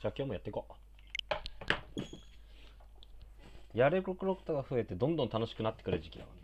じゃあ今日もやっていこう。やれることが増えてどんどん楽しくなってくる時期だからな。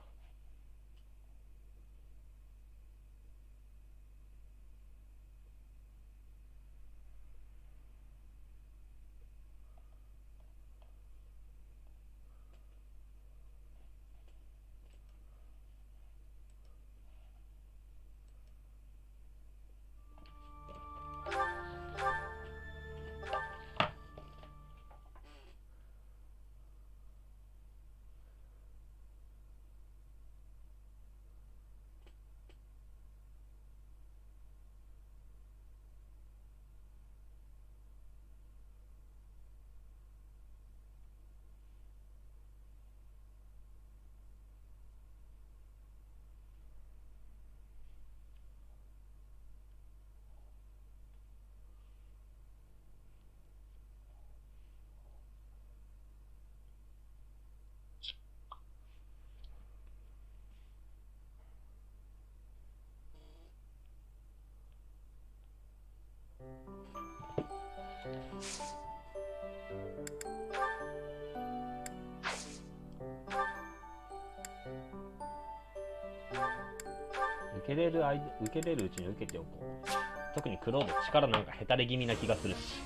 受けれるうちに受けておこう。特にクロード力なんかへたれ気味な気がするし。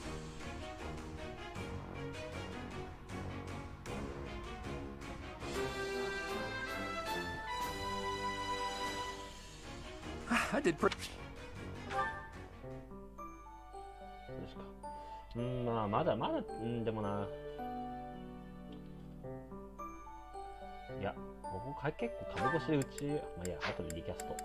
まあまだでもな。いや、僕結構壁越しでまあいや、後でリキャスト。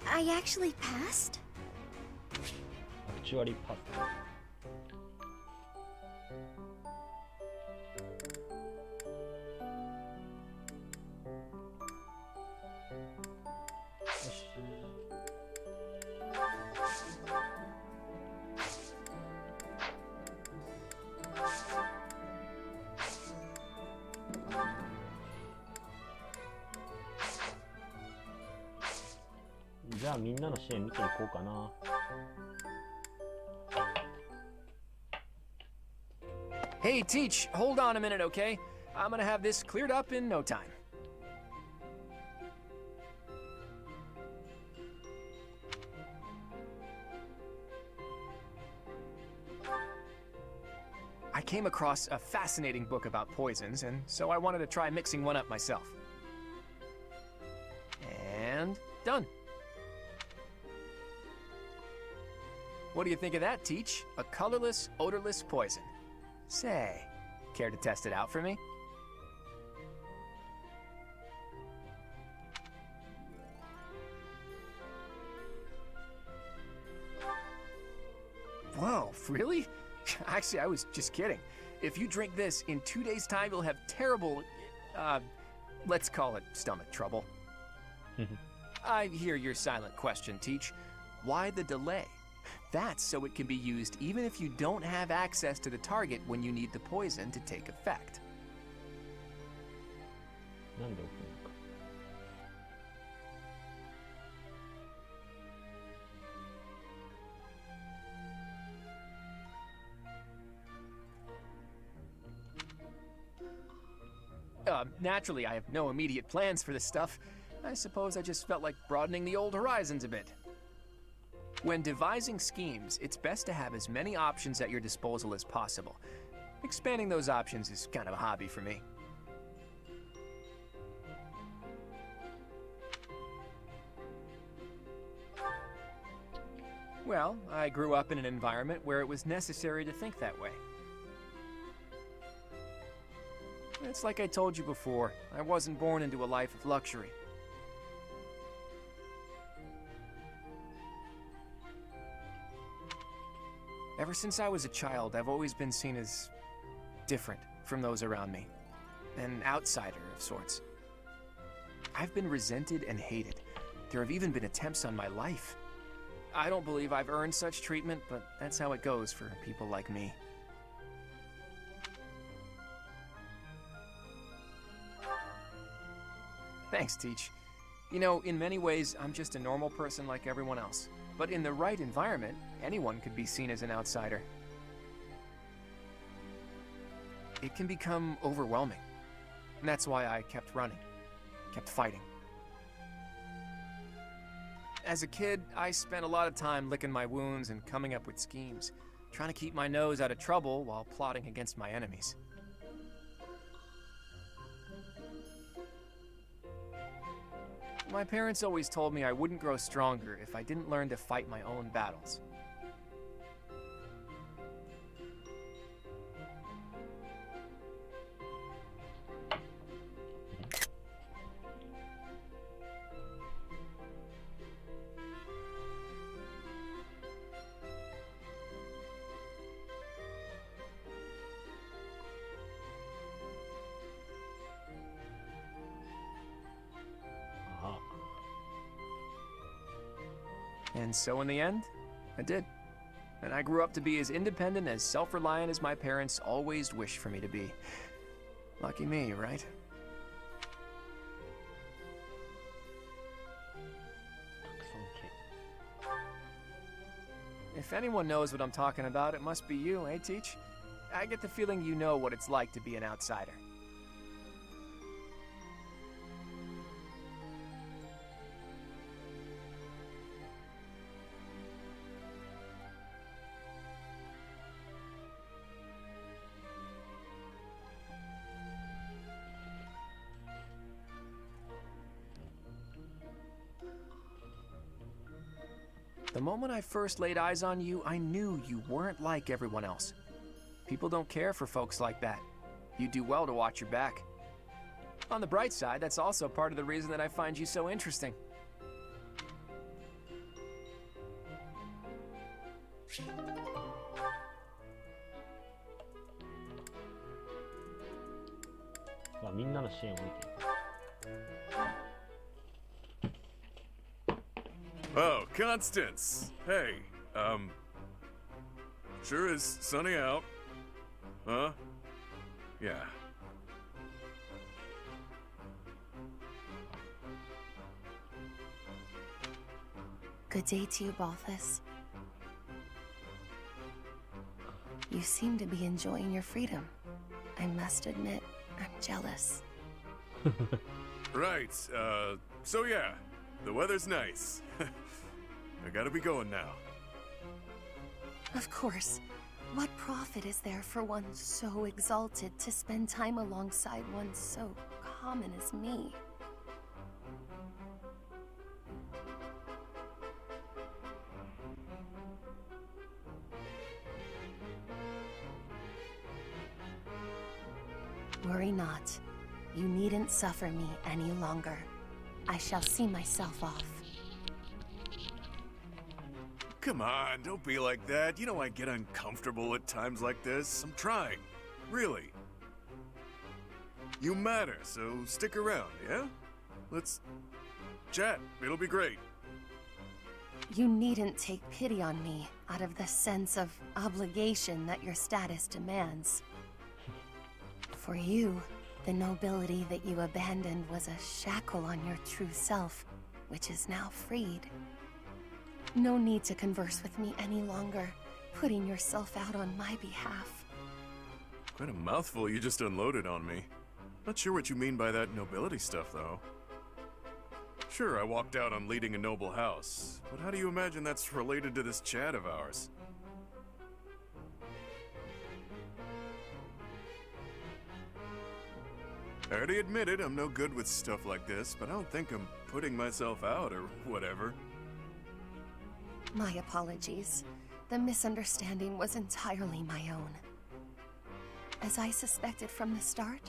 I actually passed? Actually passed. Nice. じゃあみんなの支援見ていこうかな。Hey, Teach, hold on a minute, okay? I'm gonna have this cleared up in no time. I came across a fascinating book about poisons, and so I wanted to try mixing one up myself. And done. What do you think of that, Teach? A colorless, odorless poison. Say, care to test it out for me? Whoa, really? Actually, I was just kidding. If you drink this, in 2 days' time, you'll have terrible, let's call it stomach trouble. I hear your silent question, Teach. Why the delay? That's so it can be used even if you don't have access to the target when you need the poison to take effect. Naturally, I have no immediate plans for this stuff. I suppose I just felt like broadening the old horizons a bit. When devising schemes, it's best to have as many options at your disposal as possible. Expanding those options is kind of a hobby for me. Well, I grew up in an environment where it was necessary to think that way. It's like I told you before, I wasn't born into a life of luxury. Ever since I was a child, I've always been seen as different from those around me. An outsider of sorts. I've been resented and hated. There have even been attempts on my life. I don't believe I've earned such treatment, but that's how it goes for people like me. Thanks, Teach. You know, in many ways, I'm just a normal person like everyone else. But in the right environment, anyone could be seen as an outsider. It can become overwhelming. And that's why I kept running, kept fighting. As a kid, I spent a lot of time licking my wounds and coming up with schemes, trying to keep my nose out of trouble while plotting against my enemies. My parents always told me I wouldn't grow stronger if I didn't learn to fight my own battles. And so in the end, I did. And I grew up to be as independent, as self-reliant as my parents always wished for me to be. Lucky me, right? If anyone knows what I'm talking about, it must be you, eh, Teach? I get the feeling you know what it's like to be an outsider. The moment I first laid eyes on you, I knew you weren't like everyone else. People don't care for folks like that. You do well to watch your back. On the bright side, that's also part of the reason that I find you so interesting. Oh, Constance. Hey, sure is sunny out. Huh? Yeah. Good day to you, Balthus. You seem to be enjoying your freedom. I must admit, I'm jealous. Right, so yeah, the weather's nice. I gotta be going now. Of course. What profit is there for one so exalted to spend time alongside one so common as me? Worry not. You needn't suffer me any longer. I shall see myself off. Come on, don't be like that. You know I get uncomfortable at times like this. I'm trying. Really. You matter, so stick around, yeah? Let's chat. It'll be great. You needn't take pity on me out of the sense of obligation that your status demands. For you, the nobility that you abandoned was a shackle on your true self, which is now freed. No need to converse with me any longer, putting yourself out on my behalf. Quite a mouthful you just unloaded on me. Not sure what you mean by that nobility stuff, though. Sure, I walked out on leading a noble house, but how do you imagine that's related to this chat of ours? I already admitted I'm no good with stuff like this, but I don't think I'm putting myself out or whatever. My apologies. The misunderstanding was entirely my own. As I suspected from the start,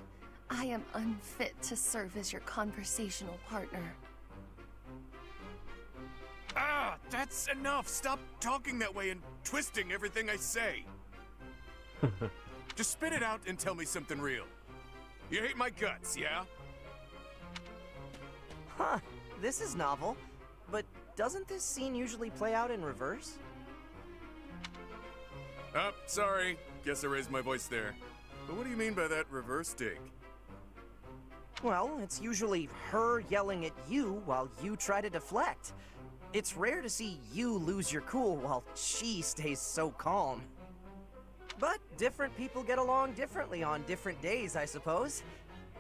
I am unfit to serve as your conversational partner. Ah, that's enough! Stop talking that way and twisting everything I say! Just spit it out and tell me something real. You hate my guts, yeah? Huh, this is novel. But doesn't this scene usually play out in reverse? Oh, sorry. Guess I raised my voice there. But what do you mean by that reverse dig? Well, it's usually her yelling at you while you try to deflect. It's rare to see you lose your cool while she stays so calm. But different people get along differently on different days, I suppose.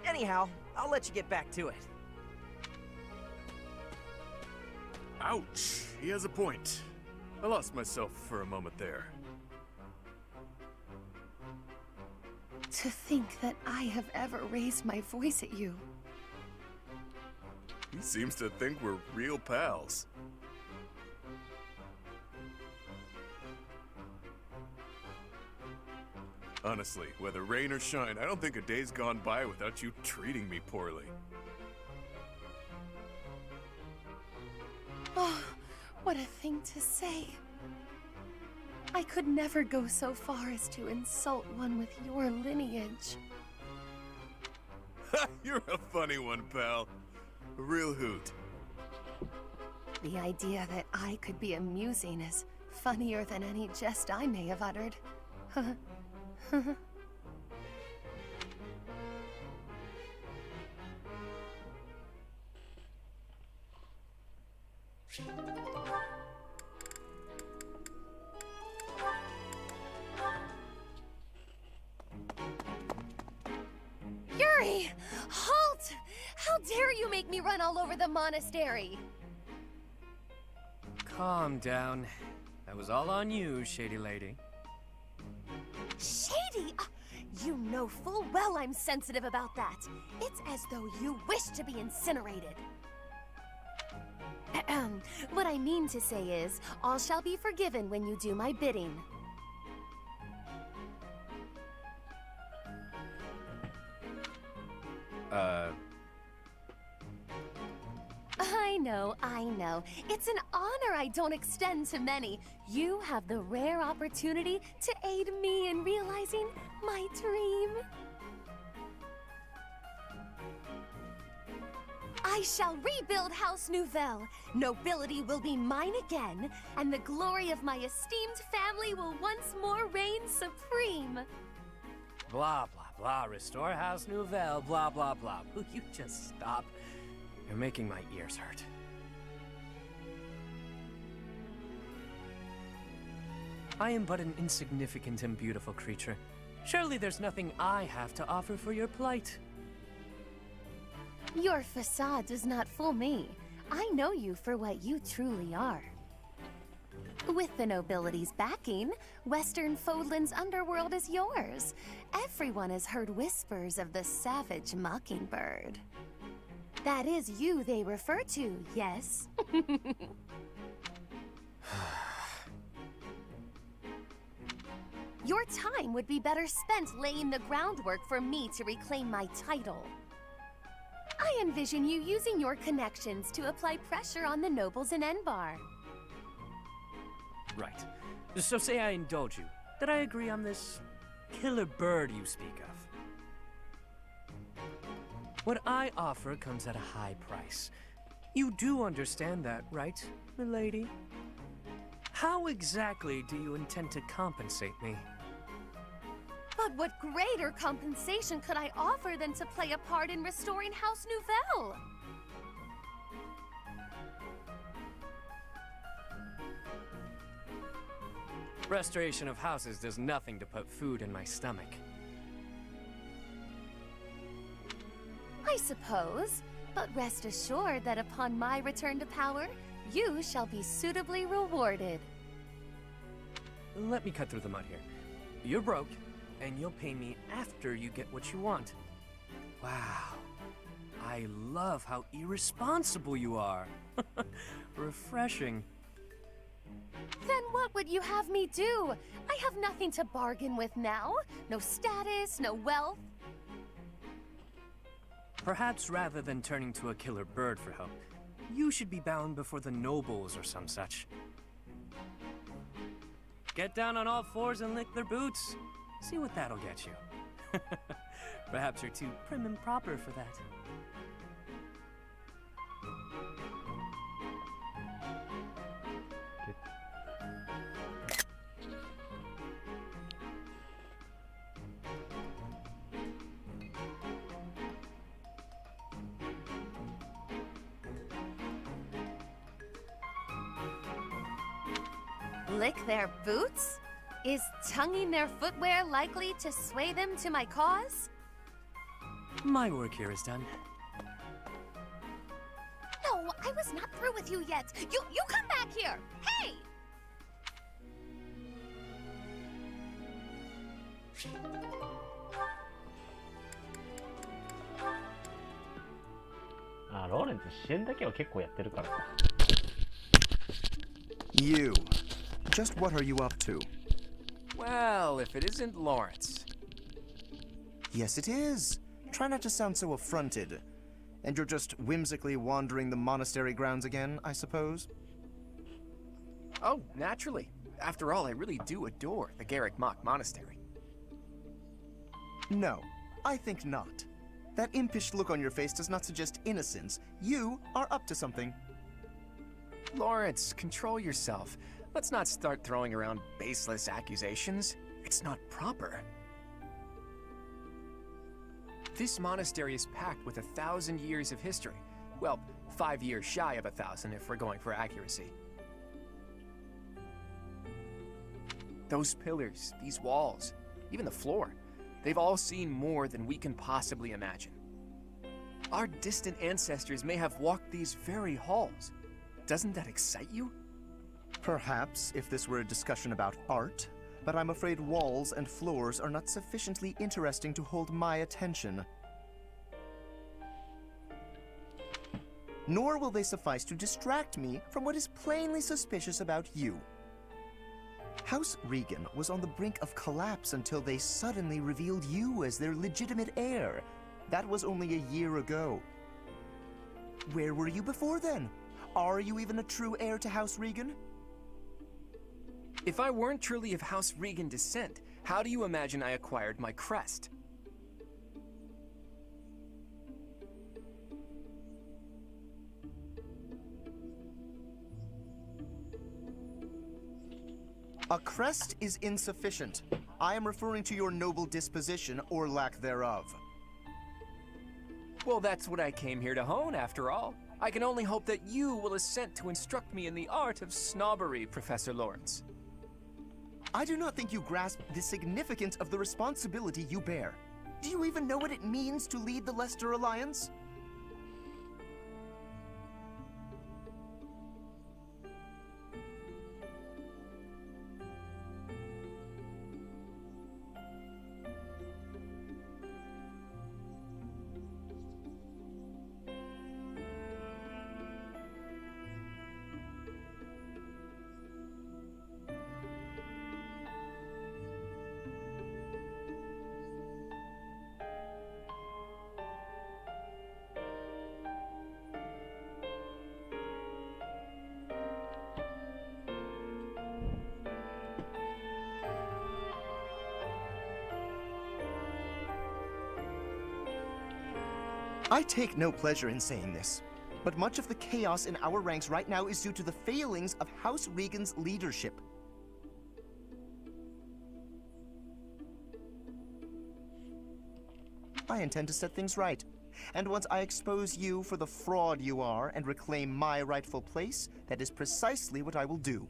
Anyhow, I'll let you get back to it. Ouch! He has a point. I lost myself for a moment there. To think that I have ever raised my voice at you. He seems to think we're real pals. Honestly, whether rain or shine, I don't think a day's gone by without you treating me poorly. Oh, what a thing to say. I could never go so far as to insult one with your lineage. You're a funny one, pal. A real hoot. The idea that I could be amusing is funnier than any jest I may have uttered. Yuri! Halt! How dare you make me run all over the monastery? Calm down. That was all on you, shady lady. Shady? You know full well I'm sensitive about that. It's as though you wish to be incinerated. Ahem. What I mean to say is, all shall be forgiven when you do my bidding. I know. It's an honor I don't extend to many. You have the rare opportunity to aid me in realizing my dream. I shall rebuild House Nouvelle. Nobility will be mine again, and the glory of my esteemed family will once more reign supreme. Blah, blah, blah. Restore House Nouvelle, blah, blah, blah. Will you just stop? You're making my ears hurt. I am but an insignificant and beautiful creature. Surely there's nothing I have to offer for your plight. Your facade does not fool me. I know you for what you truly are. With the nobility's backing, Western Fodlan's underworld is yours. Everyone has heard whispers of the savage mockingbird. That is you they refer to, yes? Your time would be better spent laying the groundwork for me to reclaim my title. I envision you using your connections to apply pressure on the nobles in Enbar. Right. So say I indulge you. Did I agree on this killer bird you speak of? What I offer comes at a high price. You do understand that, right, milady? How exactly do you intend to compensate me? But what greater compensation could I offer than to play a part in restoring House Nouvelle? Restoration of houses does nothing to put food in my stomach. I suppose, but rest assured that upon my return to power, you shall be suitably rewarded. Let me cut through the mud here. You're broke, and you'll pay me after you get what you want. Wow. I love how irresponsible you are. Refreshing. Then what would you have me do? I have nothing to bargain with now. No status, no wealth. Perhaps rather than turning to a killer bird for help, you should be bound before the nobles or some such. Get down on all fours and lick their boots. See what that'll get you. Perhaps you're too prim and proper for that. Lick their boots? Is tonguing their footwear likely to sway them to my cause? My work here is done. No, I was not through with you yet. You come back here. Hey!ローレンツ支援だけは結構やってるからか。You. Just what are you up to? Well, if it isn't Lawrence. Yes, it is. Try not to sound so affronted. And you're just whimsically wandering the monastery grounds again, I suppose? Oh, naturally. After all, I really do adore the Garrick Mock Monastery. No, I think not. That impish look on your face does not suggest innocence. You are up to something. Lawrence, control yourself. Let's not start throwing around baseless accusations. It's not proper. This monastery is packed with 1,000 years of history. Well, 5 years shy of 1,000 if we're going for accuracy. Those pillars, these walls, even the floor, they've all seen more than we can possibly imagine. Our distant ancestors may have walked these very halls. Doesn't that excite you? Perhaps if this were a discussion about art, but I'm afraid walls and floors are not sufficiently interesting to hold my attention. Nor will they suffice to distract me from what is plainly suspicious about you. House Regan was on the brink of collapse until they suddenly revealed you as their legitimate heir. That was only a year ago. Where were you before then? Are you even a true heir to House Regan? If I weren't truly of House Regan descent, how do you imagine I acquired my crest? A crest is insufficient. I am referring to your noble disposition or lack thereof. Well, that's what I came here to hone, after all. I can only hope that you will assent to instruct me in the art of snobbery, Professor Lawrence. I do not think you grasp the significance of the responsibility you bear. Do you even know what it means to lead the Leicester Alliance? I take no pleasure in saying this, but much of the chaos in our ranks right now is due to the failings of House Regan's leadership. I intend to set things right, and once I expose you for the fraud you are and reclaim my rightful place, that is precisely what I will do.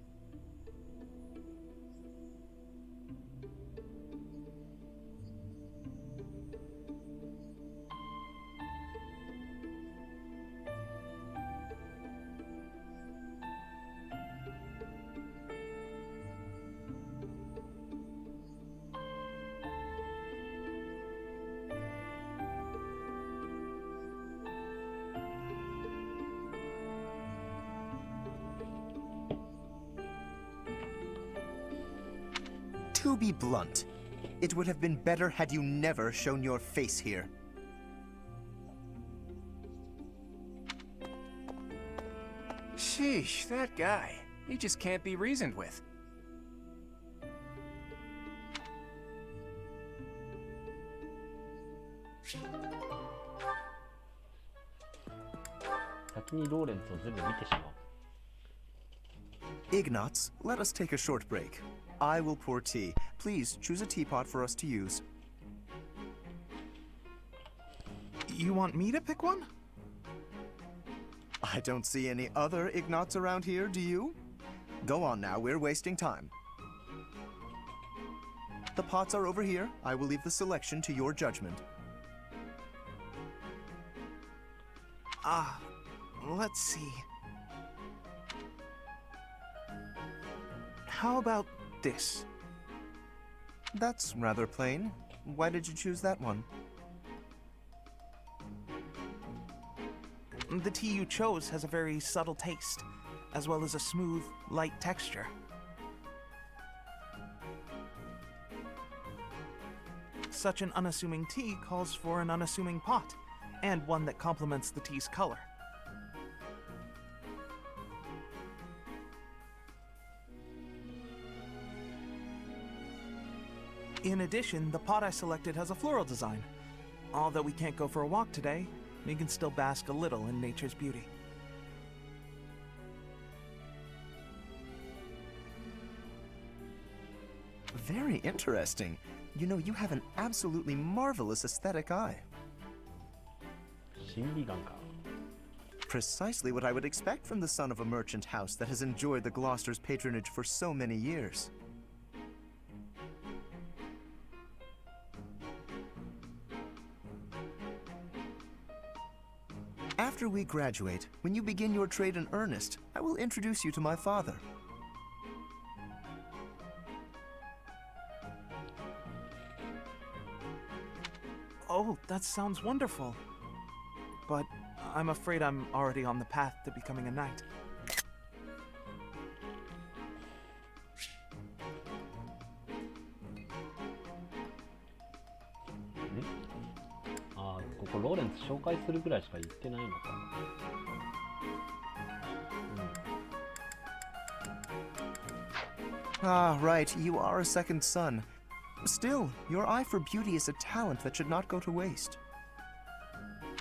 To be blunt, it would have been better had you never shown your face here. Sheesh, that guy. He just can't be reasoned with. Ignatz, let us take a short break. I will pour tea. Please choose a teapot for us to use. You want me to pick one? I don't see any other Ignatz around here, do you? Go on now, we're wasting time. The pots are over here. I will leave the selection to your judgment. Let's see. How about this? That's rather plain. Why did you choose that one? The tea you chose has a very subtle taste, as well as a smooth, light texture. Such an unassuming tea calls for an unassuming pot, and one that complements the tea's color. In addition, the pot I selected has a floral design. Although we can't go for a walk today, we can still bask a little in nature's beauty. Very interesting. You know, you have an absolutely marvelous aesthetic eye. 審美眼か。 Precisely what I would expect from the son of a merchant house that has enjoyed the Gloucester's patronage for so many years. After we graduate, when you begin your trade in earnest, I will introduce you to my father. Oh, that sounds wonderful. But I'm afraid I'm already on the path to becoming a knight. ああ、ここローレンツ紹介するぐらいしか言ってないのか。Ah, right, you are a second son. Still, your eye for beauty is a talent that should not go to waste.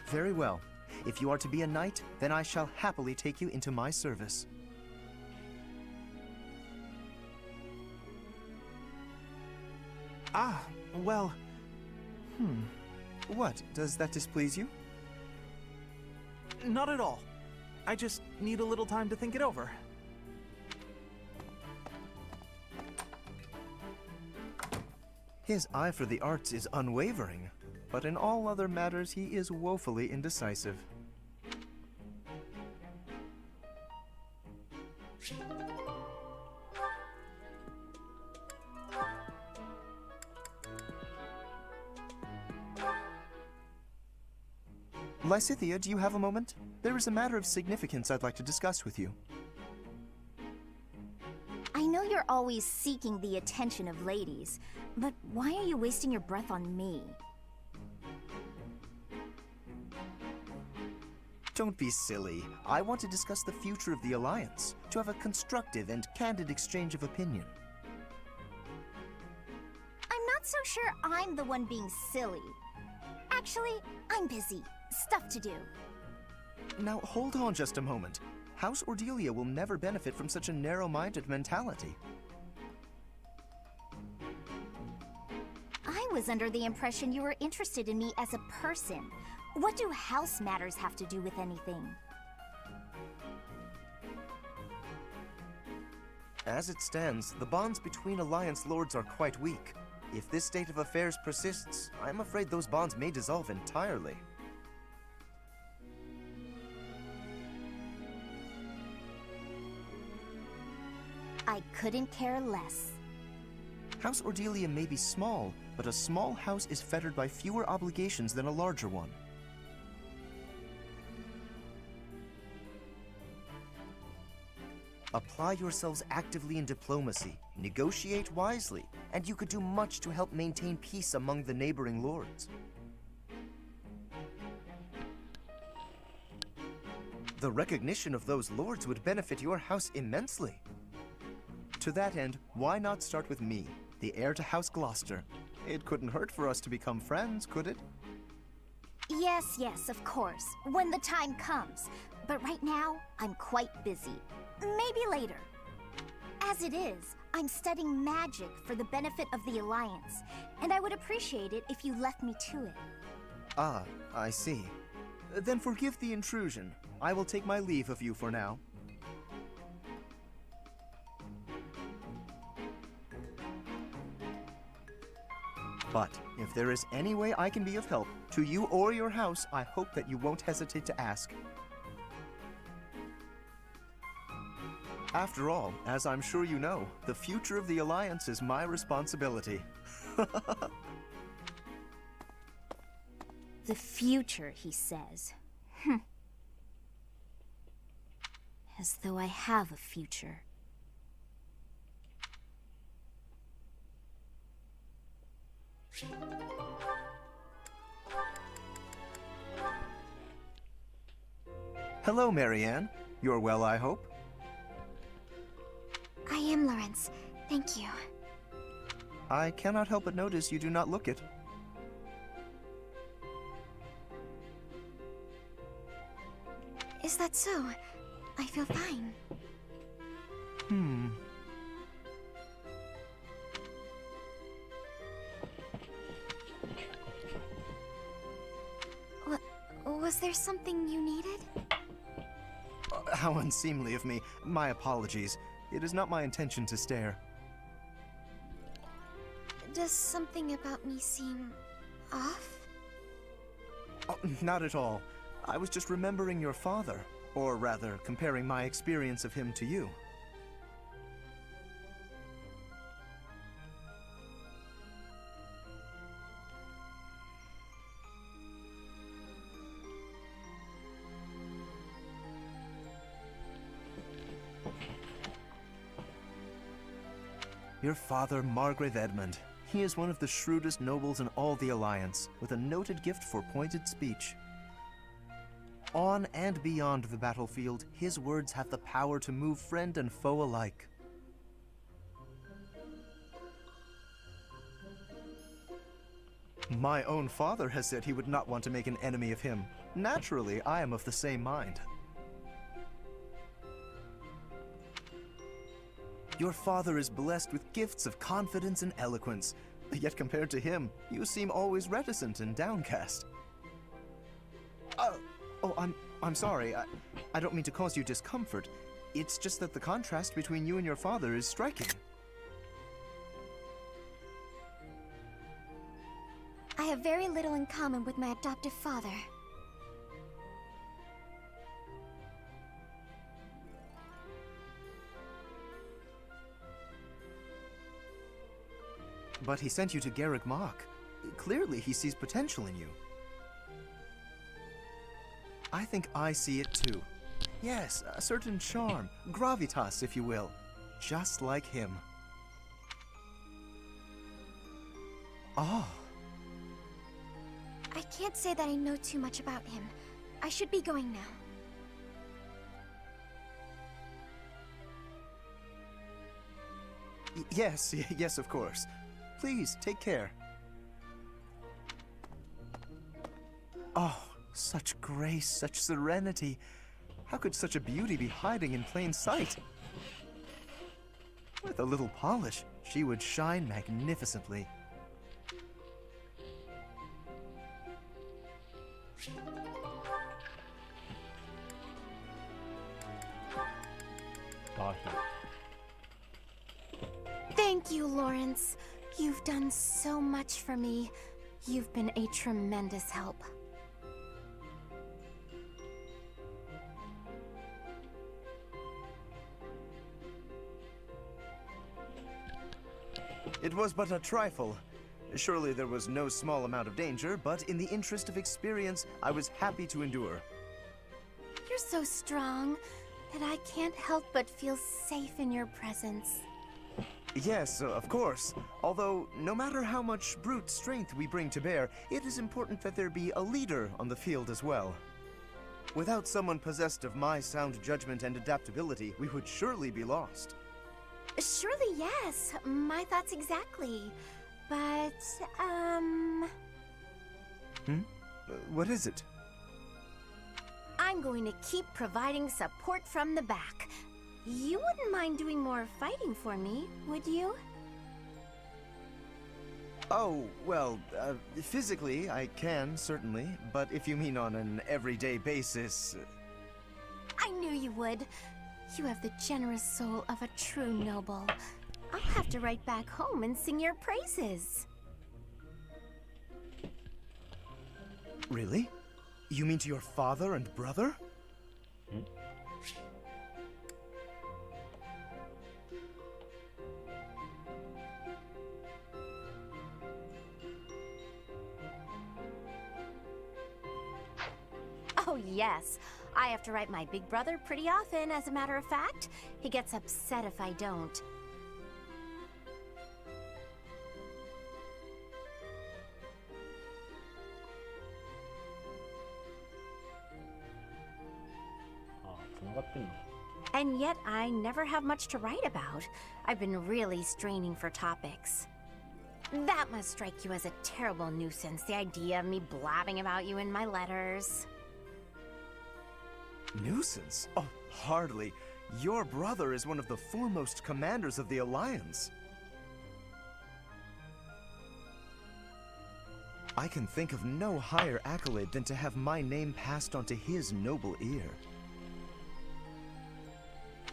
Very well. If you are to be a knight, then I shall happily take you into my service. Ah, well... What? Does that displease you? Not at all. I just need a little time to think it over. His eye for the arts is unwavering, but in all other matters he is woefully indecisive. Lysithea, do you have a moment? There is a matter of significance I'd like to discuss with you. I know you're always seeking the attention of ladies, but why are you wasting your breath on me? Don't be silly. I want to discuss the future of the Alliance, to have a constructive and candid exchange of opinion. I'm not so sure I'm the one being silly. Actually, I'm busy. Stuff to do. Now, hold on just a moment. House Ordelia will never benefit from such a narrow-minded mentality. I was under the impression you were interested in me as a person. What do house matters have to do with anything? As it stands, the bonds between Alliance lords are quite weak. If this state of affairs persists, I'm afraid those bonds may dissolve entirely. I couldn't care less. House Ordelia may be small, but a small house is fettered by fewer obligations than a larger one. Apply yourselves actively in diplomacy, negotiate wisely, and you could do much to help maintain peace among the neighboring lords. The recognition of those lords would benefit your house immensely. To that end, why not start with me, the heir to House Gloucester? It couldn't hurt for us to become friends, could it? Yes, of course, when the time comes. But right now, I'm quite busy. Maybe later. As it is, I'm studying magic for the benefit of the Alliance, and I would appreciate it if you left me to it. Ah, I see. Then forgive the intrusion. I will take my leave of you for now. But if there is any way I can be of help to you or your house, I hope that you won't hesitate to ask. After all, as I'm sure you know, the future of the Alliance is my responsibility. The future, he says. As though I have a future. Hello, Marianne. You're well, I hope? I am, Lawrence. Thank you. I cannot help but notice you do not look it. Is that so? I feel fine. Was there something you needed? How unseemly of me. My apologies. It is not my intention to stare. Does something about me seem off? Oh, not at all. I was just remembering your father, or rather, comparing my experience of him to you. Your father, Margrave Edmund. He is one of the shrewdest nobles in all the Alliance, with a noted gift for pointed speech. On and beyond the battlefield, his words have the power to move friend and foe alike. My own father has said he would not want to make an enemy of him. Naturally, I am of the same mind. Your father is blessed with gifts of confidence and eloquence, yet compared to him, you seem always reticent and downcast. I'm sorry. I don't mean to cause you discomfort. It's just that the contrast between you and your father is striking. I have very little in common with my adoptive father. But he sent you to Garrick Mach. Clearly, he sees potential in you. I think I see it too. Yes, a certain charm, gravitas, if you will. Just like him. Oh. I can't say that I know too much about him. I should be going now. Yes, of course. Please, take care. Oh, such grace, such serenity. How could such a beauty be hiding in plain sight? With a little polish, she would shine magnificently. Thank you, Lawrence. You've done so much for me. You've been a tremendous help. It was but a trifle. Surely there was no small amount of danger, but in the interest of experience, I was happy to endure. You're so strong that I can't help but feel safe in your presence. Yes, of course. Although, no matter how much brute strength we bring to bear, it is important that there be a leader on the field as well. Without someone possessed of my sound judgment and adaptability, we would surely be lost. Surely, yes. My thoughts exactly. But, What is it? I'm going to keep providing support from the back. You wouldn't mind doing more fighting for me, would you? Oh, well, physically, I can, certainly. But if you mean on an everyday basis... I knew you would. You have the generous soul of a true noble. I'll have to write back home and sing your praises. Really? You mean to your father and brother? Oh, yes. I have to write my big brother pretty often, as a matter of fact. He gets upset if I don't. And yet, I never have much to write about. I've been really straining for topics. That must strike you as a terrible nuisance, the idea of me blabbing about you in my letters. Nuisance? Oh, hardly. Your brother is one of the foremost commanders of the Alliance. I can think of no higher accolade than to have my name passed onto his noble ear.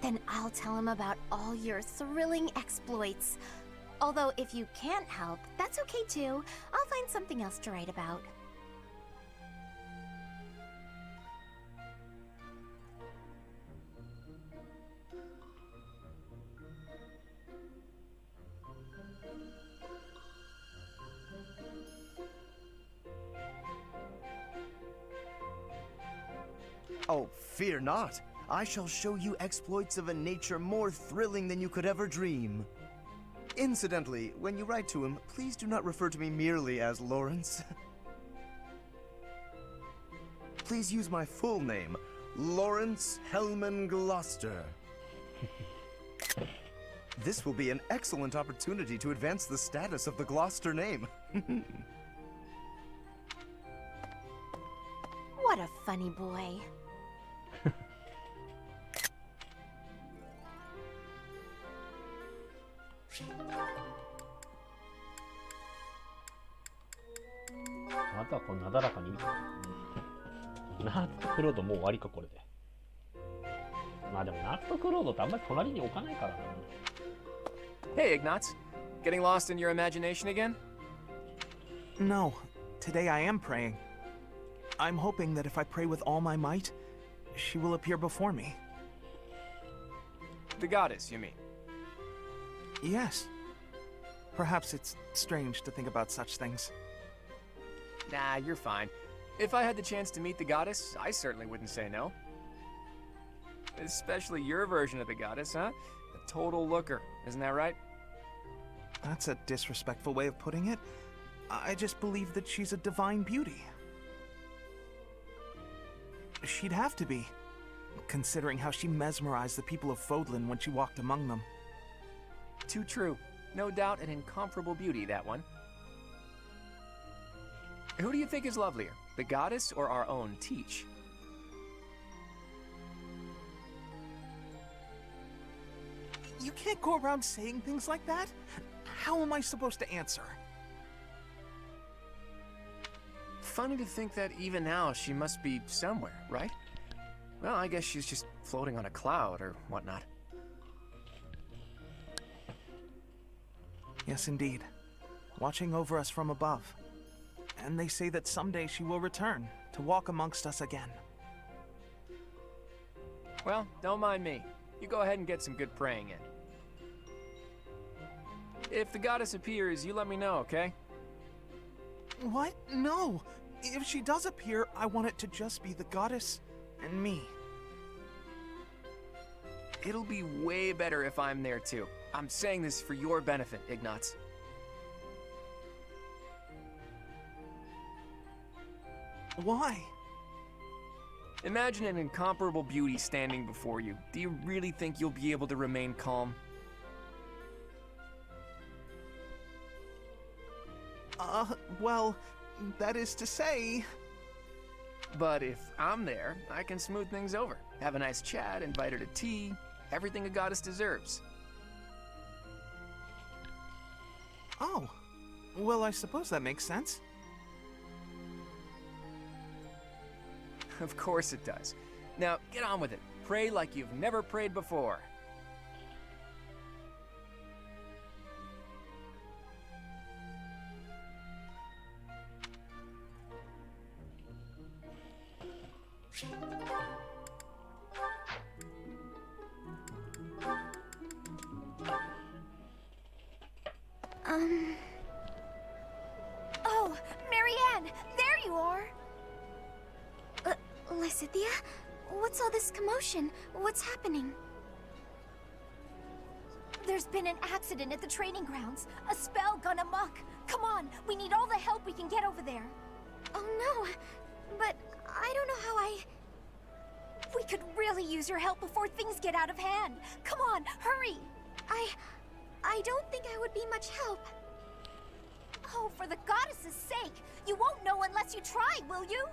Then I'll tell him about all your thrilling exploits. Although if you can't help, that's okay too. I'll find something else to write about. Oh, fear not. I shall show you exploits of a nature more thrilling than you could ever dream. Incidentally, when you write to him, please do not refer to me merely as Lawrence. Please use my full name, Lawrence Hellman Gloucester. This will be an excellent opportunity to advance the status of the Gloucester name. What a funny boy.あとはこうなだらかに見てナットクロードもう終わりかこれで。まあでもナットクロードってあんまり隣に置かないからな。Hey, Ignatz. Getting lost in your imagination again? No. Today I am praying. I'm hoping that if I pray with all my might, she will appear before me. The goddess, you mean? Yes. Perhaps it's strange to think about such things. Nah, you're fine. If I had the chance to meet the goddess, I certainly wouldn't say no. Especially your version of the goddess, huh? A total looker, isn't that right? That's a disrespectful way of putting it. I just believe that she's a divine beauty. She'd have to be, considering how she mesmerized the people of Fodlan when she walked among them. Too true. No doubt an incomparable beauty, that one. Who do you think is lovelier, the goddess or our own Teach? You can't go around saying things like that. How am I supposed to answer? Funny to think that even now she must be somewhere, right? Well, I guess she's just floating on a cloud or whatnot. Yes, indeed. Watching over us from above. And they say that someday she will return to walk amongst us again. Well, don't mind me. You go ahead and get some good praying in. If the goddess appears, you let me know, okay? What? No! If she does appear, I want it to just be the goddess and me. It'll be way better if I'm there too. I'm saying this for your benefit, Ignatz. Why? Imagine an incomparable beauty standing before you. Do you really think you'll be able to remain calm? Well, that is to say... But if I'm there, I can smooth things over. Have a nice chat, invite her to tea. Everything a goddess deserves. Oh. Well, I suppose that makes sense. Of course it does. Now, get on with it. Pray like you've never prayed before. Oh, Marianne, there you are! Lysithia? What's all this commotion? What's happening? There's been an accident at the training grounds. A spell gone amok. Come on, we need all the help we can get over there. Oh no, but I don't know how We could really use your help before things get out of hand. Come on, hurry! I don't think I would be much help. Oh, for the goddess's sake! You won't know unless you try, will you?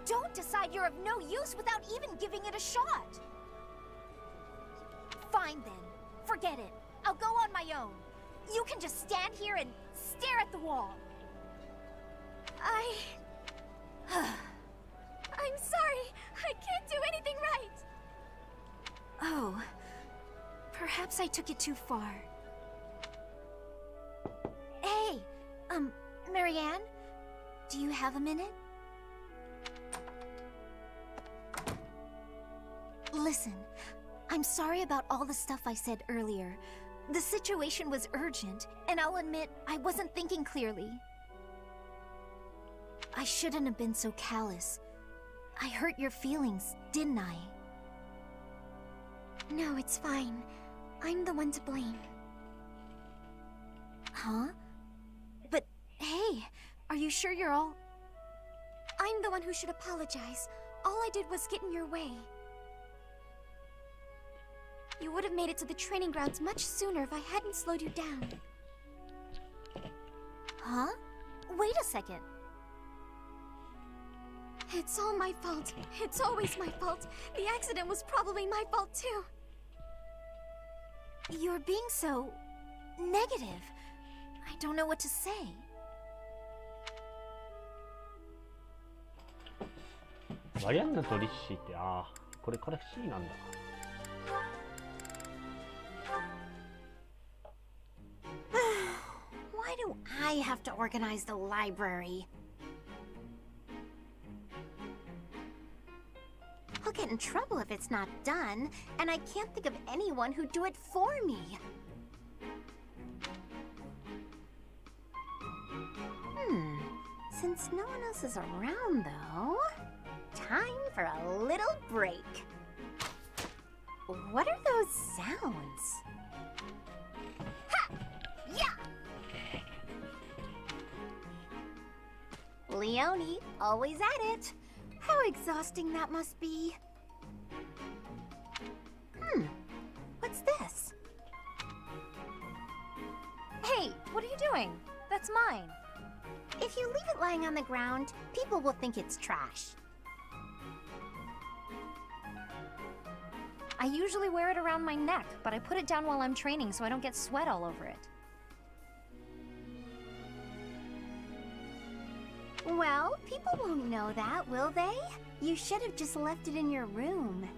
Don't decide you're of no use without even giving it a shot. Fine then. Forget it. I'll go on my own. You can just stand here and stare at the wall. I'm sorry. I can't do anything right. Oh. Perhaps I took it too far. Hey, Marianne? Do you have a minute? Listen, I'm sorry about all the stuff I said earlier. The situation was urgent, and I'll admit I wasn't thinking clearly. I shouldn't have been so callous. I hurt your feelings, didn't I? No, it's fine. I'm the one to blame. Huh? But, hey, are you sure you're all... I'm the one who should apologize. All I did was get in your way. You would have made it to the training grounds much sooner if I hadn't slowed you down. Huh? Wait a second. It's all my fault. It's always my fault. The accident was probably my fault too. You're being so... negative. I don't know what to say. 마리안느とリッシーって、ああ、これ C なんだ。Why do I have to organize the library? I'll get in trouble if it's not done, and I can't think of anyone who'd do it for me. Since no one else is around, though, time for a little break. What are those sounds? Ha! Yeah! Leonie, always at it. How exhausting that must be. What's this? Hey, what are you doing? That's mine. If you leave it lying on the ground, people will think it's trash. I usually wear it around my neck, but I put it down while I'm training so I don't get sweat all over it. Well, people won't know that, will they? You should have just left it in your room.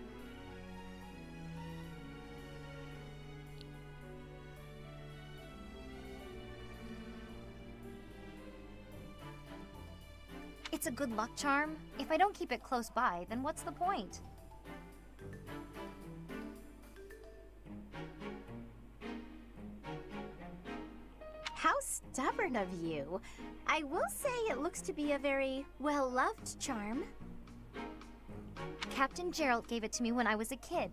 It's a good luck charm. If I don't keep it close by, then what's the point? How stubborn of you. I will say it looks to be a very well-loved charm. Captain Gerald gave it to me when I was a kid.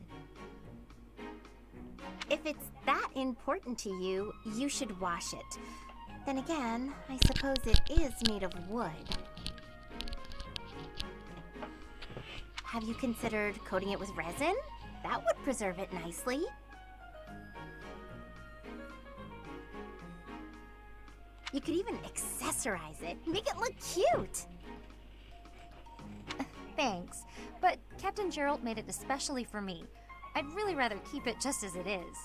If it's that important to you, you should wash it. Then again, I suppose it is made of wood. Have you considered coating it with resin? That would preserve it nicely. You could even accessorize it, make it look cute. Thanks, but Captain Gerald made it especially for me. I'd really rather keep it just as it is.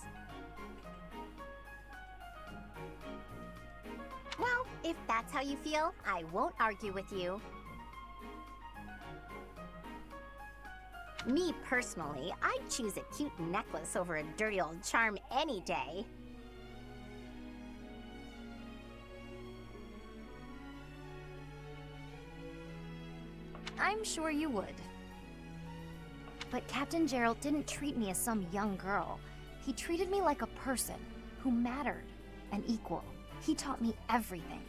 Well, if that's how you feel, I won't argue with you. Me personally, I'd choose a cute necklace over a dirty old charm any day. I'm sure you would. But Captain Gerald didn't treat me as some young girl. He treated me like a person who mattered, an equal. He taught me everything.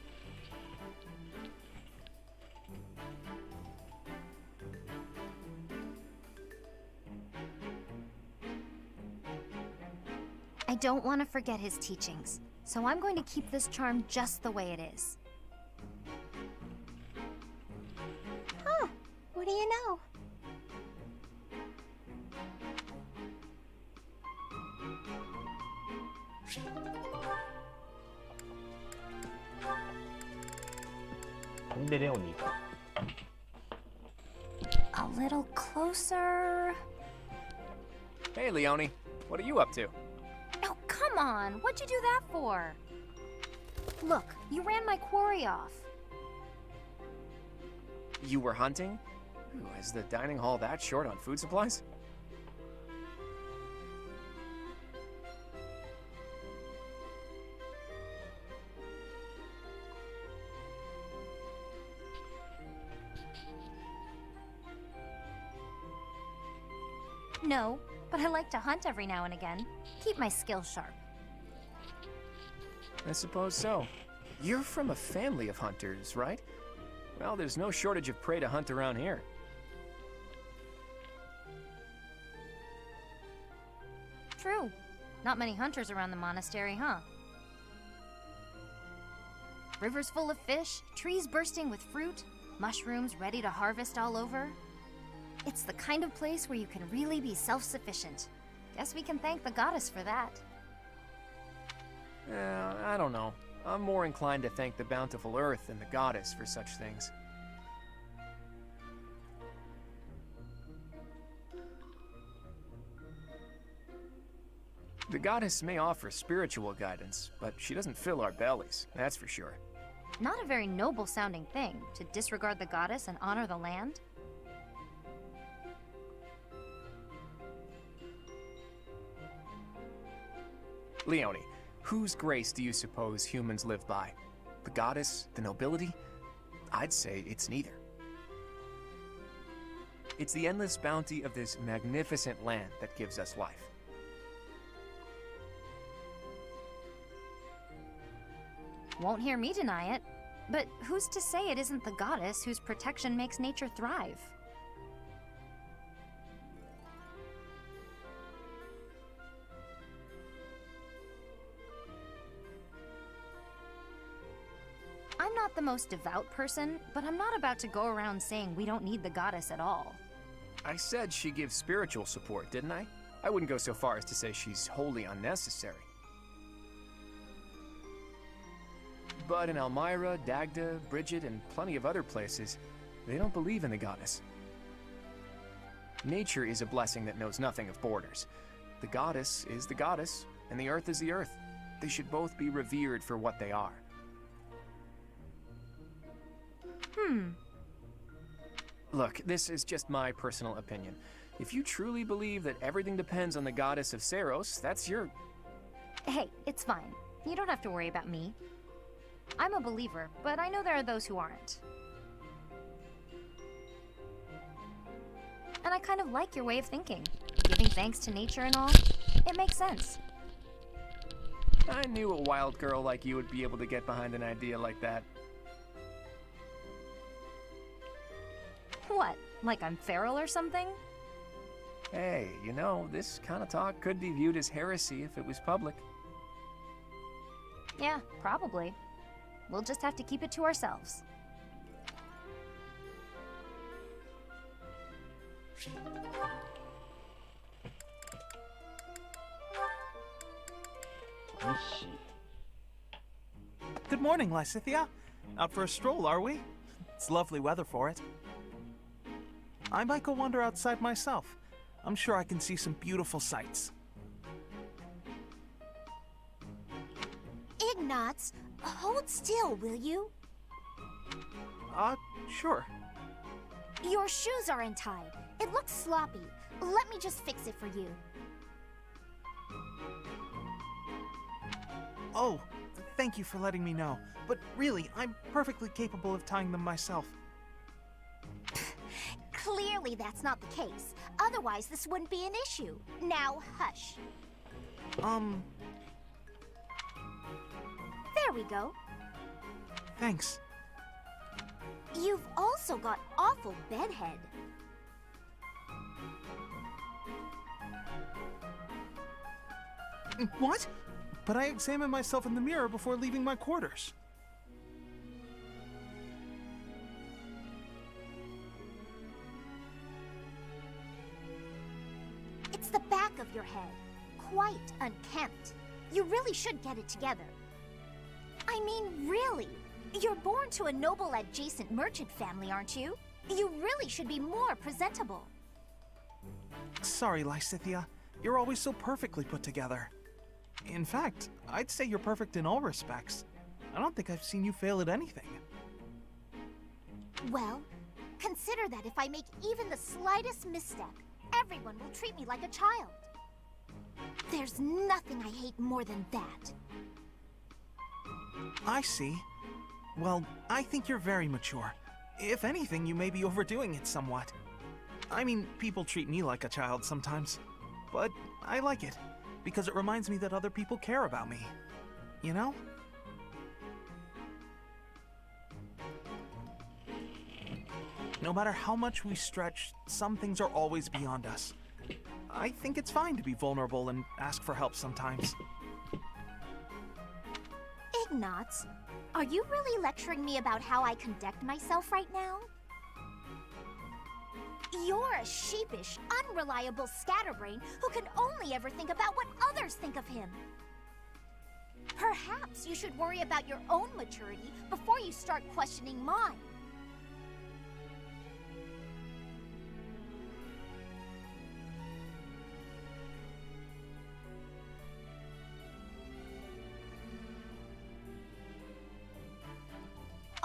I don't want to forget his teachings, so I'm going to keep this charm just the way it is. Huh, what do you know? 근데 레오니. A little closer. Hey, Leone. What are you up to? Oh, come on! What'd you do that for? Look, you ran my quarry off. You were hunting? Ooh, is the dining hall that short on food supplies? No, but I like to hunt every now and again. Keep my skills sharp. I suppose so. You're from a family of hunters, right? Well, there's no shortage of prey to hunt around here. True. Not many hunters around the monastery, huh? Rivers full of fish, trees bursting with fruit, mushrooms ready to harvest all over. It's the kind of place where you can really be self-sufficient. Guess we can thank the goddess for that. I don't know. I'm more inclined to thank the bountiful earth and the goddess for such things. The goddess may offer spiritual guidance, but she doesn't fill our bellies, that's for sure. Not a very noble-sounding thing, to disregard the goddess and honor the land. Leone, whose grace do you suppose humans live by? The goddess? The nobility? I'd say it's neither. It's the endless bounty of this magnificent land that gives us life. Won't hear me deny it. But who's to say it isn't the goddess whose protection makes nature thrive? I'm not the most devout person, but I'm not about to go around saying we don't need the goddess at all. I said she gives spiritual support, didn't I? I wouldn't go so far as to say she's wholly unnecessary. But in Elmira, Dagda, Bridget, and plenty of other places, they don't believe in the goddess. Nature is a blessing that knows nothing of borders. The goddess is the goddess, and the earth is the earth. They should both be revered for what they are. Look, this is just my personal opinion. If you truly believe that everything depends on the goddess of Saros, that's your... Hey, it's fine. You don't have to worry about me. I'm a believer, but I know there are those who aren't. And I kind of like your way of thinking. Giving thanks to nature and all. It makes sense. I knew a wild girl like you would be able to get behind an idea like that. What? Like I'm feral or something? Hey, you know, this kind of talk could be viewed as heresy if it was public. Yeah, probably. We'll just have to keep it to ourselves. Good morning, Lysithia. Out for a stroll, are we? It's lovely weather for it. I might go wander outside myself. I'm sure I can see some beautiful sights. Ignatz, hold still, will you? Sure. Your shoes are untied. It looks sloppy. Let me just fix it for you. Oh, thank you for letting me know. But really, I'm perfectly capable of tying them myself. Surely that's not the case. Otherwise, this wouldn't be an issue. Now, hush. There we go. Thanks. You've also got awful bedhead. What? But I examine myself in the mirror before leaving my quarters. It's the back of your head. Quite unkempt. You really should get it together. I mean, really. You're born to a noble adjacent merchant family, aren't you? You really should be more presentable. Sorry, Lysithia. You're always so perfectly put together. In fact, I'd say you're perfect in all respects. I don't think I've seen you fail at anything. Well, consider that if I make even the slightest misstep, everyone will treat me like a child. There's nothing I hate more than that. I see. Well, I think you're very mature. If anything, you may be overdoing it somewhat. I mean, people treat me like a child sometimes. But I like it, because it reminds me that other people care about me. You know? No matter how much we stretch, some things are always beyond us. I think it's fine to be vulnerable and ask for help sometimes. Ignatz, are you really lecturing me about how I conduct myself right now? You're a sheepish, unreliable scatterbrain who can only ever think about what others think of him. Perhaps you should worry about your own maturity before you start questioning mine.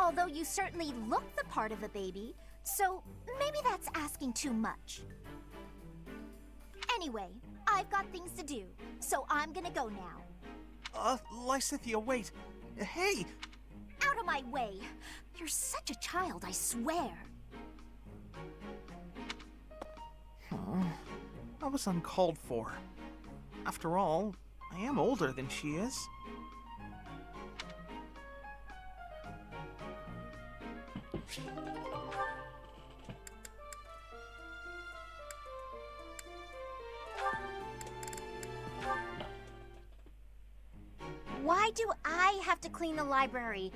Although you certainly look the part of a baby, so maybe that's asking too much. Anyway, I've got things to do, so I'm gonna go now. Lysithia, wait. Hey! Out of my way! You're such a child, I swear. That was uncalled for. After all, I am older than she is. Why do I have to clean the library?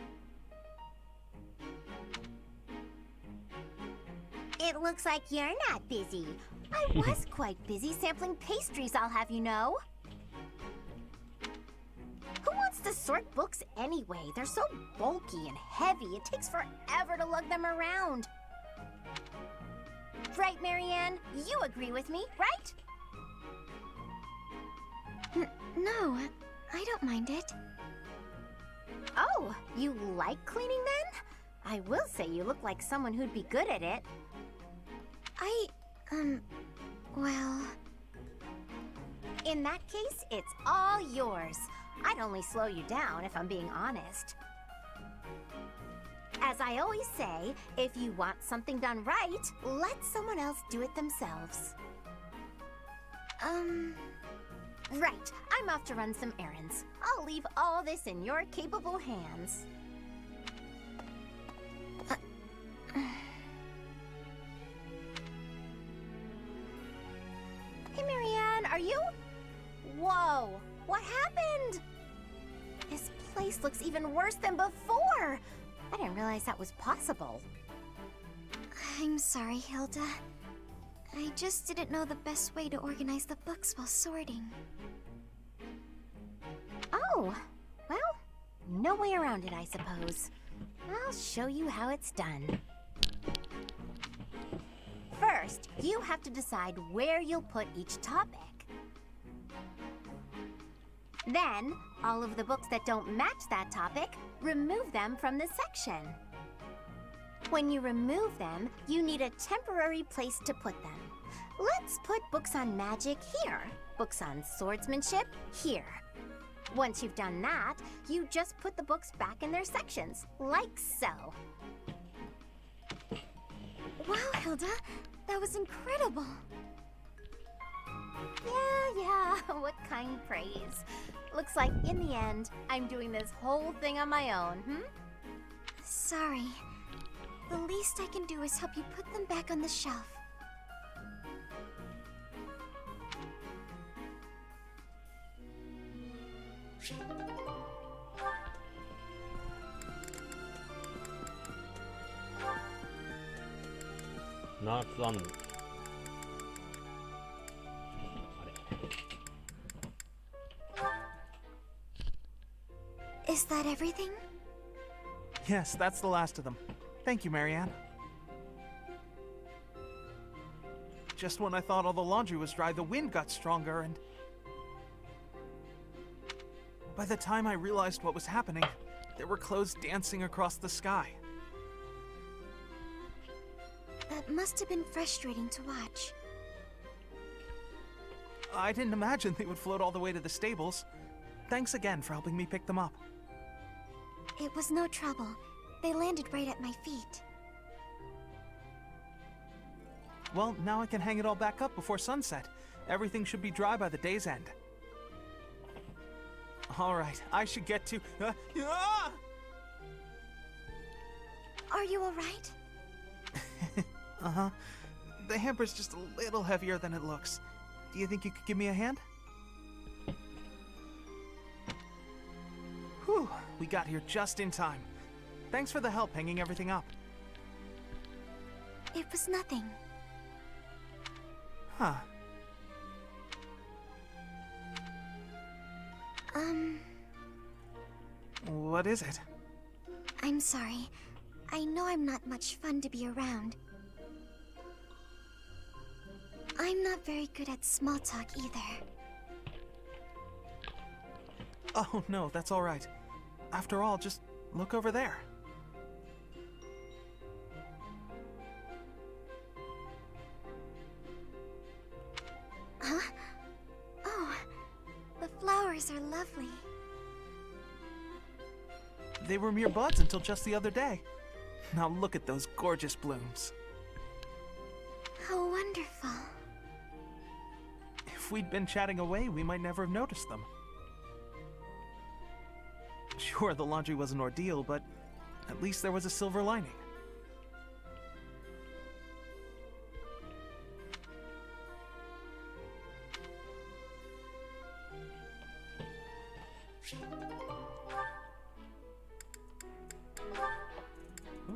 It looks like you're not busy. I was quite busy sampling pastries, I'll have you know. Who wants to sort books anyway? They're so bulky and heavy, it takes forever to lug them around. Right, Marianne? You agree with me, right? No, I don't mind it. Oh, you like cleaning then? I will say you look like someone who'd be good at it. Well... In that case, it's all yours. I'd only slow you down if I'm being honest. As I always say, if you want something done right, let someone else do it themselves. Right, I'm off to run some errands. I'll leave all this in your capable hands. Hey, Marianne, are you? Whoa, what happened? This place looks even worse than before. I didn't realize that was possible. I'm sorry, Hilda. I just didn't know the best way to organize the books while sorting. Oh, well, no way around it, I suppose. I'll show you how it's done. First, you have to decide where you'll put each topic. Then, all of the books that don't match that topic, remove them from the section. When you remove them, you need a temporary place to put them. Let's put books on magic here, books on swordsmanship here. Once you've done that, you just put the books back in their sections, like so. Wow, Hilda, That was incredible. Yeah, what kind praise? Looks like in the end, I'm doing this whole thing on my own, Sorry. The least I can do is help you put them back on the shelf. Nuts on. Is that everything? Yes, that's the last of them. Thank you, Marianne. Just when I thought all the laundry was dry, the wind got stronger and... By the time I realized what was happening, there were clothes dancing across the sky. That must have been frustrating to watch. I didn't imagine they would float all the way to the stables. Thanks again for helping me pick them up. It was no trouble. They landed right at my feet. Well, now I can hang it all back up before sunset. Everything should be dry by the day's end. All right, I should get to... Are you all right? Uh-huh. The hamper's just a little heavier than it looks. Do you think you could give me a hand? Whew, we got here just in time. Thanks for the help hanging everything up. It was nothing. Huh. What is it? I'm sorry. I know I'm not much fun to be around. I'm not very good at small talk either. Oh, no, that's all right. After all, just look over there. Huh? Oh, the flowers are lovely. They were mere buds until just the other day. Now look at those gorgeous blooms. How wonderful. If we'd been chatting away, we might never have noticed them. Sure, the laundry was an ordeal, but at least there was a silver lining.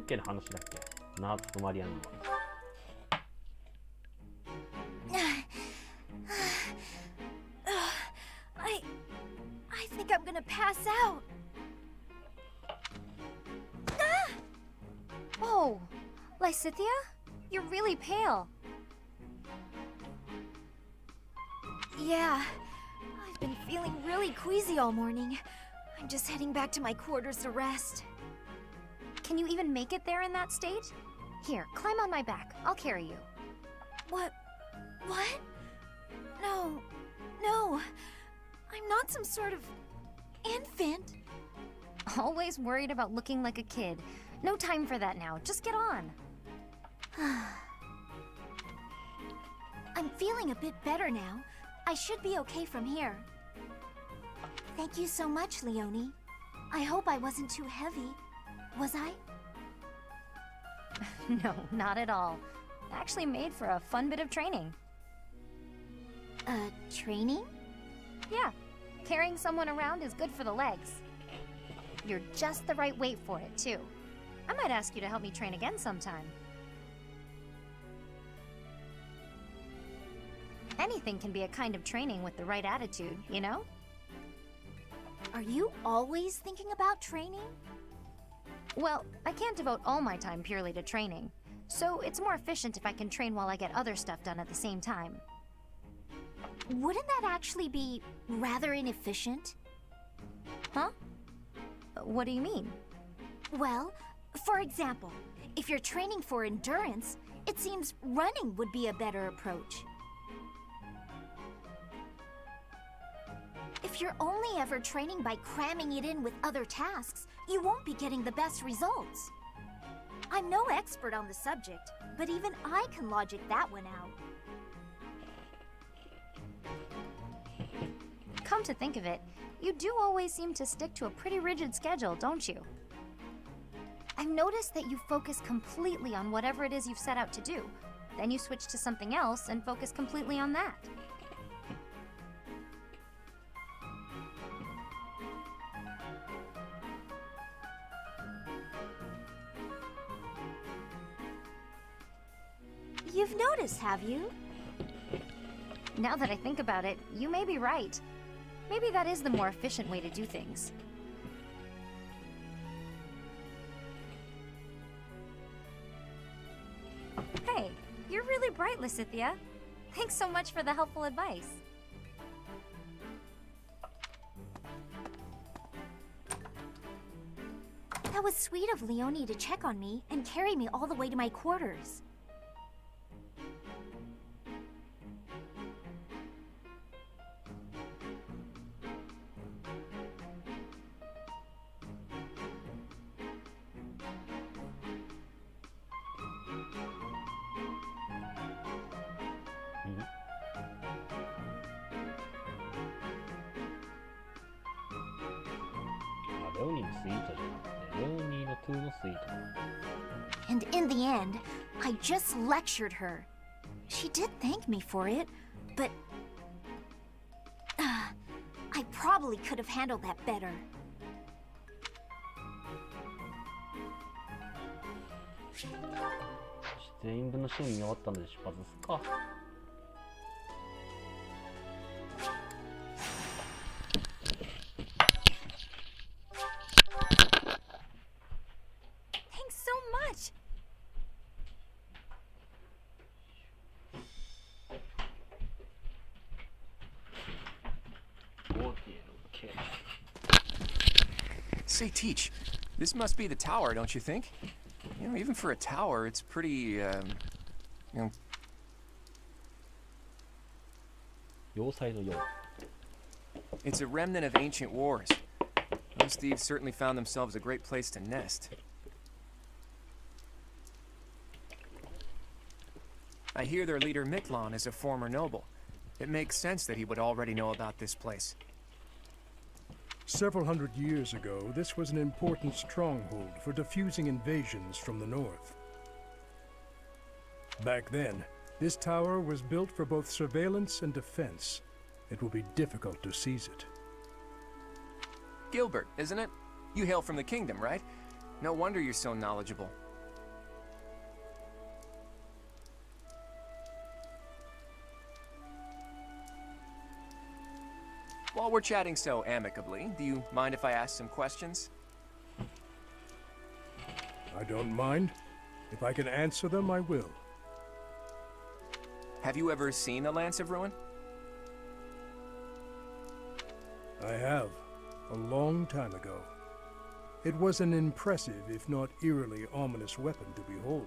どの話だっけ？ナーツとマリアンの。I think I'm gonna pass out. Oh, Lysithia? You're really pale. Yeah, I've been feeling really queasy all morning. I'm just heading back to my quarters to rest. Can you even make it there in that state? Here, climb on my back. I'll carry you. What? No. I'm not some sort of infant. Always worried about looking like a kid. No time for that now. Just get on. I'm feeling a bit better now. I should be okay from here. Thank you so much, Leonie. I hope I wasn't too heavy. Was I? No, not at all. Actually made for a fun bit of training. Training? Yeah, carrying someone around is good for the legs. You're just the right weight for it, too. I might ask you to help me train again sometime. Anything can be a kind of training with the right attitude, you know? Are you always thinking about training? Well, I can't devote all my time purely to training, so it's more efficient if I can train while I get other stuff done at the same time. Wouldn't that actually be rather inefficient? Huh? What do you mean? Well, for example, if you're training for endurance, it seems running would be a better approach. If you're only ever training by cramming it in with other tasks, you won't be getting the best results. I'm no expert on the subject, but even I can logic that one out. Come to think of it, you do always seem to stick to a pretty rigid schedule, don't you? I've noticed that you focus completely on whatever it is you've set out to do. Then you switch to something else and focus completely on that. You've noticed, have you? Now that I think about it, you may be right. Maybe that is the more efficient way to do things. Hey, you're really bright, Lysithia. Thanks so much for the helpful advice. That was sweet of Leonie to check on me and carry me all the way to my quarters. And in the end, I just lectured her. She did thank me for it, but I probably could have handled that better. Thanks so much. Say, Teach, this must be the tower, don't you think? You know, even for a tower, it's pretty, you know... It's a remnant of ancient wars. Those thieves certainly found themselves a great place to nest. I hear their leader Miklon is a former noble. It makes sense that he would already know about this place. Several hundred years ago, this was an important stronghold for diffusing invasions from the north. Back then, this tower was built for both surveillance and defense. It will be difficult to seize it. Gilbert, isn't it? You hail from the kingdom, right? No wonder you're so knowledgeable. While we're chatting so amicably, do you mind if I ask some questions? I don't mind. If I can answer them, I will. Have you ever seen a Lance of Ruin? I have, a long time ago. It was an impressive, if not eerily ominous weapon to behold.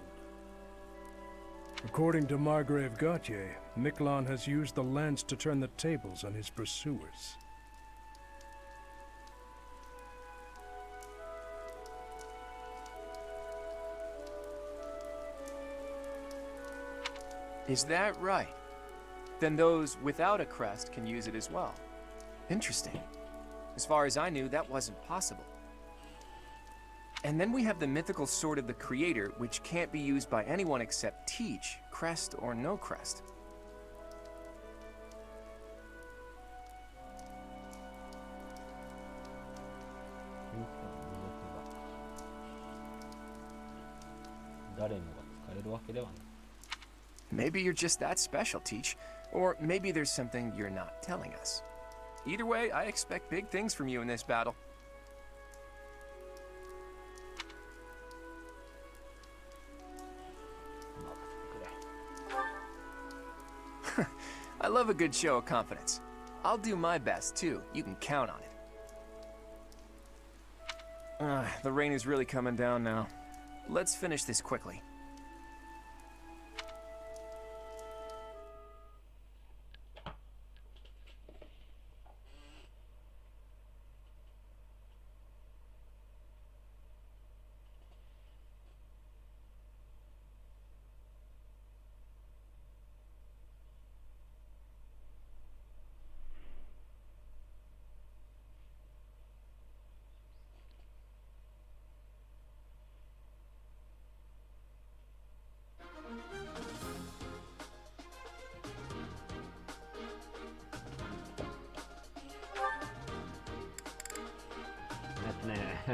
According to Margrave Gautier, Miklon has used the lance to turn the tables on his pursuers. Is that right? Then those without a crest can use it as well. Interesting. As far as I knew, that wasn't possible. And then we have the mythical Sword of the Creator, which can't be used by anyone except Teach, crest or no crest. Maybe you're just that special, Teach. Or maybe there's something you're not telling us. Either way, I expect big things from you in this battle. I love a good show of confidence. I'll do my best, too. You can count on it. The rain is really coming down now. Let's finish this quickly.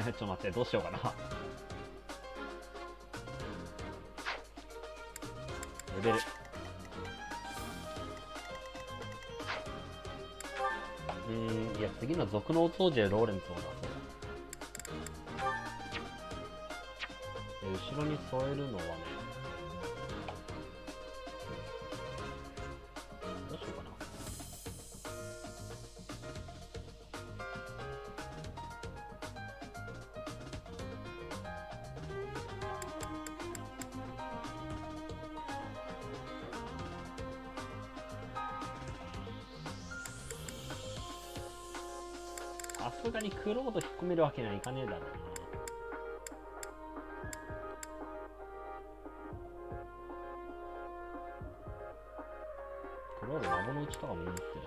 ちょっと待って、どうしようかな。レベル。いや、次の族のお掃除でローレンツを出そう。で後ろに添えるのはね、どうしようかな。さすがにクロード引っ込めるわけにはいかねえだろうな。クロード孫のうちとかも持ってるしな。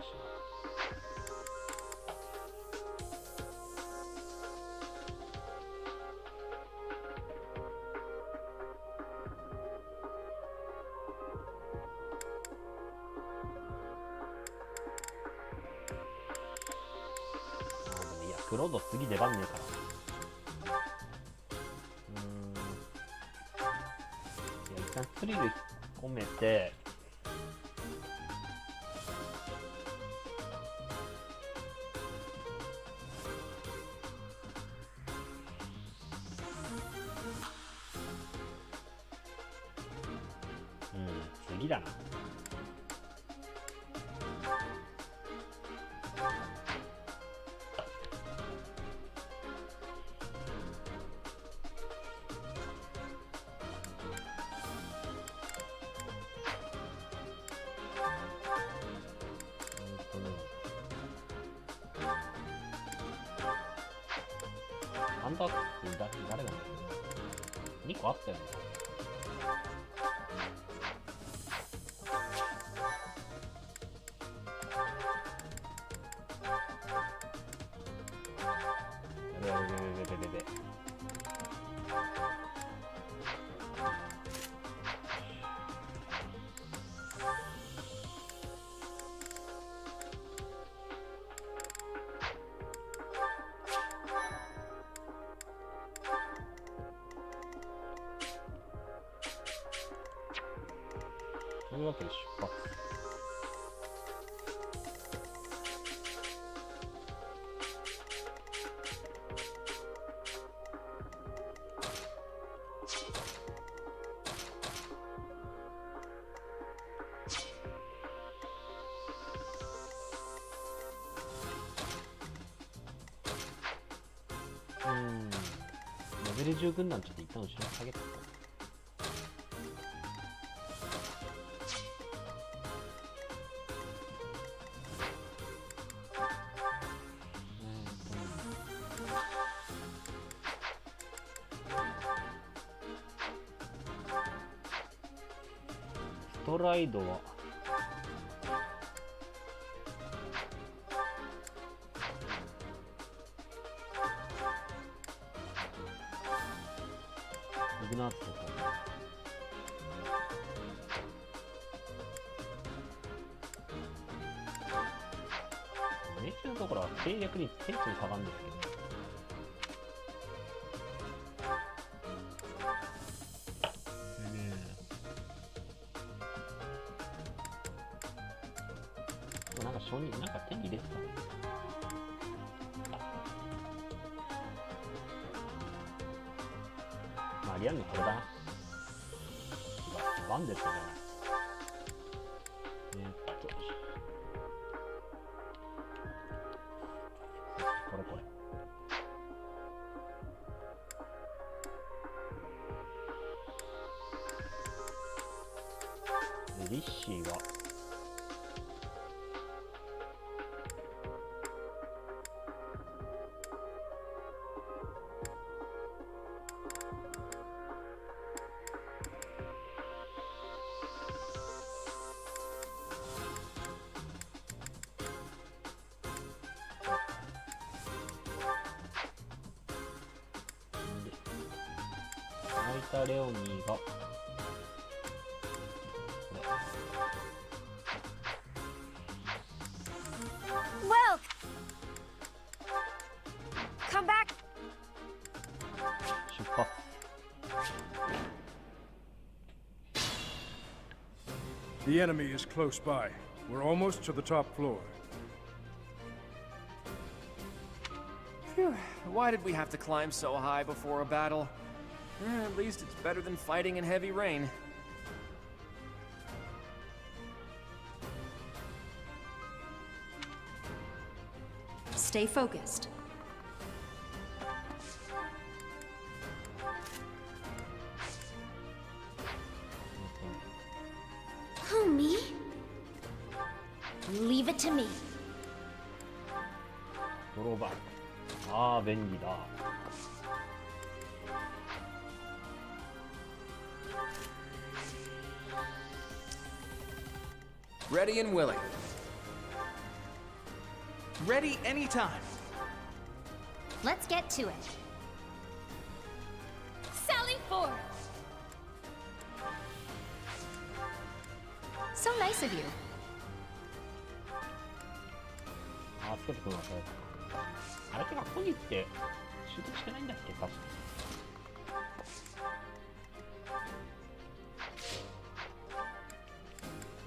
クロード次出番ねえから。いや、一旦スリル引っ込めて、次だな。ハンドアップって誰が2個あったよね。やべ。というわけで出発。レベル10軍団ちょっと一旦後ろに下げておこう。ストライドはイグナートとか命中のところは戦略にテンション下がるんですけど、なんか承認なんか手に入れてたね。まあリアルにこれだな。バンデットじゃない。これでリッシーはレオニーがこれ。Come back. The enemy is close by. We're almost to the top floor. Phew, why did we have to climb so high before a battle? At least it's better than fighting in heavy rain. Stay focused. Who, me? Leave it to me. 泥場。ああ、便利だ。Ready and willing. Ready anytime. Let's get to it. Sally forth! So nice of you. ああ、つけてくるの忘れた。あれってか、コギって習得してないんだっけ、確か。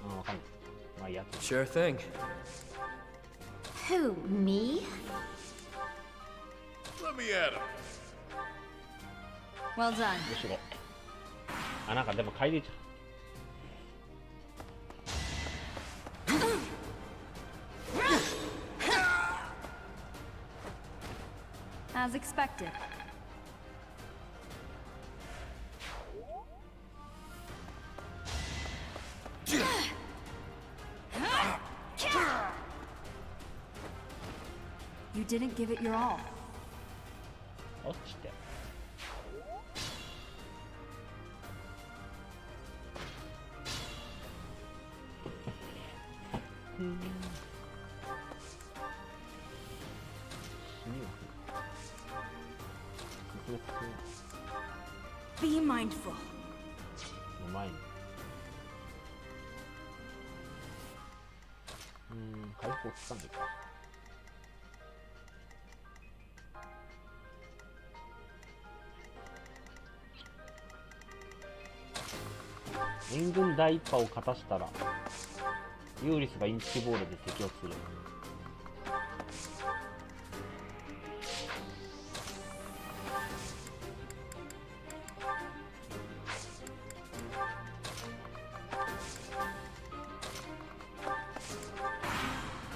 ああ、わかんない。まあいいや。Sure thing. Who, me? Let me at him. Well done. よしろ。あ、なんかでも嗅いでちゃう。As expected. You didn't give it your all. 落ちて。Be mindful. の前に。回復をつかんでいくか。援軍第一波を勝たしたらユーリスがインチキボールで敵をする。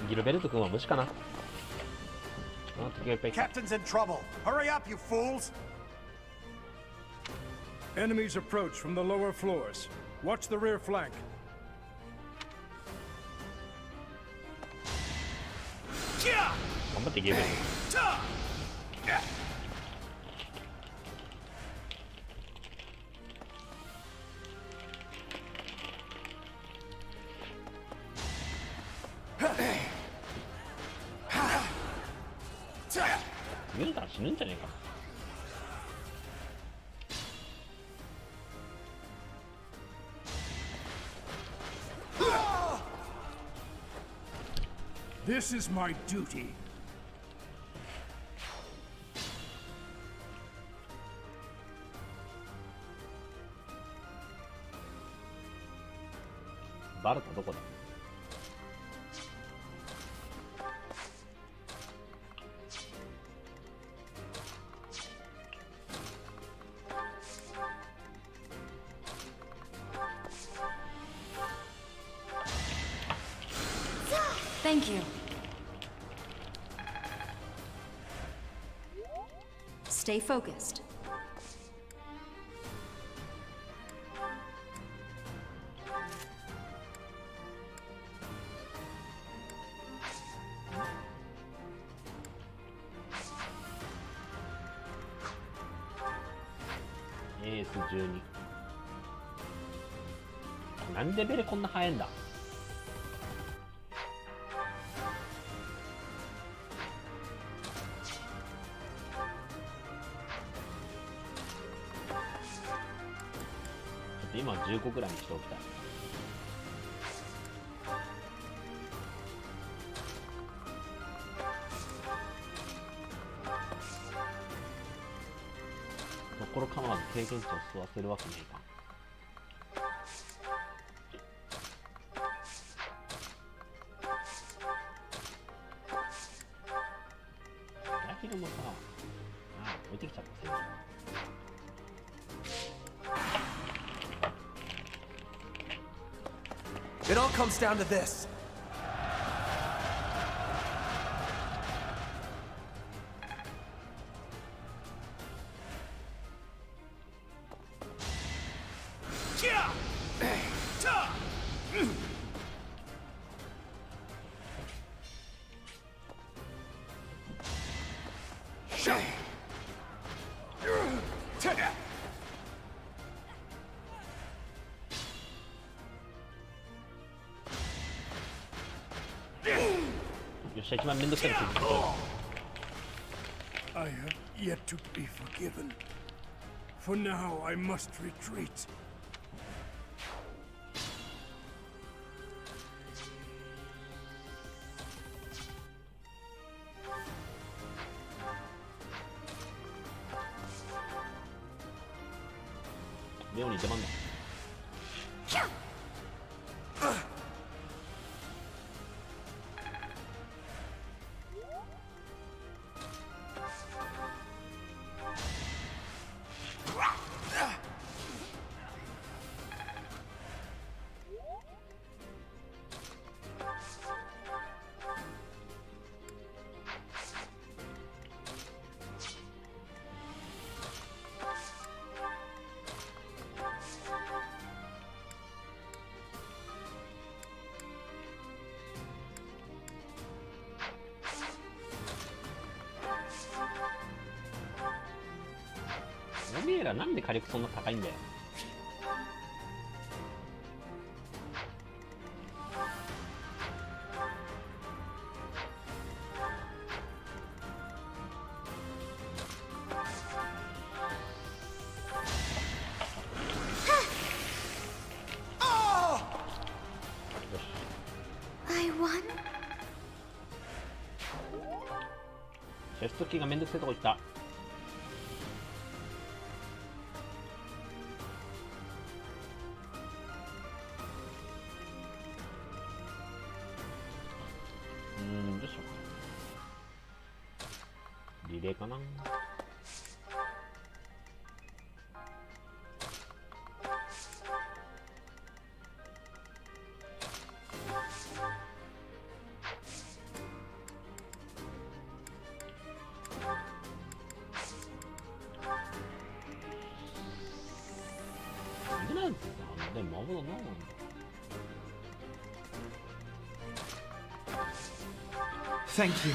ギルベルト君は無視かな。Captain's in trouble. Hurry up, you fools! Enemies approach from the lower floors. Watch the rear flank. Yeah! 頑張ってギルベルト。ユンタ死ぬんじゃねえか。This is my duty. バルタどこだ。Thank you. Stay focused.エース12。なんでレベルこんな速いんだ。今15ぐらいにしておきたい。ところ構わず経験値を吸わせるわけにはいかん。ルもさ、あ、置いてきちゃった。 It all comes down to this.よっしゃ、一番めんどくさいの続く。 I have yet to be forgiven. For now, I must retreat. レオに出番だ。おめえらなんで火力そんな高いんだよ。I won? チェストキーがめんどくせえとこ行った。どうしようか。リレーかな。でなんてさ、でも魔物なんなんだ。Thank you.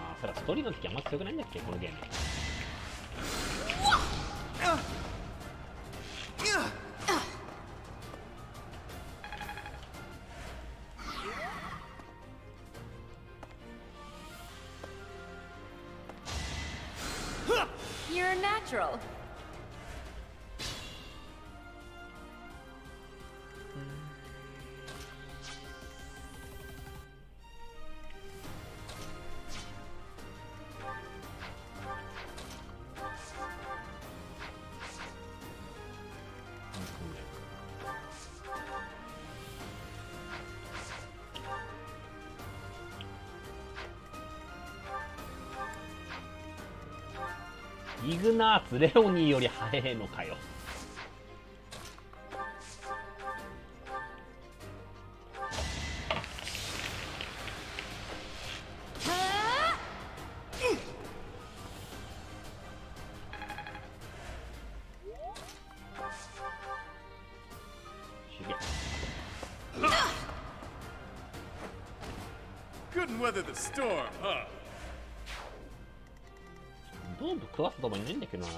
ああ、そらストーリーの時あんま強くないんだっけ、このゲーム。You're a natural. イグナーツ、レオニーより速えのかよ。Couldn't weather the storm, huh? ドーム食わすともいないんだけどな、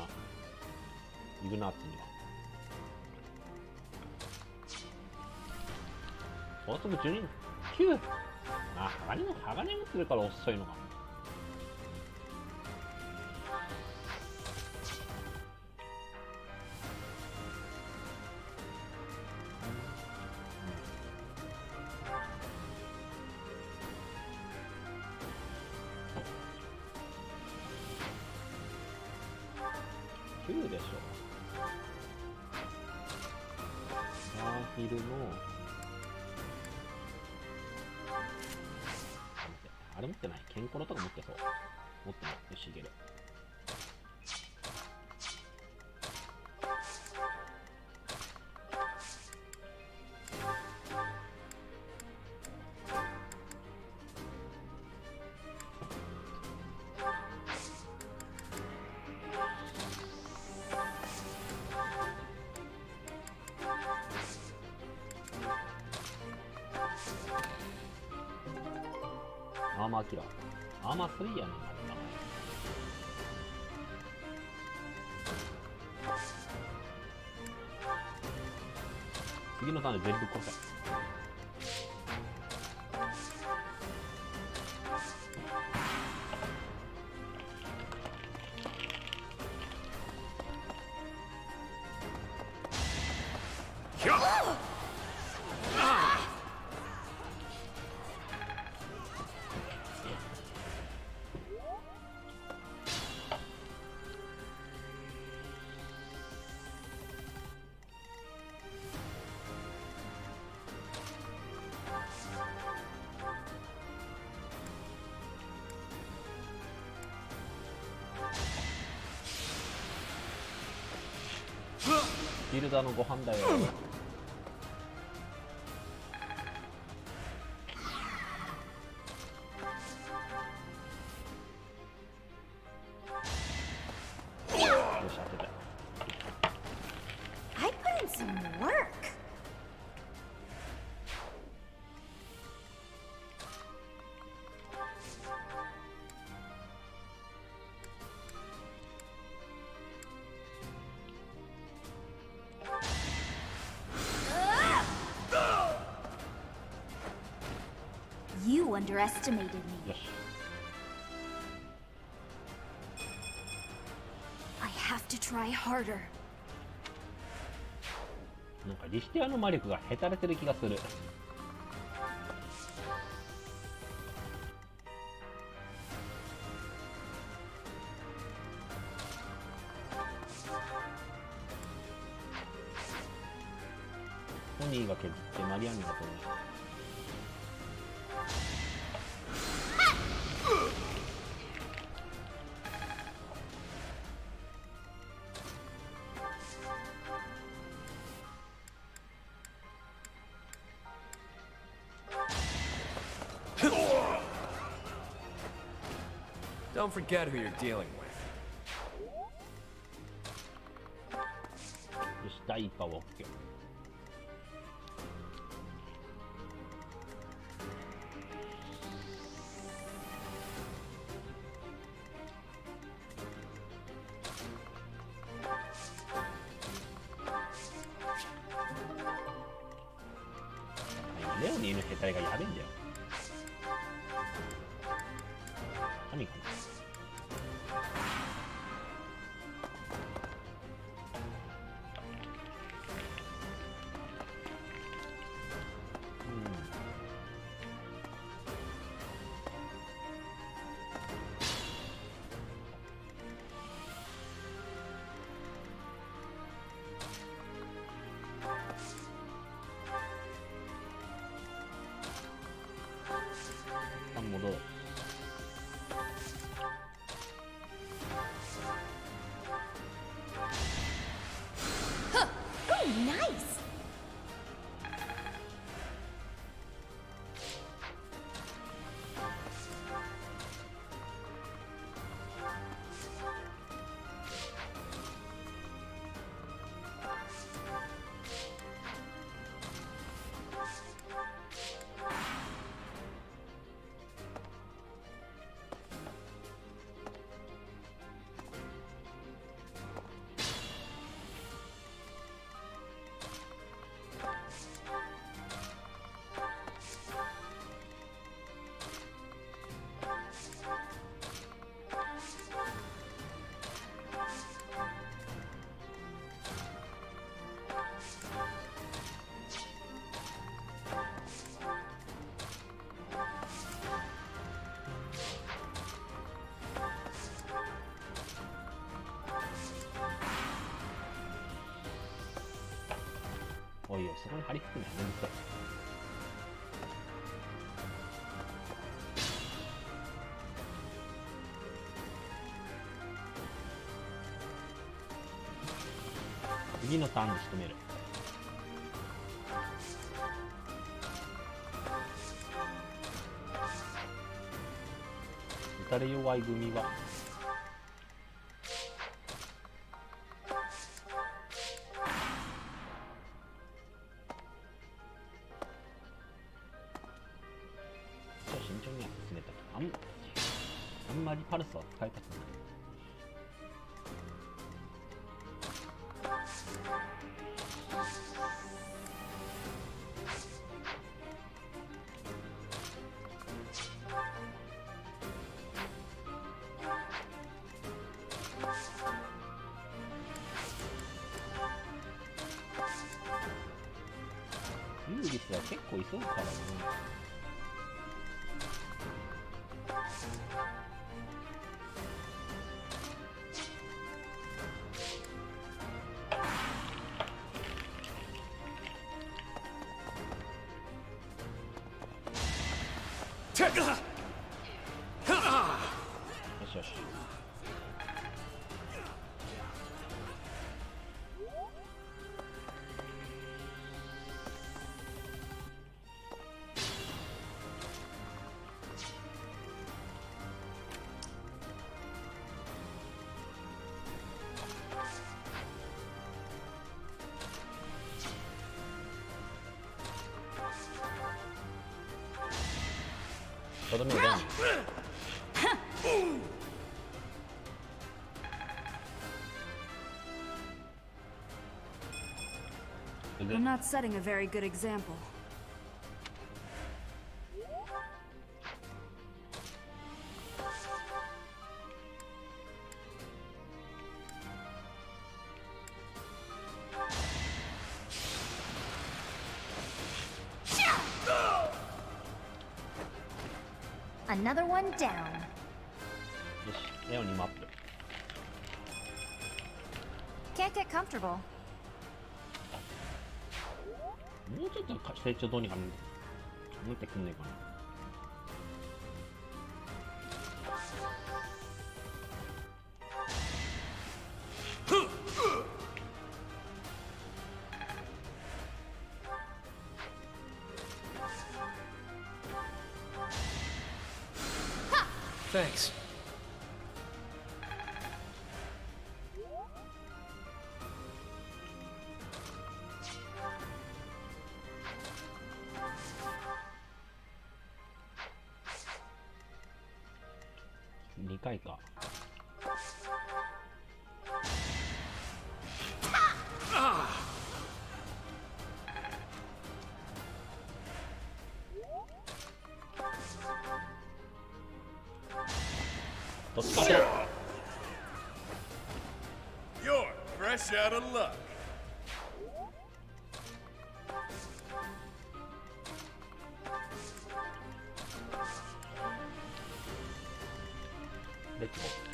イグナーツには。高速12、9。あ、鋼もするから遅いのか。9でしょ。フィルのあれ持ってない？ケンコロとか持ってそう。持ってない。よし、いける。アーマーキラー。アーマー3やねんな。次のターンで全部殺せ。フィルダーのご飯だよ。I put in some work. You underestimated me. よし。 I have to try harder. なんかリシテアの魔力がへたれてる気がする。ソニーが削ってマリアンヌが取る。Don't forget who you're dealing with. よし、第一波は OK。レオニーのヘタレがやべえんだよ。何かな。戻ろう。Oh, nice! こに張り付くのやめんさい。次のターンで仕留める。打たれ弱い組は慎重には進めたけど、あんまりパルスは使いたくない。ユーリスは結構急ぐからね。よしよし。とどめを連に。I'm not setting a very good example. Another one down. よし、レオにマップ。 Can't get comfortable. もうちょっと成長どうにか持ってくんねえかな。Thanks. 2回か。どっちかで。 You're fresh out of luck. レッツゴー。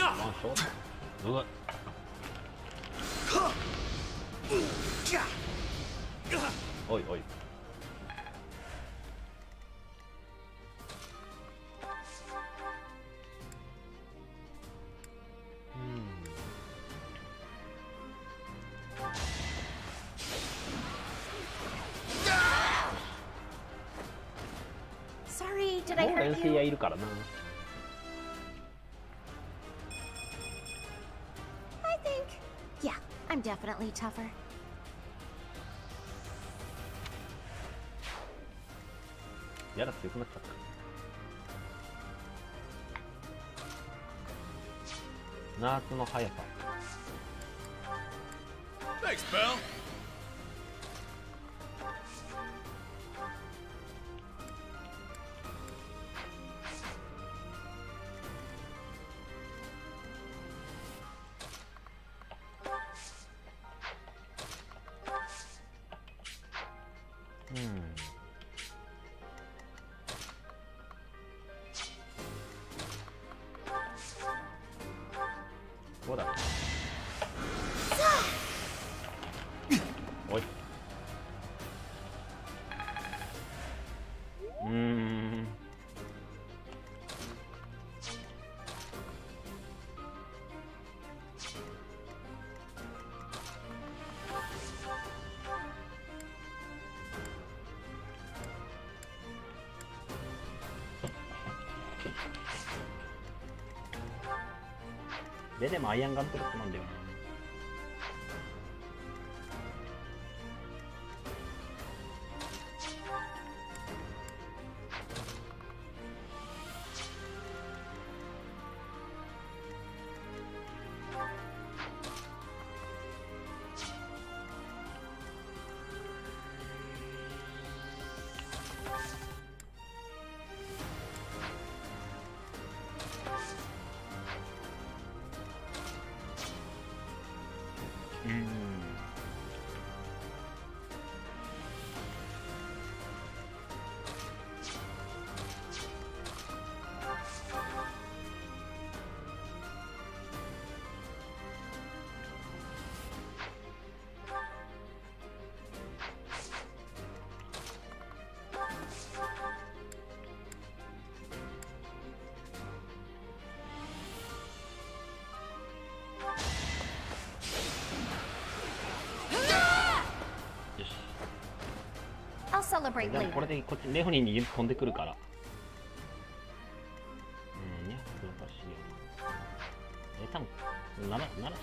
ワンショット。うわ。おいおい。制やいるからな。I think, yeah, I'm definitely tougher. やだ、強くなっちゃった。夏の速さ。Thanks, pal. こうだ。おい。でもアイアンガントロップなんだよな。I'll celebrate でも later. これでこっちレフニーに飛んでくるから。ね、難しいよな。多分7しかない。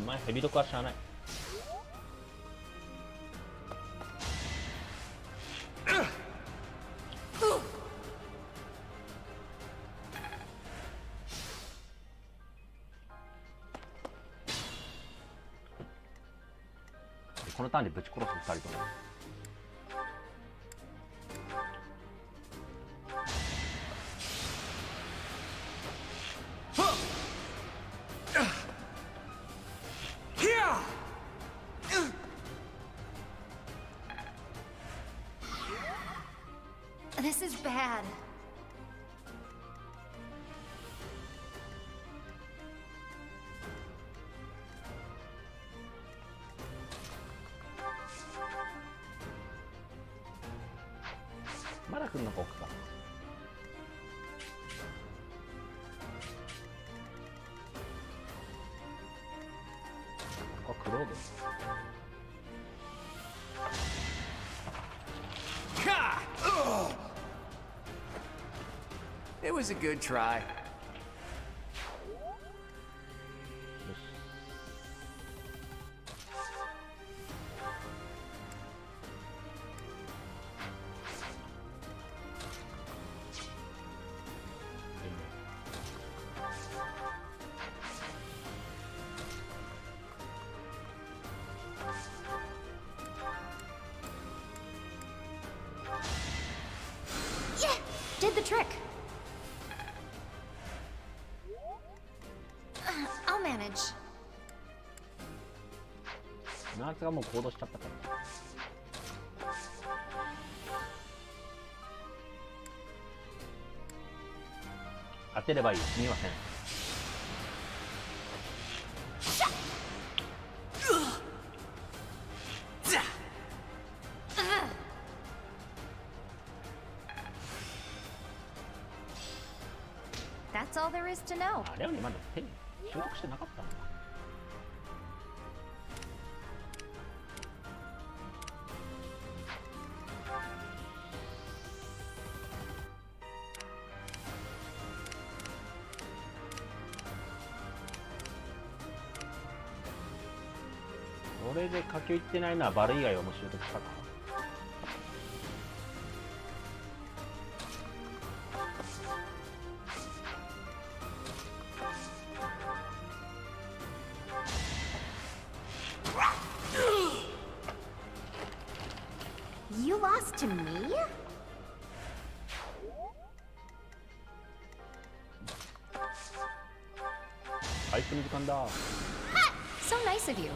お前ヘビ毒は知らない。このターンでぶち殺す2人とも。This is bad. まだ来んのか奥か。ここクロード。It was a good try. Yeah, did the trick. I'll manage. ナーツがもう行動しちゃったから。当てればいい。すみません。That's all there is to know. あれはね、まだ手に習得してなかったんだ。これで下級いってないのはバル以外はもう習得したか。You lost to me? 回復の時間だ。So nice of you.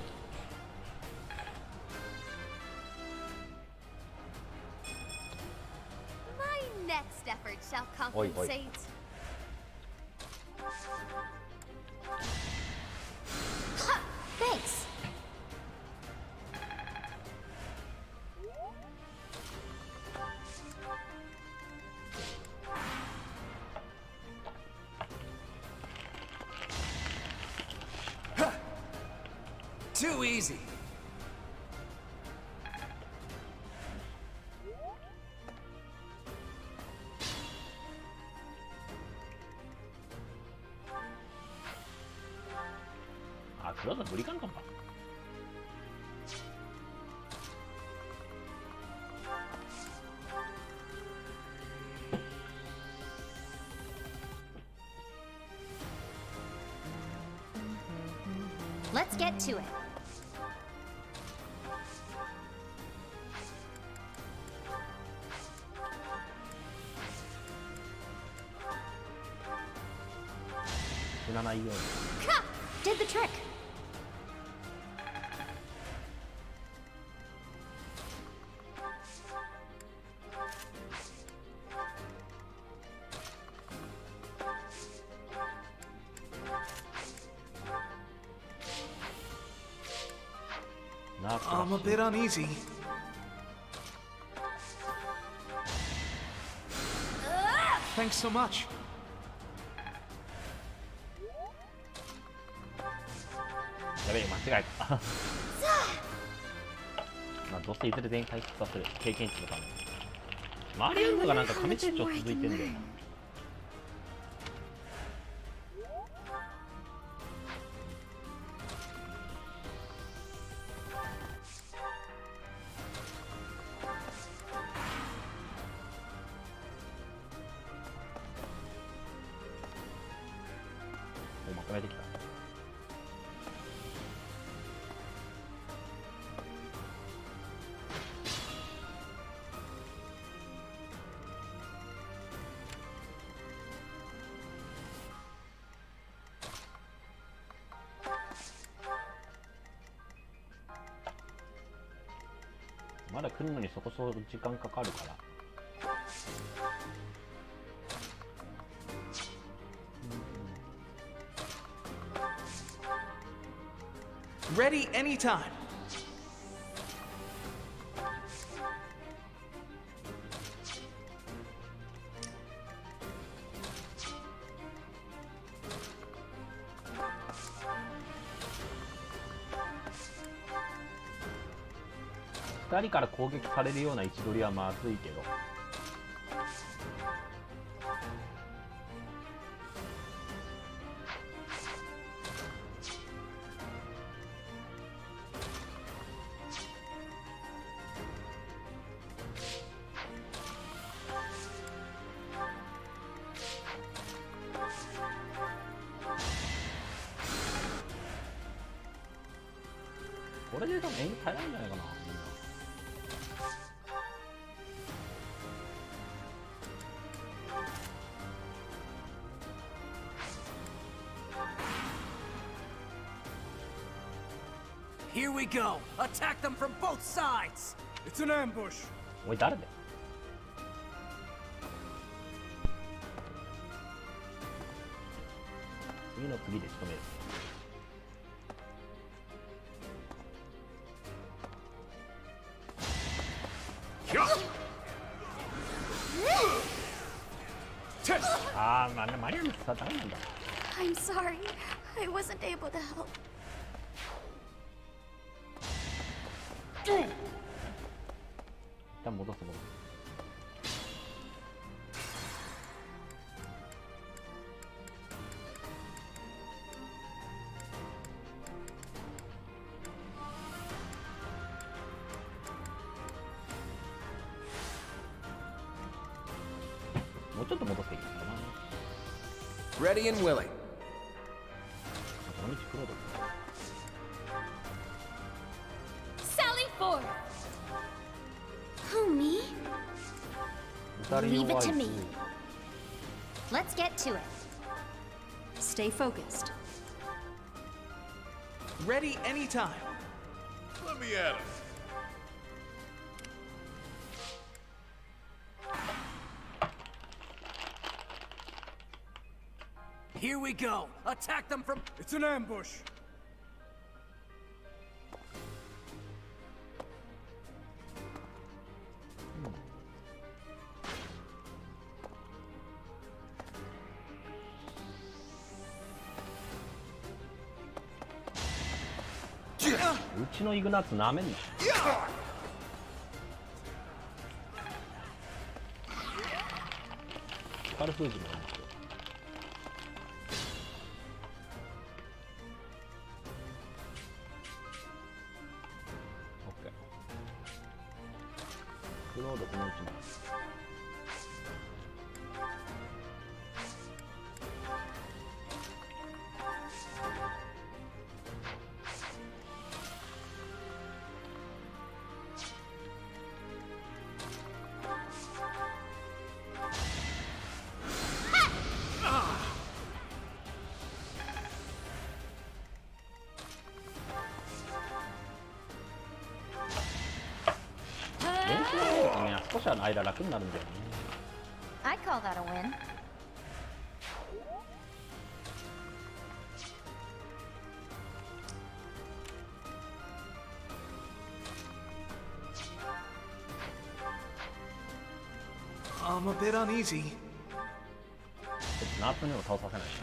My next effort shall Oi, oi. compensate. Thanks. Too easy. あ、黒田ブリカンかもか。Let's get to it. Did the trick. I'm a bit uneasy. Thanks so much. やべえ、間違えた。まあ、どうせいずれ全員回復させる。経験値のために。マリアンズがなんか亀成長続いてんだよな。まとめてきた。まだ来るのにそこそこ時間かかるから。Ready anytime.2人から攻撃されるような位置取りはまずいけど。これで多分演技耐えられるんじゃないかな、みんな。Here we go. Attack them from both sides. It's an ambush. おい、誰だよ。次の次で仕留める。あー、マリアのさ、ダメなんだ。I'm sorry. I wasn't able to help. 一旦戻す。もうちょっと戻していいかな。Ready and willing. この道クロード。 Sally forth. Who, me? Leave it to me. Let's get to it. Stay focused. Ready anytime. Let me at him. Here we go. Attack them from. It's an ambush. Hmm. うちのイグナツなめんな。カルフージもありますよ。オッケー。クロードこのうちも。少しの間楽になるんだよね。I call that a win. I'm a bit uneasy. ナーツにも倒させないし。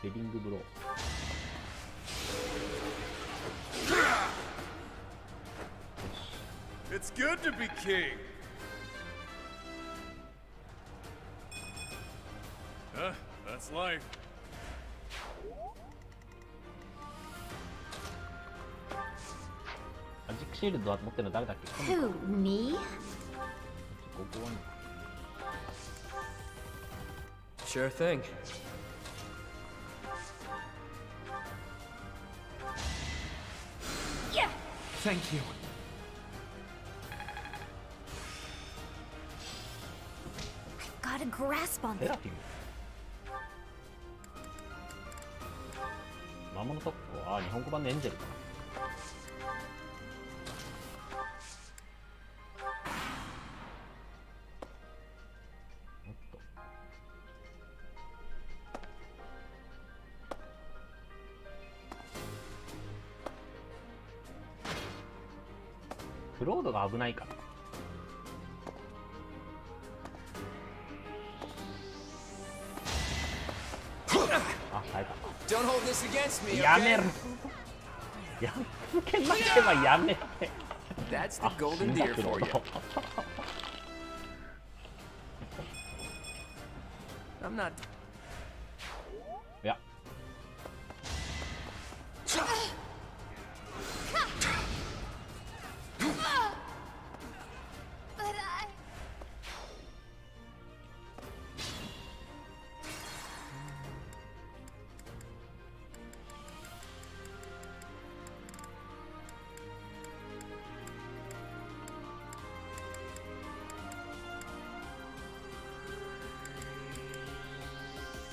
ヘディングブロー。 It's good to be king. That's life. マジックシールドは持ってるの誰だっけ？ Who, me? ここはね。 Sure thing. Yeah. Thank you. Got a grasp on セ this. ラフィム。魔物特攻。あ、日本語版のエンジェルか。おっと。クロードが危ないから。あ、耐えた。 Don't hold this against me, やめ okay? る。やっつけなければやめて。 That's the あ、死 golden んだ deer クロ for ー you. ド。 I'm not. いや。 But I.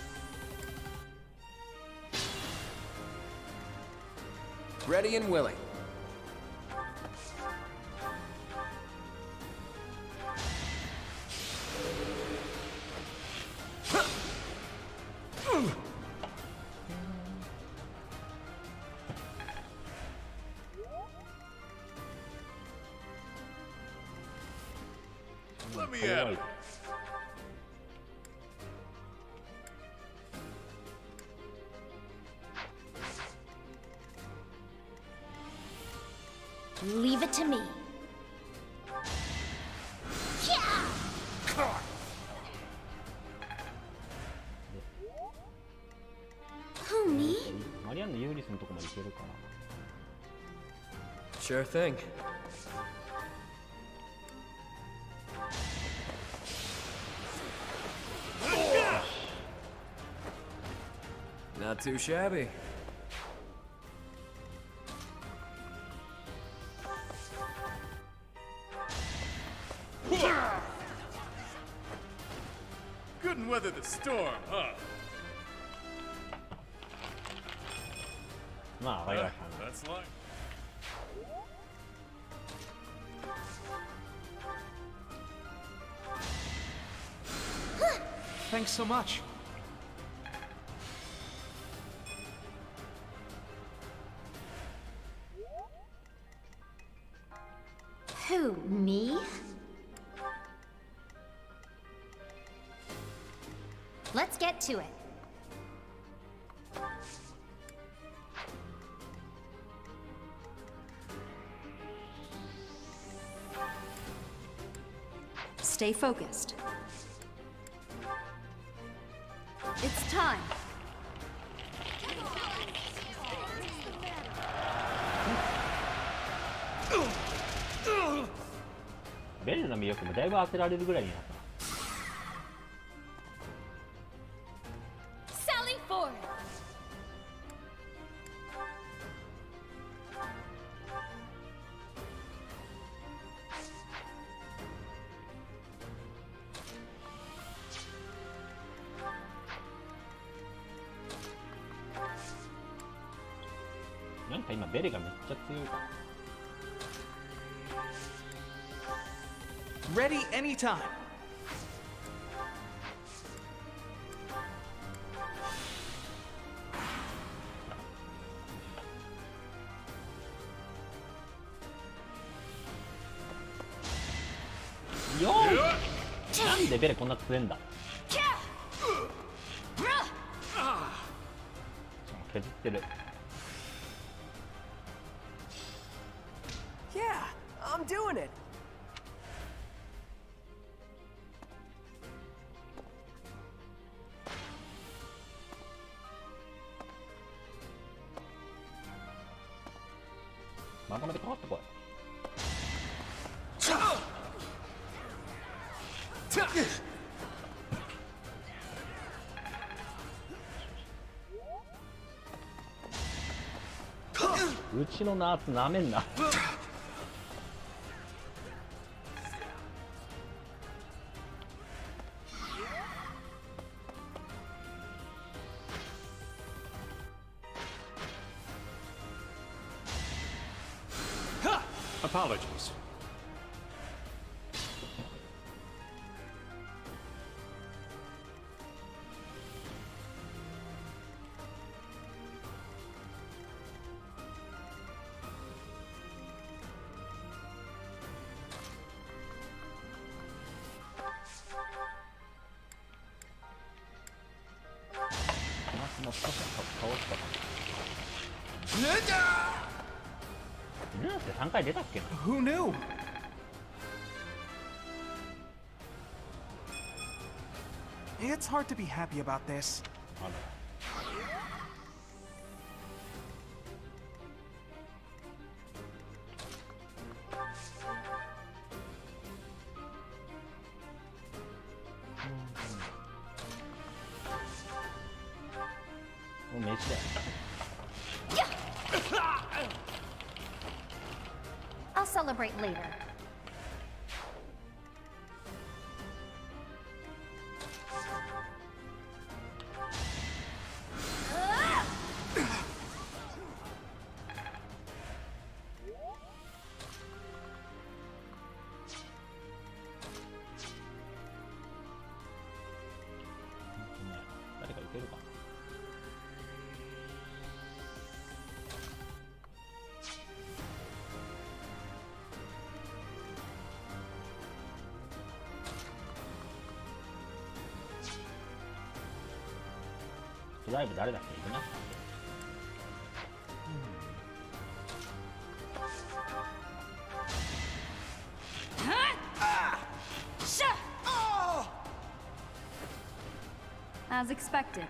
こ Ready and willing. Let me at it. Leave it to me. Who, me? マリアンの有利スのとこまでいけるかな。 Sure thing. Not too shabby. Couldn't weather the storm, huh? まあ、わかりました。 That's life. Thanks so much. Who, me? Let's get to it. Stay focused. It's time. ベルの魅力もだいぶ当てられるぐらいになった。 Sally forward. なんか今ベレがめっちゃ強いから。 Ready anytime. Yo! なんでベレこんな強いんだ。削ってる。 Yeah, I'm doing it. Mama de corta, boy. うちのナーツなめんな。Apologies.3回出たっけな。 Who knew? It's hard to be happy about this. あら。もう飯だよ。 I'll celebrate later. 初ライブ誰だっけ？いるな。As expected.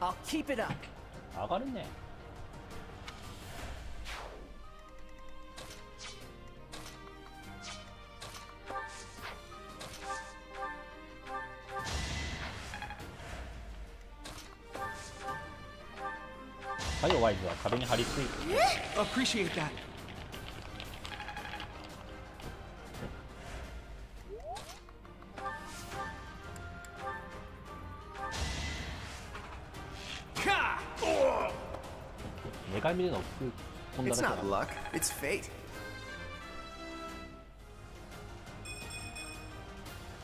I'll keep it up. 上がるね。太陽ワイズは壁に張り付いてる。Appreciate that. Ka! 寝返り見るのを飛んだ It's だけ not だ。 luck, it's fate.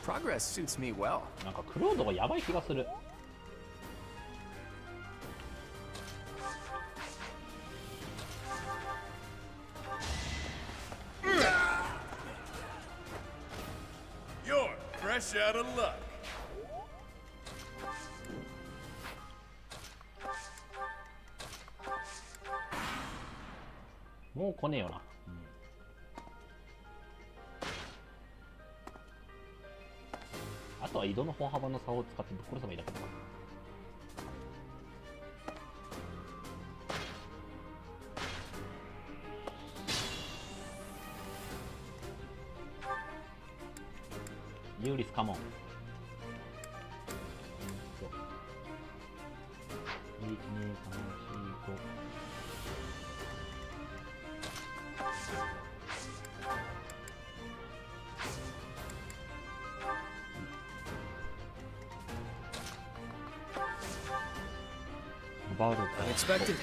Progress suits me well. なんかクロードがやばい気がする。You're fresh out of luck. もう来ねえよな。あとは移動の歩幅の差を使ってぶっ殺せばいいだけだ。ユーリスカモン。1、2、3、4、5。Unexpected.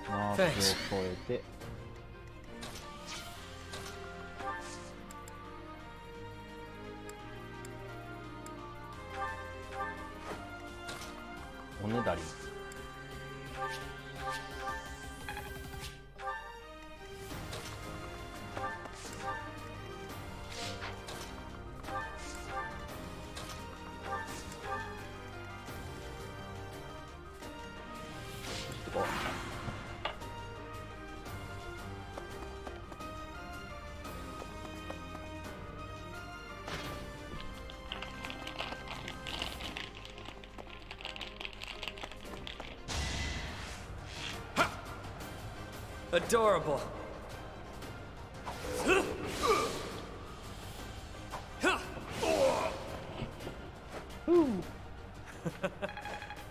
マークを越えておねだり。Adorable.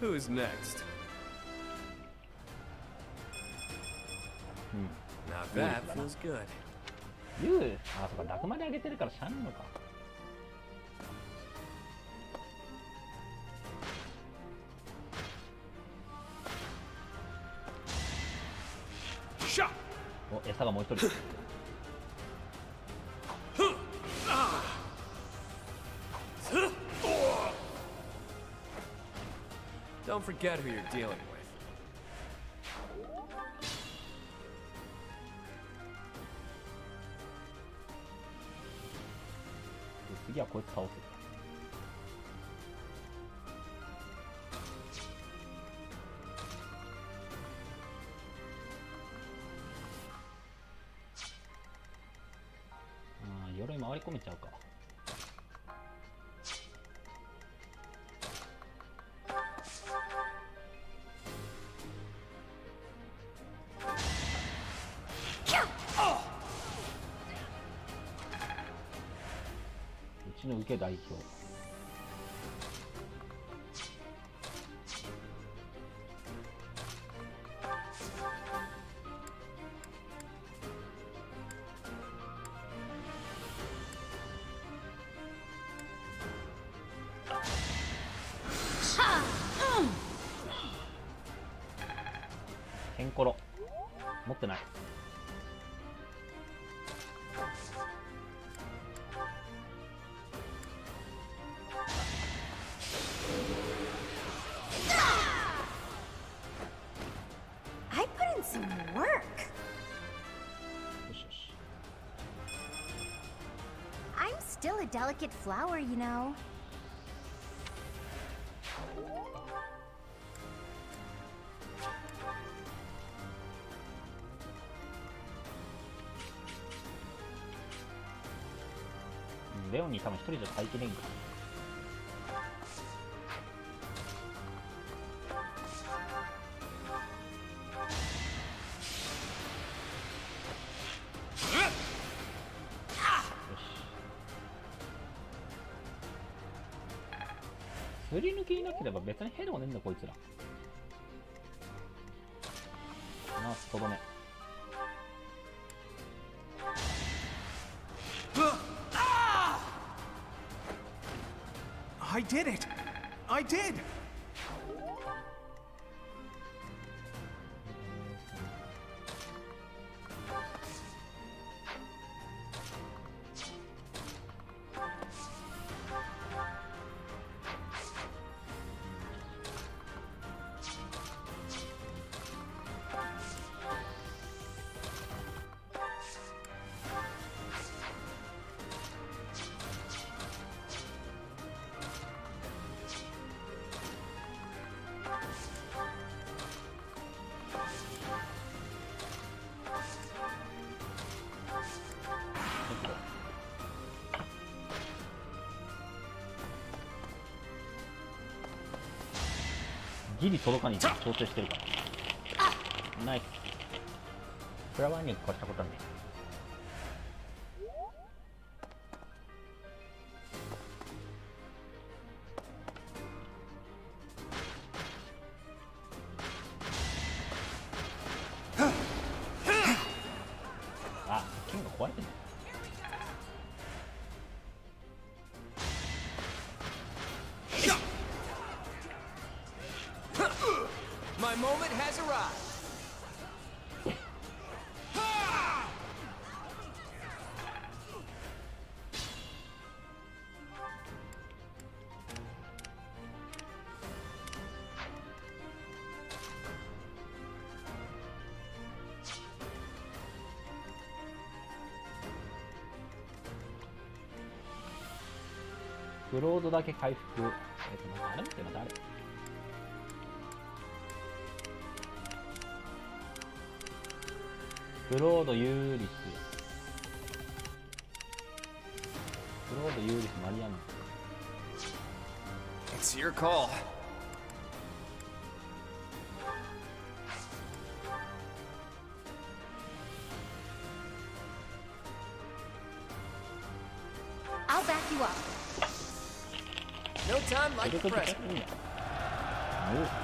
Who's next? Now that feels good. ユー、あ、そうか、ダクまで上げてるからしゃあないのか。お、餌がもう一人。Don't forget who you're dealing with. 次はこいつ倒す。鎧回り込めちゃうか。うちの受け代表。ケンコロ持ってない。I put in some work. よしよし。still a delicate flower, you know. レオンに多分一人じゃ耐えきれんか。すり抜きいなければ別にヘドはねえんだこいつら。ナースとどめ。I did it! I did!ギリ届かに調整してるから。ナイス。フラワーに越したことはね。あ、剣が壊れてんの。My moment has arrived.「クロードだけ回復」あれって誰？クロード・ユーリス、クロード・ユーリス・マリアンナ。 It's your call. I'll back you up. No time like the present. お、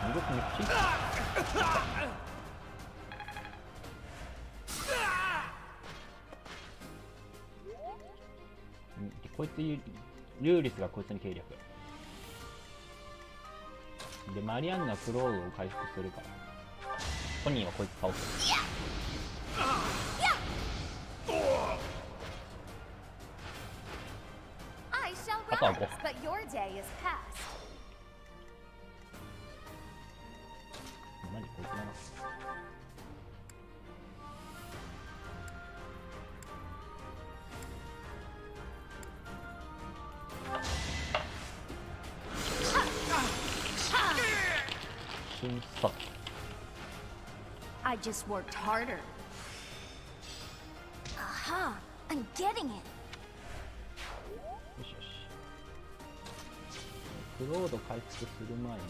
見事めっちゃいい。こいつユーリスがこいつに計略で、マリアンナクロードを回復するから本人はこいつ倒す。あとは5。 But your day is past. 何こいつだな。瞬殺。 I just worked harder. Aha! I'm getting it. よしよし。クロード回復する前に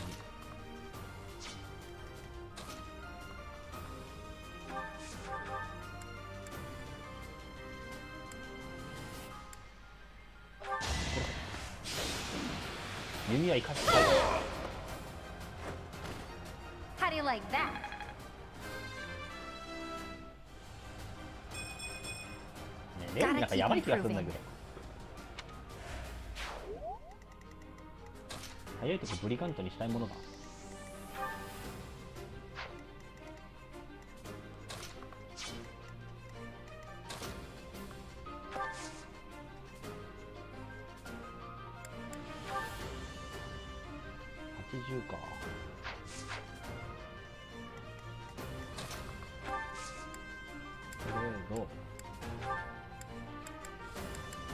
弓は生かしたい。 How do you like that? ね、レオンなんかやばい気がするんだけど。早いとこブリガントにしたいものだ。80か。トレード。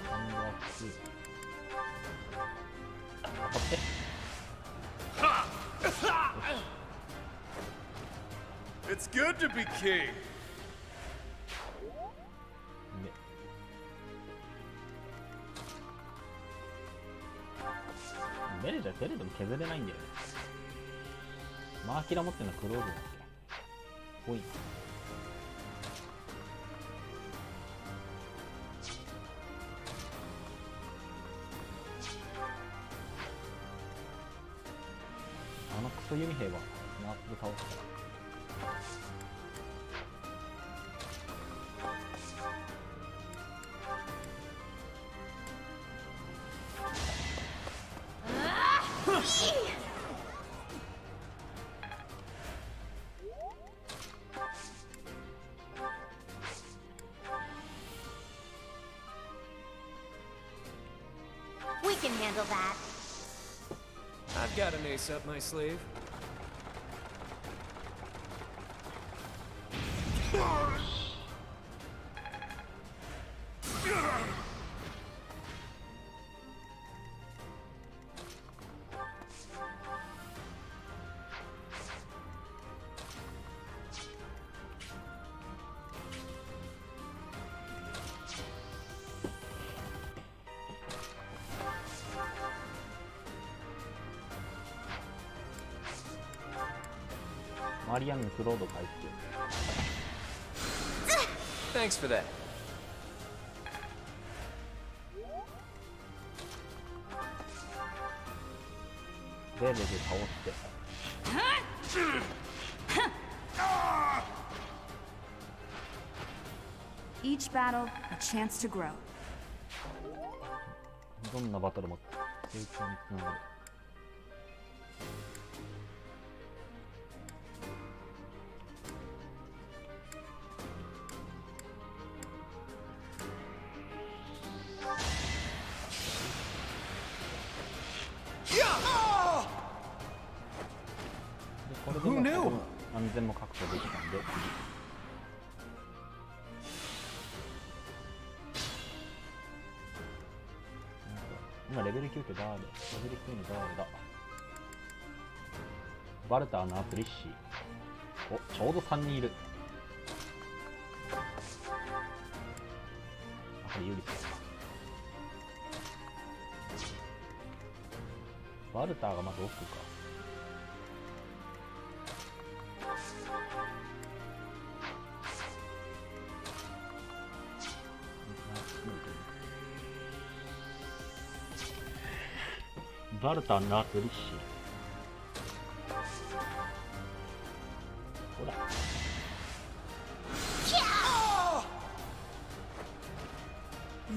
ハンドアップ。って。 It's good to be king. ベレじゃベレでも削れないんだよね。マーキラ持ってるのはクローズだっけ。ほい。あのクソ弓兵はナースで倒したら。We can handle that. I've got an ace up my sleeve.マリアンヌクロード回復。 Thanks for that. ベレで倒して。 Each battle, a chance to grow. どんなバトルも成長につながる。これでもここの安全も確保できたんで、今レベル9って誰？レベル9の誰だ？バルターのアプリッシー。お、ちょうど3人いる。あ、これ有利ですか。バルターがまず奥か。バルターのアプリッシー。ほら。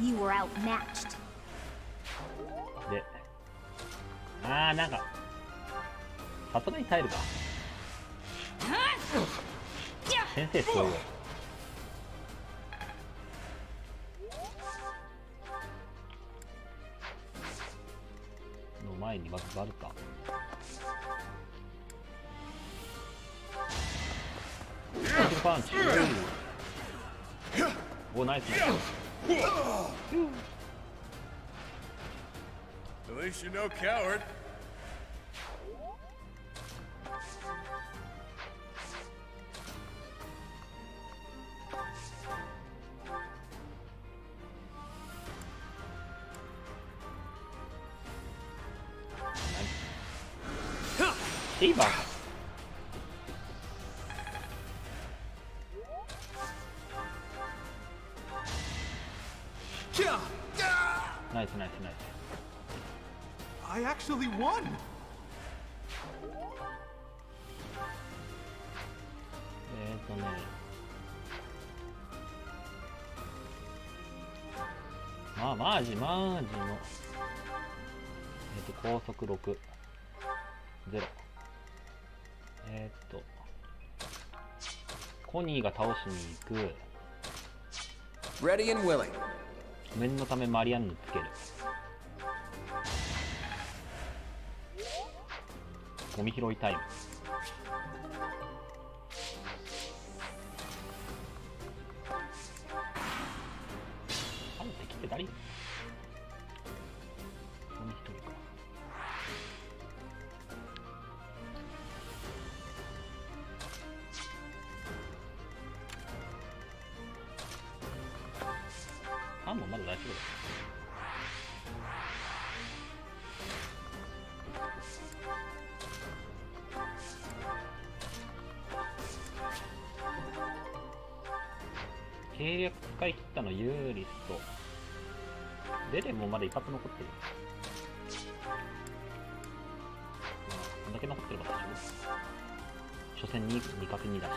You were outmatched. で、なんかさすがに耐えるか。先生そうよ。の前にまずバルタ。パンチ。お、ナイス。 At least you're no coward. Eva. Nice, nice, nice. I actually won! マージの高速6 0。コニーが倒しに行く。 Ready and willing. 念のためマリアンヌつける。ゴミ拾いタイム。敵って誰？ゴミ一人か。3もまだ大丈夫だよ。計略使い切ったのユーリスとレレもまだ一発残ってる。まあこんだけ残ってれば大丈夫。初戦に2×2だし。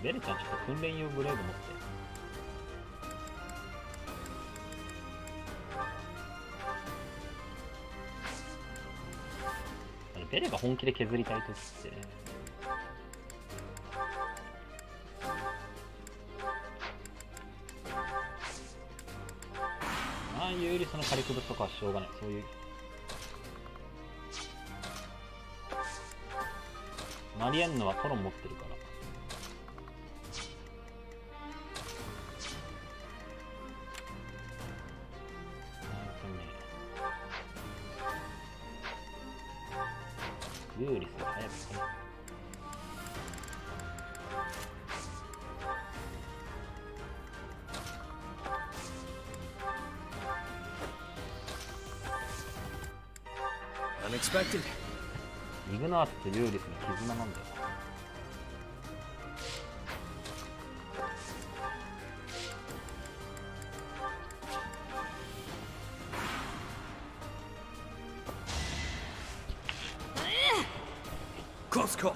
ベルちゃんちょっと訓練用ブレード持って。ベレが本気で削りたいときってね。ああいうよりその火力物とかはしょうがない。そういうマリアンヌはトロン持ってるから。ユーリスが早く来ない。Unexpected. イグナーツとユーリスの絆なんだよ。Close call.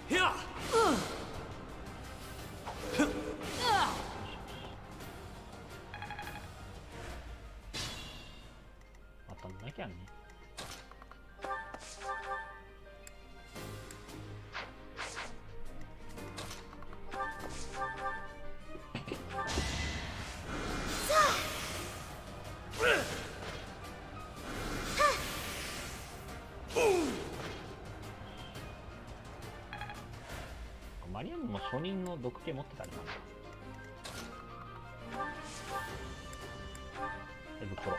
Yeah. 当たんなきゃね。マリアンヌも初任の毒系持ってたりな。エブコロ。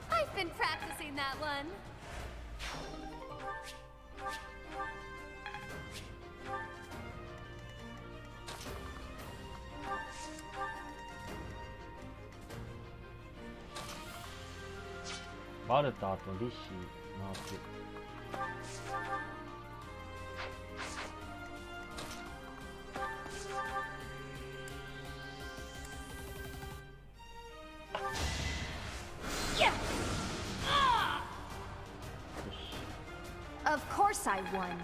I've been practicing that one. バルターとリッシー、ナーツ。Of course I won.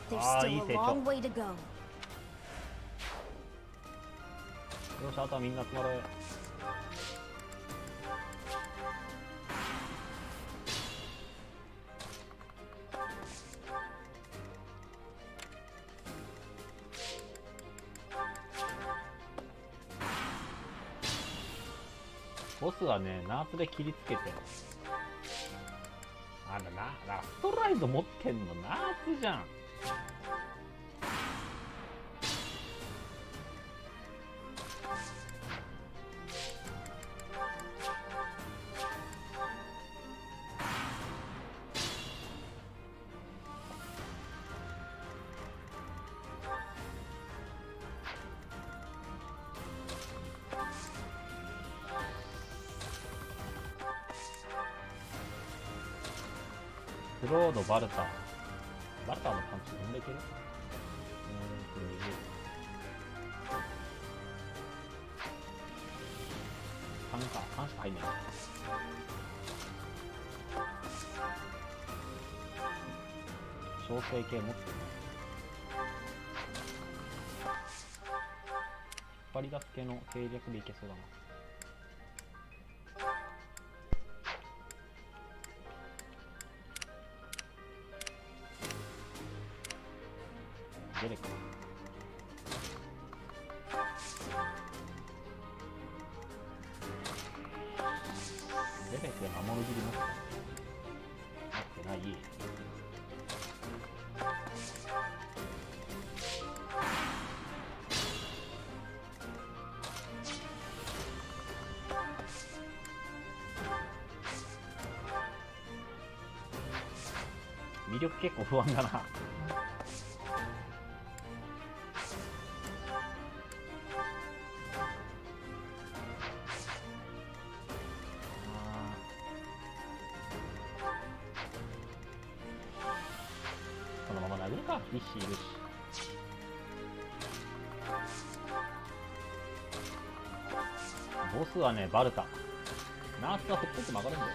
There's still a long way to go. よし、あとはみんな集まれ。ボスはね、ナーツで切りつけて。あんだな、ラストライド持ってんのナーツじゃん。クロード、バルター。バルターのパンチ飛んでいける？3か、3しか入んない。調整系持ってるな。引っ張り出す系の計略でいけそうだな。出るか。せめて守る切り持ってない。魅力結構不安だな。このまま殴るか。リッシーいるし。ボスはね、バルタ。ナースはほっといて曲がるんだよ。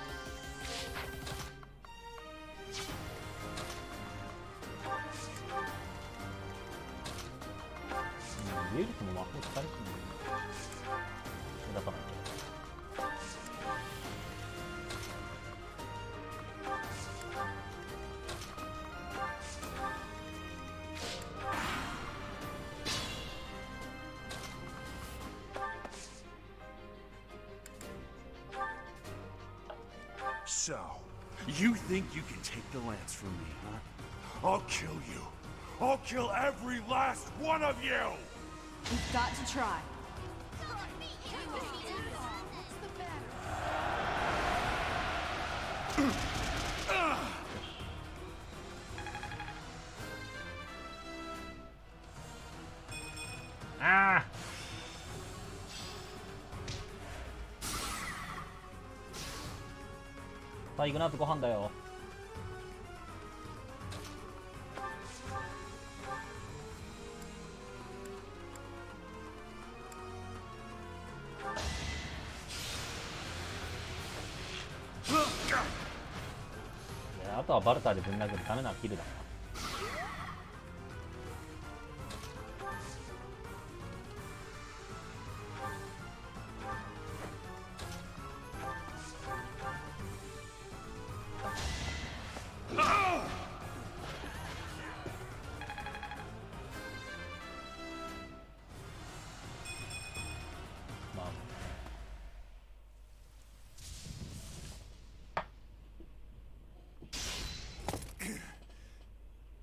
ウェルスも魔法使えるしね。目立たないけど。So, you think you can take the lance from me, huh? I'll kill you. I'll kill every last one of you! We've got to try. Ah! さあ、イグナーツご飯だよ。いや、あとはバルターでぶん殴るためならキルだな。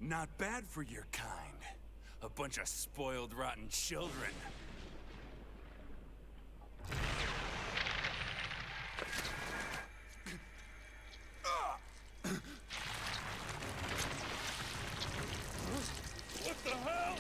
Not bad for your kind. A bunch of spoiled, rotten children. What the hell?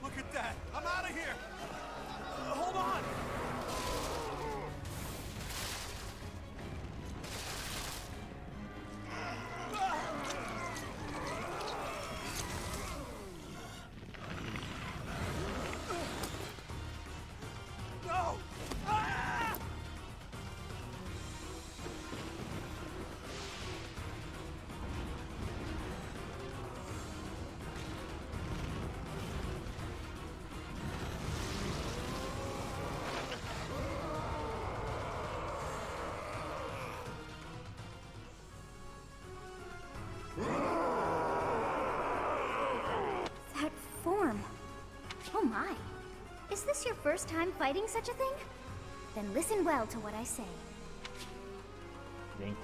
Look at that! I'm out of here! Hold on! No! Ah! That form. Oh my. Is this your first time fighting such a thing? Then listen well to what I say.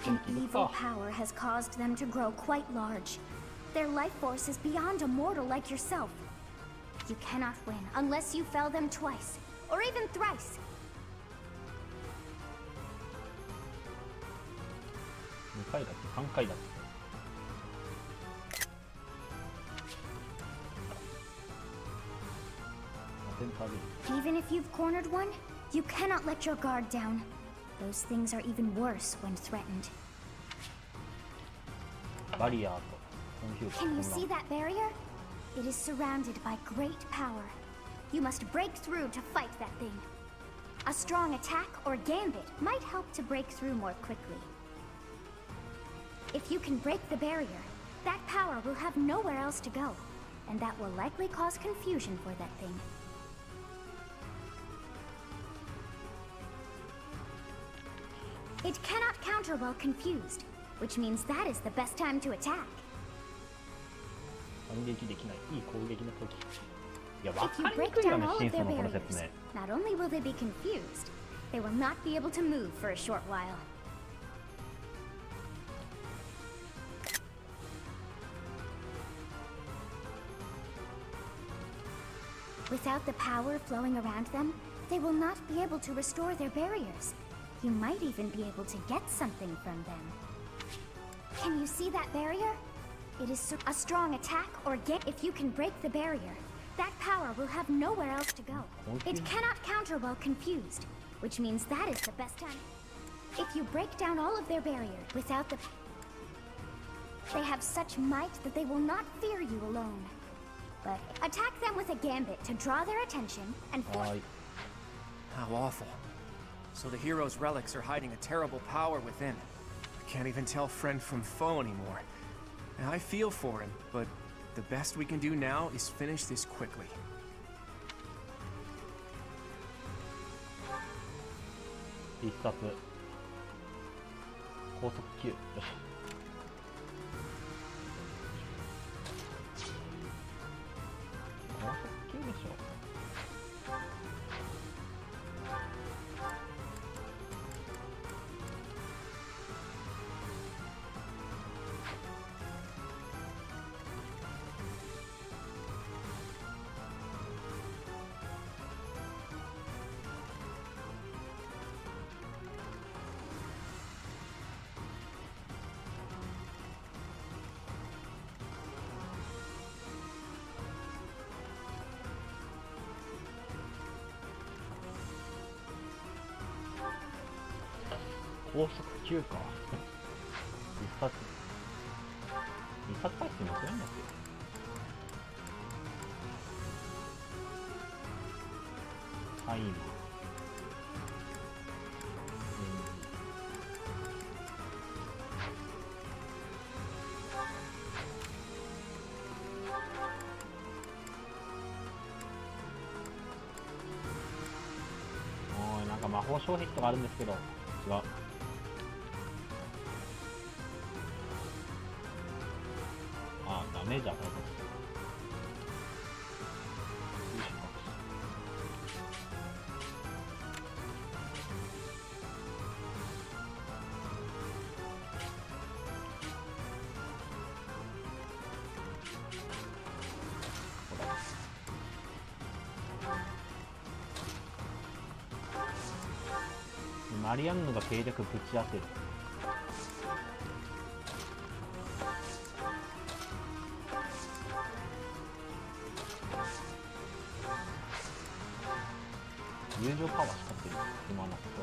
An evil power has caused them to grow quite large. Their life force is beyond a mortal like yourself. You cannot win unless you fell them twice, or even thrice. 2回だっけ3回だっけ。 Even if you've cornered one, you cannot let your guard down. Those things are even worse when threatened. Can you see that barrier? It is surrounded by great power. You must break through to fight that thing. A strong attack or gambit might help to break through more quickly. If you can break the barrier, that power will have nowhere else to go. and that will likely cause confusion for that thing. It cannot counter while confused, which means that is the best time to attack. 反撃できない。いい攻撃の時。いや、わ If か you りに break くいよ down ね、 all シン of ソ their のこの説 barriers, 明。 not only will they be confused, they will not be able to move for a short while. Without the power flowing around them, they will not be able to restore their barriers. You might even be able to get something from them. Can you see that barrier? It is a strong attack or get if you can break the barrier. That power will have nowhere else to go. It cannot counter while confused, which means that is the best time. If you break down all of their barriers without the... They have such might that they will not fear you alone. But attack them with a gambit to draw their attention and force... How awful. So the hero's relics are hiding a terrible power within. I can't even tell friend from foe anymore. And I feel for him, but the best we can do now is finish this quickly. 必殺高速球。高速球でしょ。高速球か。必殺回数間違いないんだっけ。タイマー。おい、なんか魔法障壁とかあるんですけど、違う。ダメージ与えた。マリアンヌが計略ぶち当てる。友情パワー使ってる。今のこと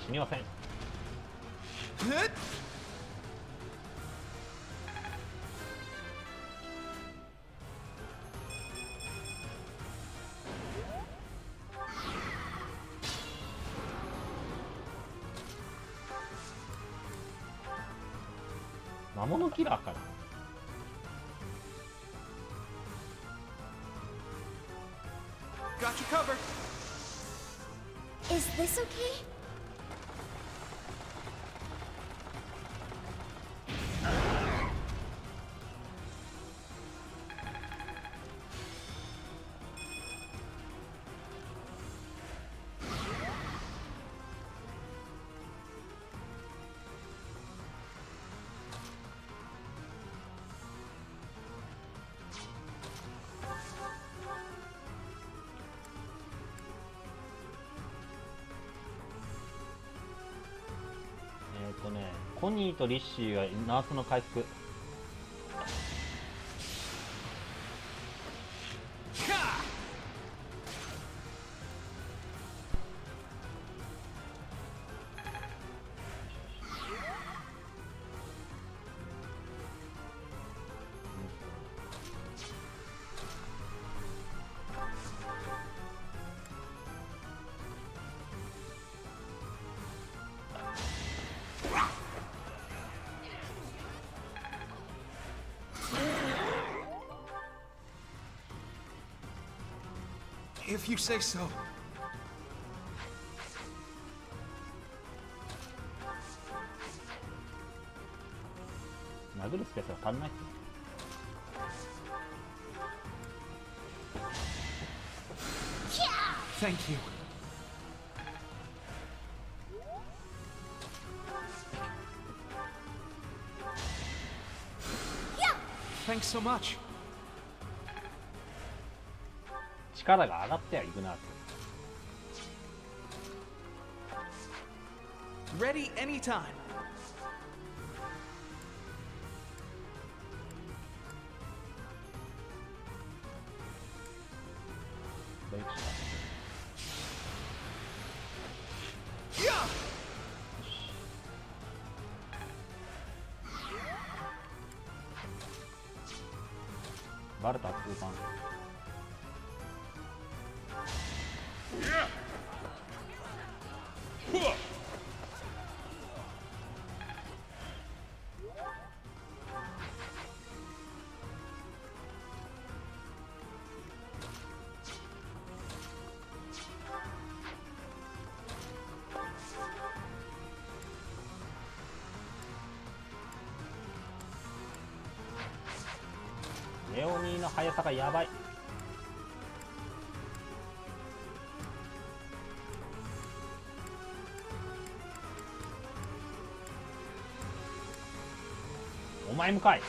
死にません。魔物キラーかな。Got you covered. Is this okay?ね、コニーとリッシーはナースの回復。If you say so. 殴るスペースが足んないっすね。Thank you. Thanks so much. 力が上がってはいくなって。Ready anytime. ブレイクした。バルタ通関。レオニーの速さがやばい。お前向かい。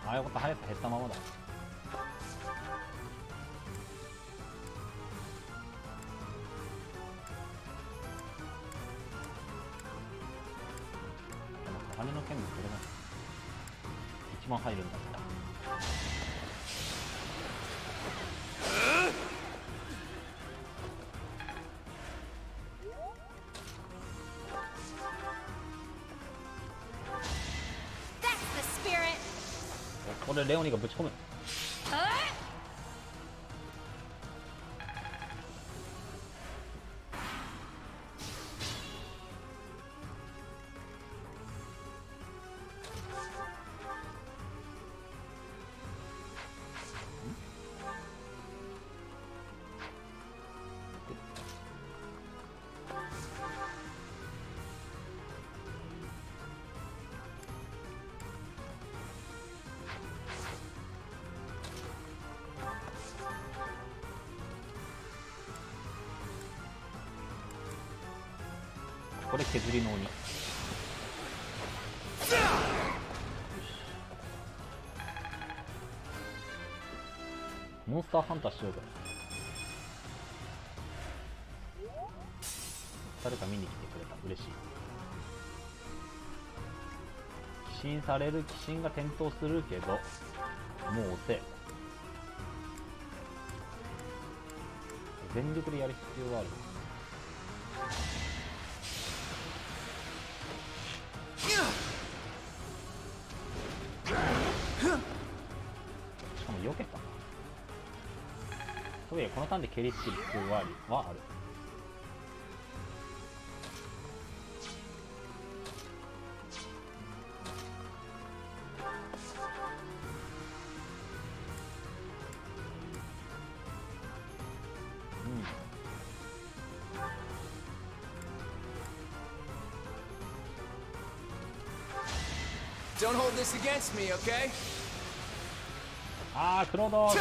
ああよかった、速さ減ったままだ。金の剣もこれが一番入るんだった。ここでレオニーがぶち込む。これ削りの鬼。モンスターハンターしようぜ。誰か見に来てくれた。嬉しい。寄進される。寄進が点灯するけどもう遅え。全力でやる必要がある。しかも避けたな。とはいえこのターンで蹴りつける必要がある。Don't hold this against me, okay? ああ、クロード。お、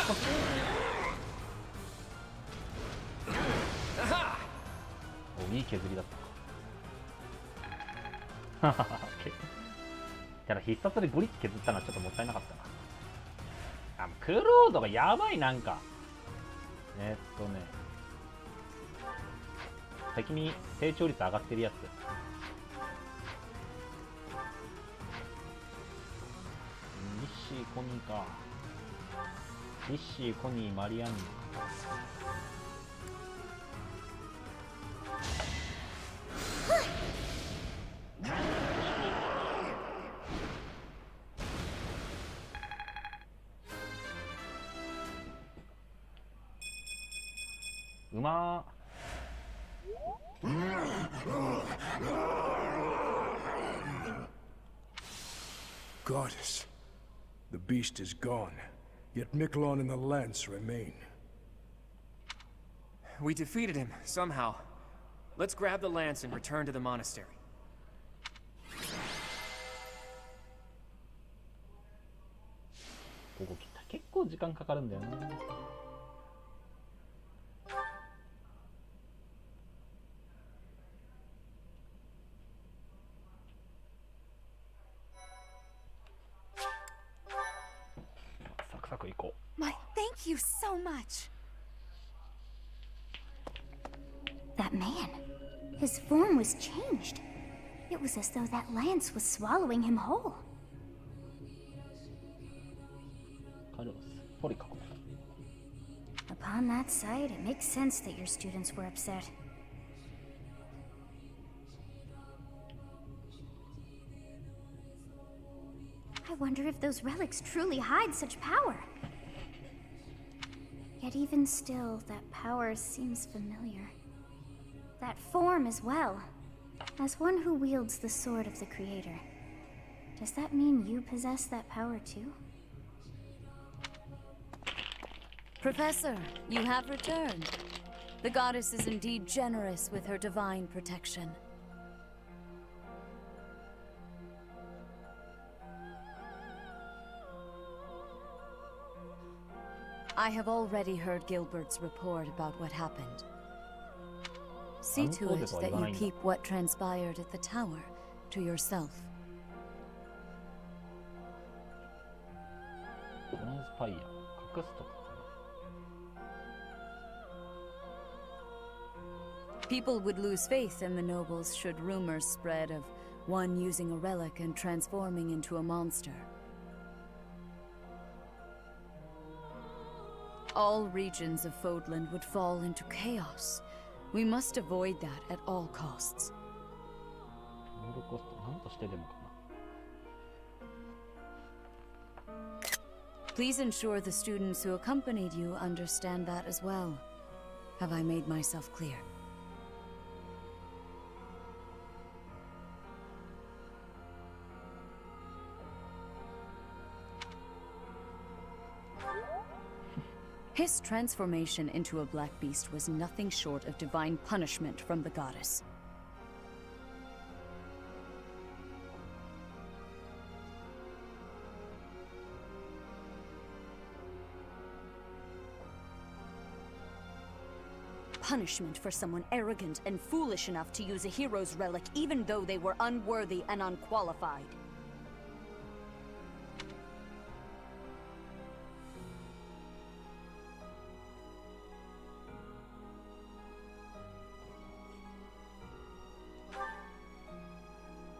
いい削りだった。ただ必殺でゴリッと削ったのはちょっともったいなかったな。あ、クロードがやばい。なんか先に成長率上がってるやつ。リッシー、コニーか。リッシー、コニー、マリアンヌ。馬。 Goddess. The beast is gone, yet Miklon and the lance remain. We defeated him, somehow. Let's grab the lance and return to the monastery. ここ結構時間かかるんだよな。サクサクいこう。 My, thank you so much. That man, his form was changed. It was as though that lance was swallowing him whole. カルロス、ポリカコ。 Upon that sight, it makes sense that your students were upset. I wonder if those relics truly hide such power. Yet even still, that power seems familiar. That form as well. As one who wields the sword of the Creator. Does that mean you possess that power too? Professor, you have returned. The goddess is indeed generous with her divine protection. I have already heard Gilbert's report about what happened. See to it that you keep what transpired at the tower to yourself. トランスパイア、隠すとか。 People would lose faith in the nobles should rumors spread of one using a relic and transforming into a monster. All regions of Fodland would fall into chaos. We must avoid that at all costs. ロールコスト、なんとしてでもかな。 Please ensure the students who accompanied you understand that as well. Have I made myself clear? His transformation into a black beast was nothing short of divine punishment from the goddess. Punishment for someone arrogant and foolish enough to use a hero's relic even though they were unworthy and unqualified.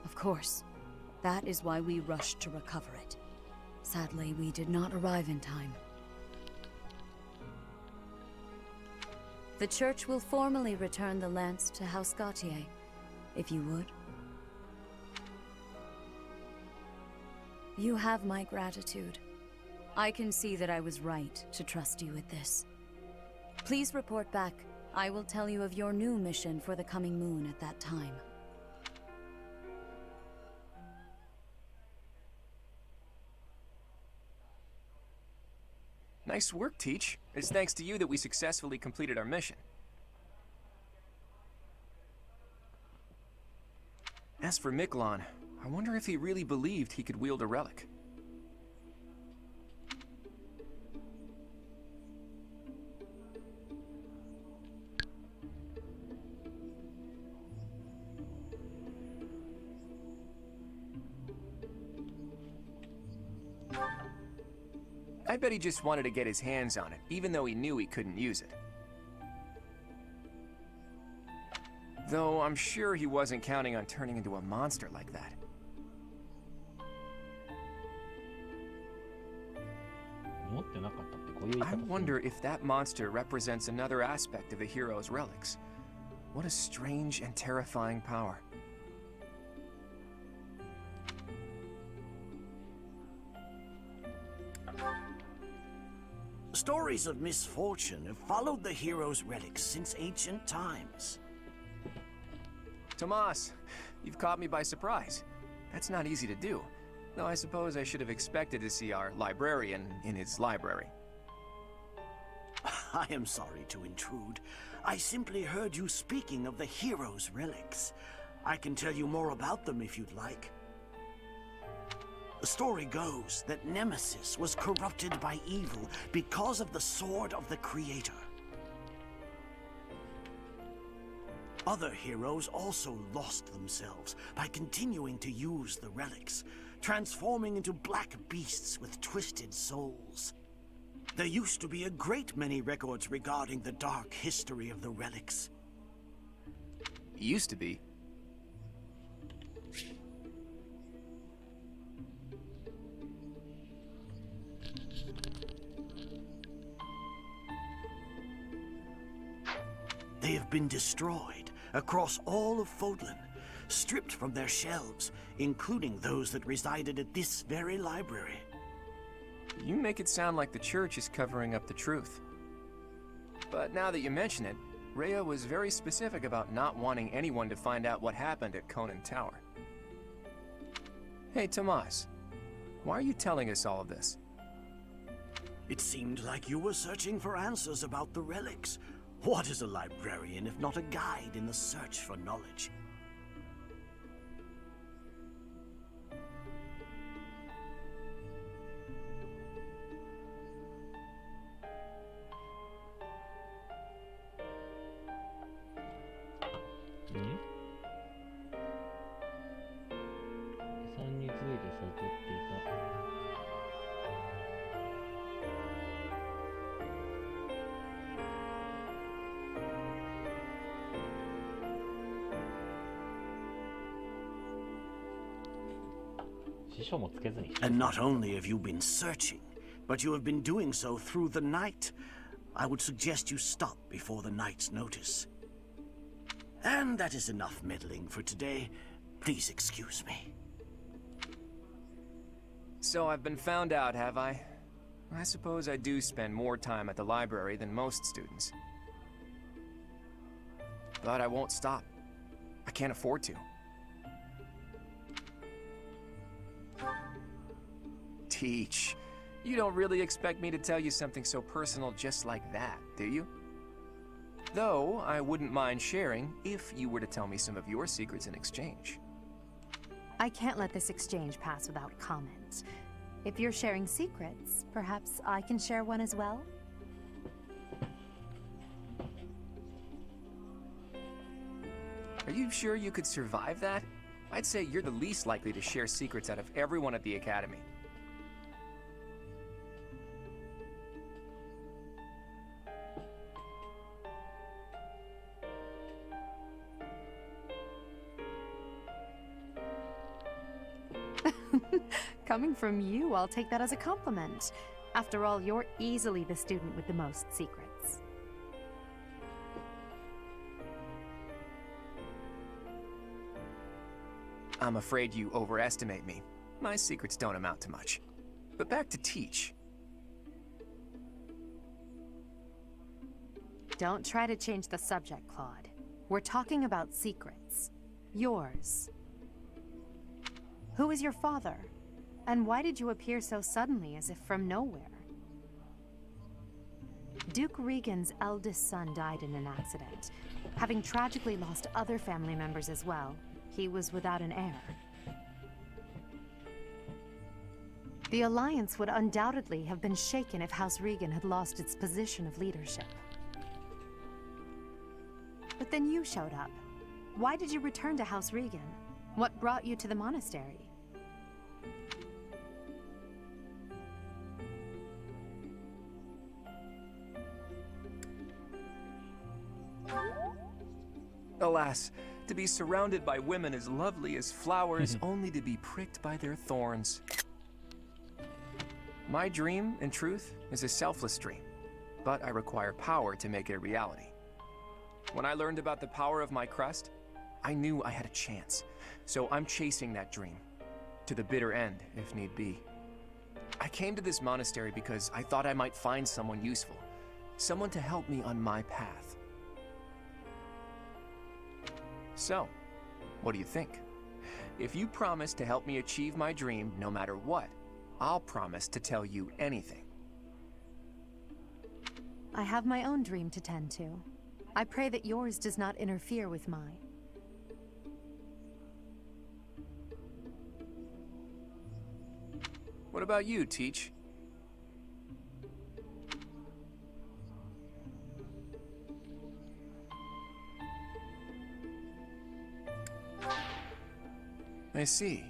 Of course, that is why we rushed to recover it. Sadly, we did not arrive in time. The church will formally return the lance to House Gautier, if you would. You have my gratitude. I can see that I was right to trust you with this. Please report back. I will tell you of your new mission for the coming moon at that time. Nice work, Teach. It's thanks to you that we successfully completed our mission. As for Miklon, I wonder if he really believed he could wield a relic. I bet he just wanted to get his hands on it, even though he knew he couldn't use it. Though I'm sure he wasn't counting on turning into a monster like that. I wonder if that monster represents another aspect of a hero's relics. What a strange and terrifying power. Stories of misfortune have followed the hero's relics since ancient times. Tomas, you've caught me by surprise. That's not easy to do. Though I suppose I should have expected to see our librarian in his library. I am sorry to intrude. I simply heard you speaking of the hero's relics. I can tell you more about them if you'd like. The story goes that Nemesis was corrupted by evil because of the sword of the Creator. Other heroes also lost themselves by continuing to use the relics, transforming into black beasts with twisted souls. There used to be a great many records regarding the dark history of the relics. Used to be? They have been destroyed across all of Fodlan, stripped from their shelves, including those that resided at this very library. You make it sound like the church is covering up the truth. But now that you mention it, Rhea was very specific about not wanting anyone to find out what happened at Conan Tower. Hey, Tomas, why are you telling us all of this? It seemed like you were searching for answers about the relics. What is a librarian if not a guide in the search for knowledge? And not only have you been searching, but you have been doing so through the night. I would suggest you stop before the night's notice. And that is enough meddling for today. Please excuse me. So I've been found out, have I? I suppose I do spend more time at the library than most students. But I won't stop. I can't afford to. Teach. You don't really expect me to tell you something so personal just like that, do you? Though, I wouldn't mind sharing if you were to tell me some of your secrets in exchange. I can't let this exchange pass without comment. If you're sharing secrets, perhaps I can share one as well? Are you sure you could survive that? I'd say you're the least likely to share secrets out of everyone at the Academy. Coming from you, I'll take that as a compliment. After all, you're easily the student with the most secrets. I'm afraid you overestimate me. My secrets don't amount to much. But back to Teach. Don't try to change the subject, Claude. We're talking about secrets. Yours. Who is your father? And why did you appear so suddenly, as if from nowhere? Duke Regan's eldest son died in an accident. Having tragically lost other family members as well, he was without an heir. The Alliance would undoubtedly have been shaken if House Regan had lost its position of leadership. But then you showed up. Why did you return to House Regan? What brought you to the monastery? Alas, to be surrounded by women as lovely as flowers, only to be pricked by their thorns. My dream, in truth, is a selfless dream, but I require power to make it a reality. When I learned about the power of my crust, I knew I had a chance, so I'm chasing that dream, to the bitter end, if need be. I came to this monastery because I thought I might find someone useful. Someone to help me on my path. So, what do you think? If you promise to help me achieve my dream no matter what, I'll promise to tell you anything. I have my own dream to tend to. I pray that yours does not interfere with mine. What about you, Teach? I see.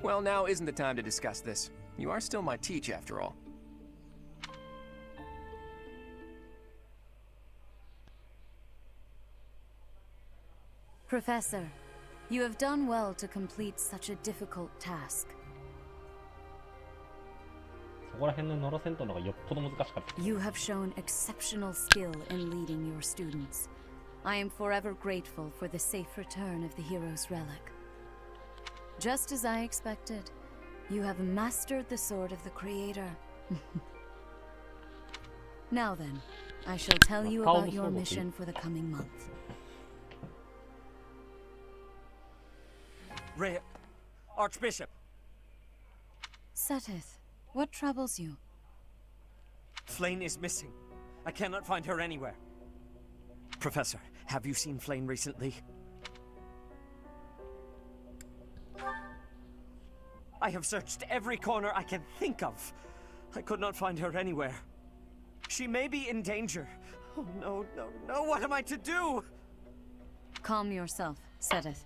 Well, now isn't the time to discuss this. You are still my Teach, after all. Professor, you have done well to complete such a difficult task. そこら辺のノロ戦闘の方がよっぽど難しかった。 You have shown exceptional skill in leading your students. I am forever grateful for the safe return of the hero's relic. Just as I expected, you have mastered the sword of the Creator. Now then, I shall tell you about your mission for the coming month. Archbishop! Seteth, what troubles you? Flane is missing. I cannot find her anywhere. Professor, have you seen Flane recently? I have searched every corner I can think of. I could not find her anywhere. She may be in danger. Oh no, no, no, what am I to do? Calm yourself, Seteth.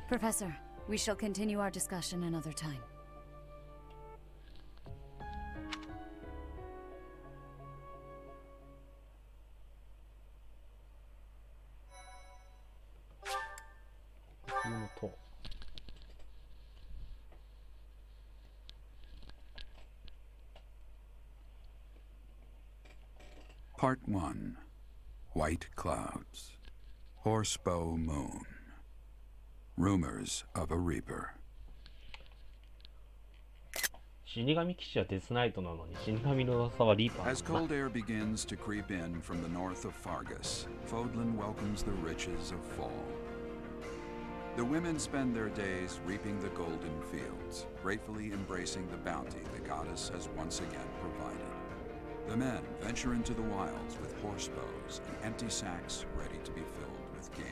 Professor, we shall continue our discussion another time. Part 1. White Clouds. Horsebow Moon. Rumors of a Reaper. 死神騎士はデスナイトなのに死神の噂はリーパー。 As cold air begins to creep in from the north of Fargus, Fodlan welcomes the riches of fall. The women spend their days reaping the golden fields, gratefully embracing the bounty the goddess has once again provided. The men venture into the wilds with horse bows and empty sacks ready to be filled with game.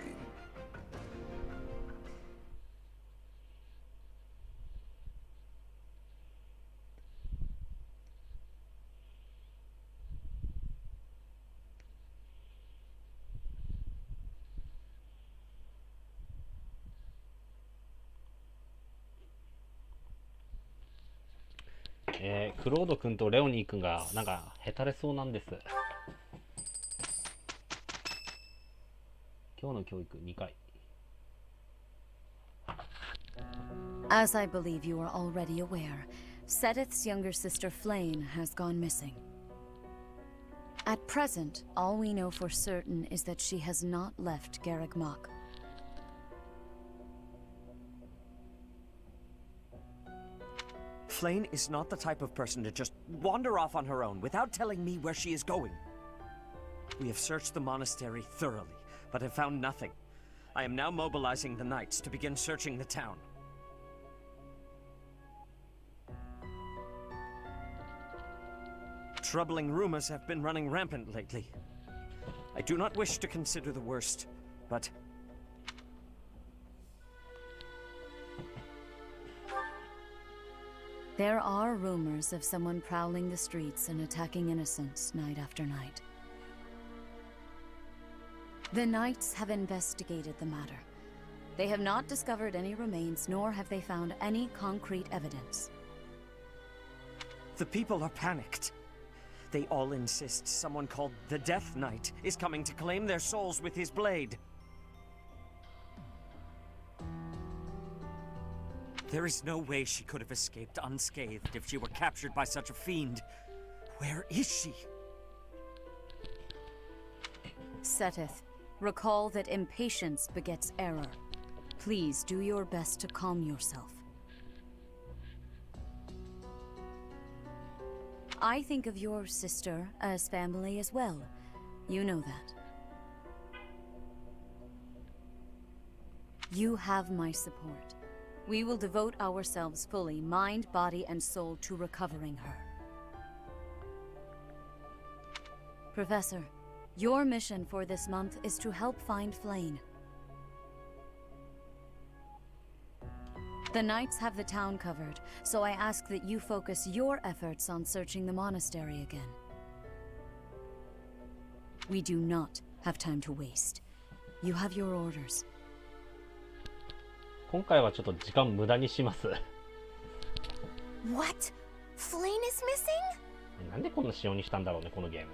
「クロード君とレオニー君がなんかへたれそうなんです。今日の教育2回。 As I believe you are already aware, Seteth's younger sister Flane has gone missing. At present, all we know for certain is that she has not left Garreg Mach. Flane is not the type of person to just wander off on her own without telling me where she is going. We have searched the monastery thoroughly, but have found nothing. I am now mobilizing the knights to begin searching the town. Troubling rumors have been running rampant lately. I do not wish to consider the worst, but... There are rumors of someone prowling the streets and attacking innocents night after night. The Knights have investigated the matter. They have not discovered any remains, nor have they found any concrete evidence. The people are panicked. They all insist someone called the Death Knight is coming to claim their souls with his blade. There is no way she could have escaped unscathed if she were captured by such a fiend. Where is she? Seteth, recall that impatience begets error. Please do your best to calm yourself. I think of your sister as family as well. You know that. You have my support. We will devote ourselves fully, mind, body, and soul, to recovering her. Professor, your mission for this month is to help find Flane. The knights have the town covered, so I ask that you focus your efforts on searching the monastery again. We do not have time to waste. You have your orders. 今回はちょっと時間無駄にします。 What? Flane is missing? なんでこんな仕様にしたんだろうね、このゲーム。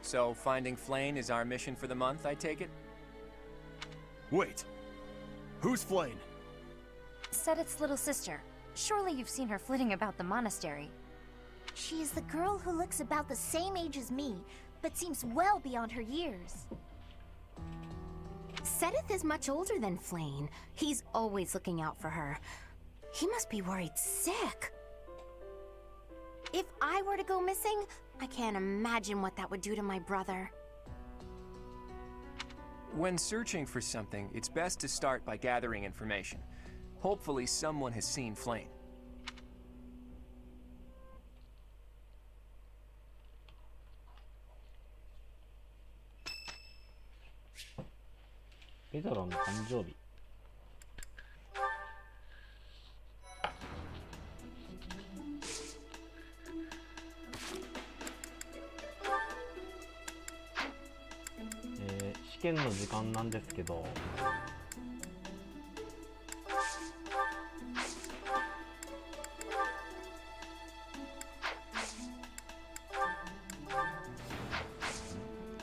So, finding Flane is our mission for the month, I take it? Wait. Who's Flane? Sedith's little sister. Surely you've seen her flitting about the monastery. She is the girl who looks about the same age as me, but seems well beyond her years. Sedith is much older than Flane. He's always looking out for her. He must be worried sick. If I were to go missing, I can't imagine what that would do to my brother. When searching for something, it's best to start by gathering information. Hopefully someone has seen Flane. ペドロの誕生日。試験の時間なんですけど、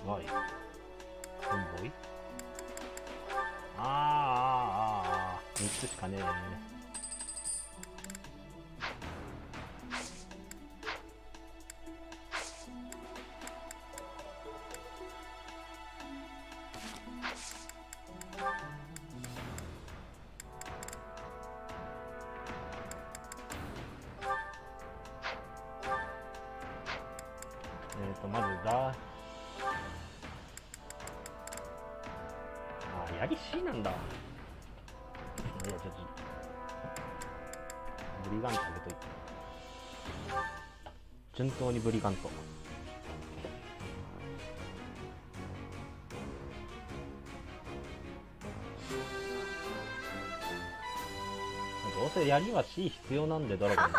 はい、コンボイ、3つしかねえ。まずやり C なんだ。いや、ちょっとブリガントあげといて。順当にブリガント。どうせやりは C 必要なんで、ドラゴン。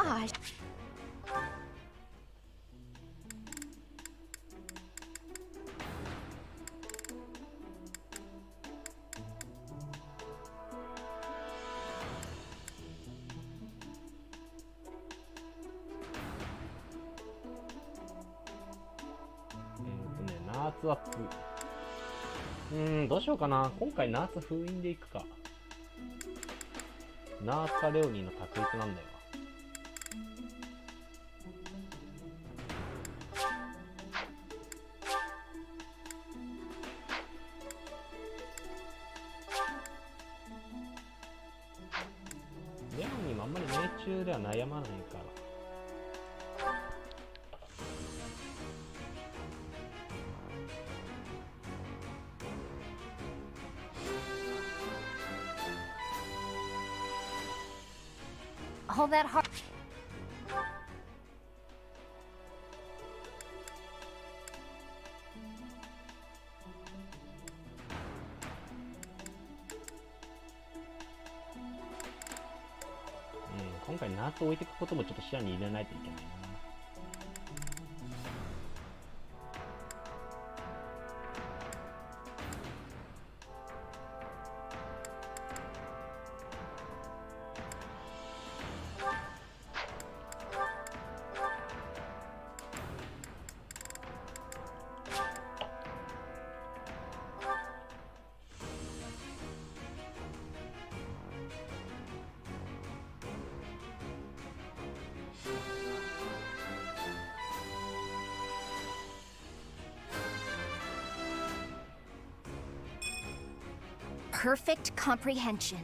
ナーツどうしようかな。今回ナーツ封印でいくか。ナーツかレオニーの確率なんだよ。レオニーもあんまり命中では悩まないから。All that hard. 今回ナーツ置いていくこともちょっと視野に入れないといけないな。Perfect comprehension.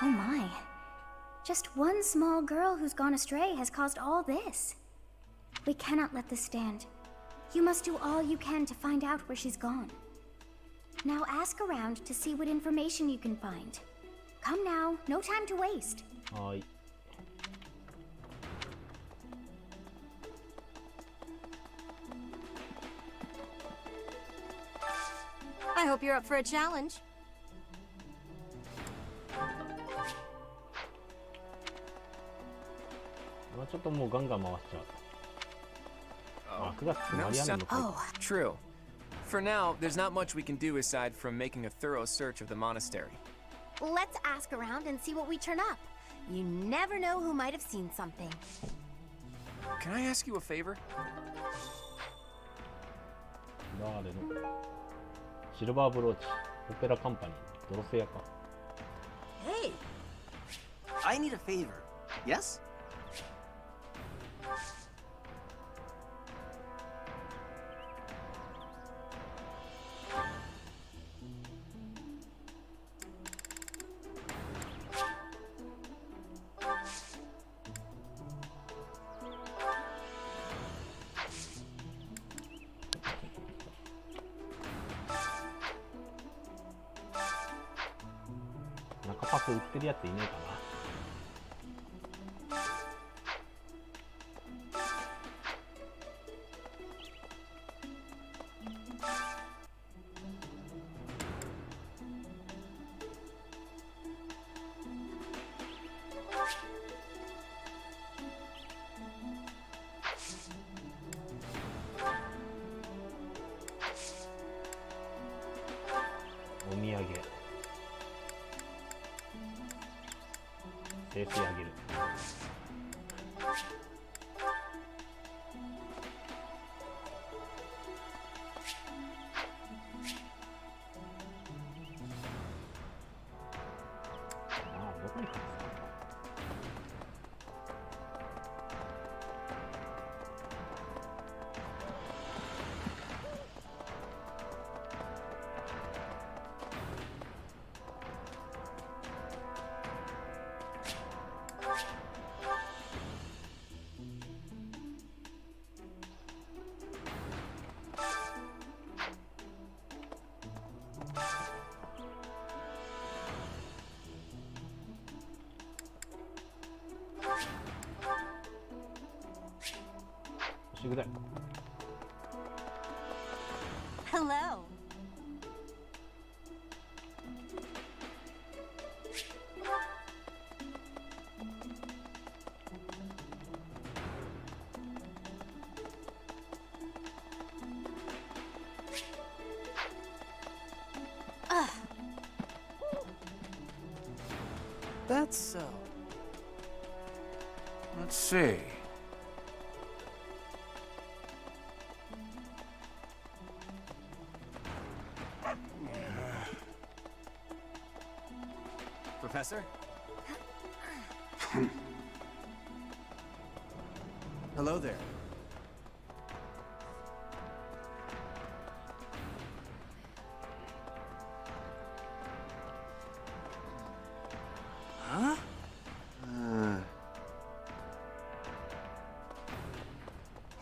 Oh my. Just one small girl who's gone astray has caused all this. We cannot let this stand. You must do all you can to find out where she's gone. Now ask around to see what information you can find. Come now, no time to waste. はい。I hope you're up for a challenge. まあちょっともうガンガン回しちゃう。あ、9月マリアンの Oh, true. For now, there's not much we can do aside from making a thorough search of the monastery. Let's ask around and see what we turn up. You never know who might have seen something. Can I ask you a favor? ラーレのシルバーブローチ、オペラカンパニー、ドロセアか。Hey! I need a favor. Yes?中パス売ってるやついねえかな。お土産清水あげる。ああ、どこに隠すか。不思議だよ。Hello. That's so. Let's see. Professor? Hello there. Huh?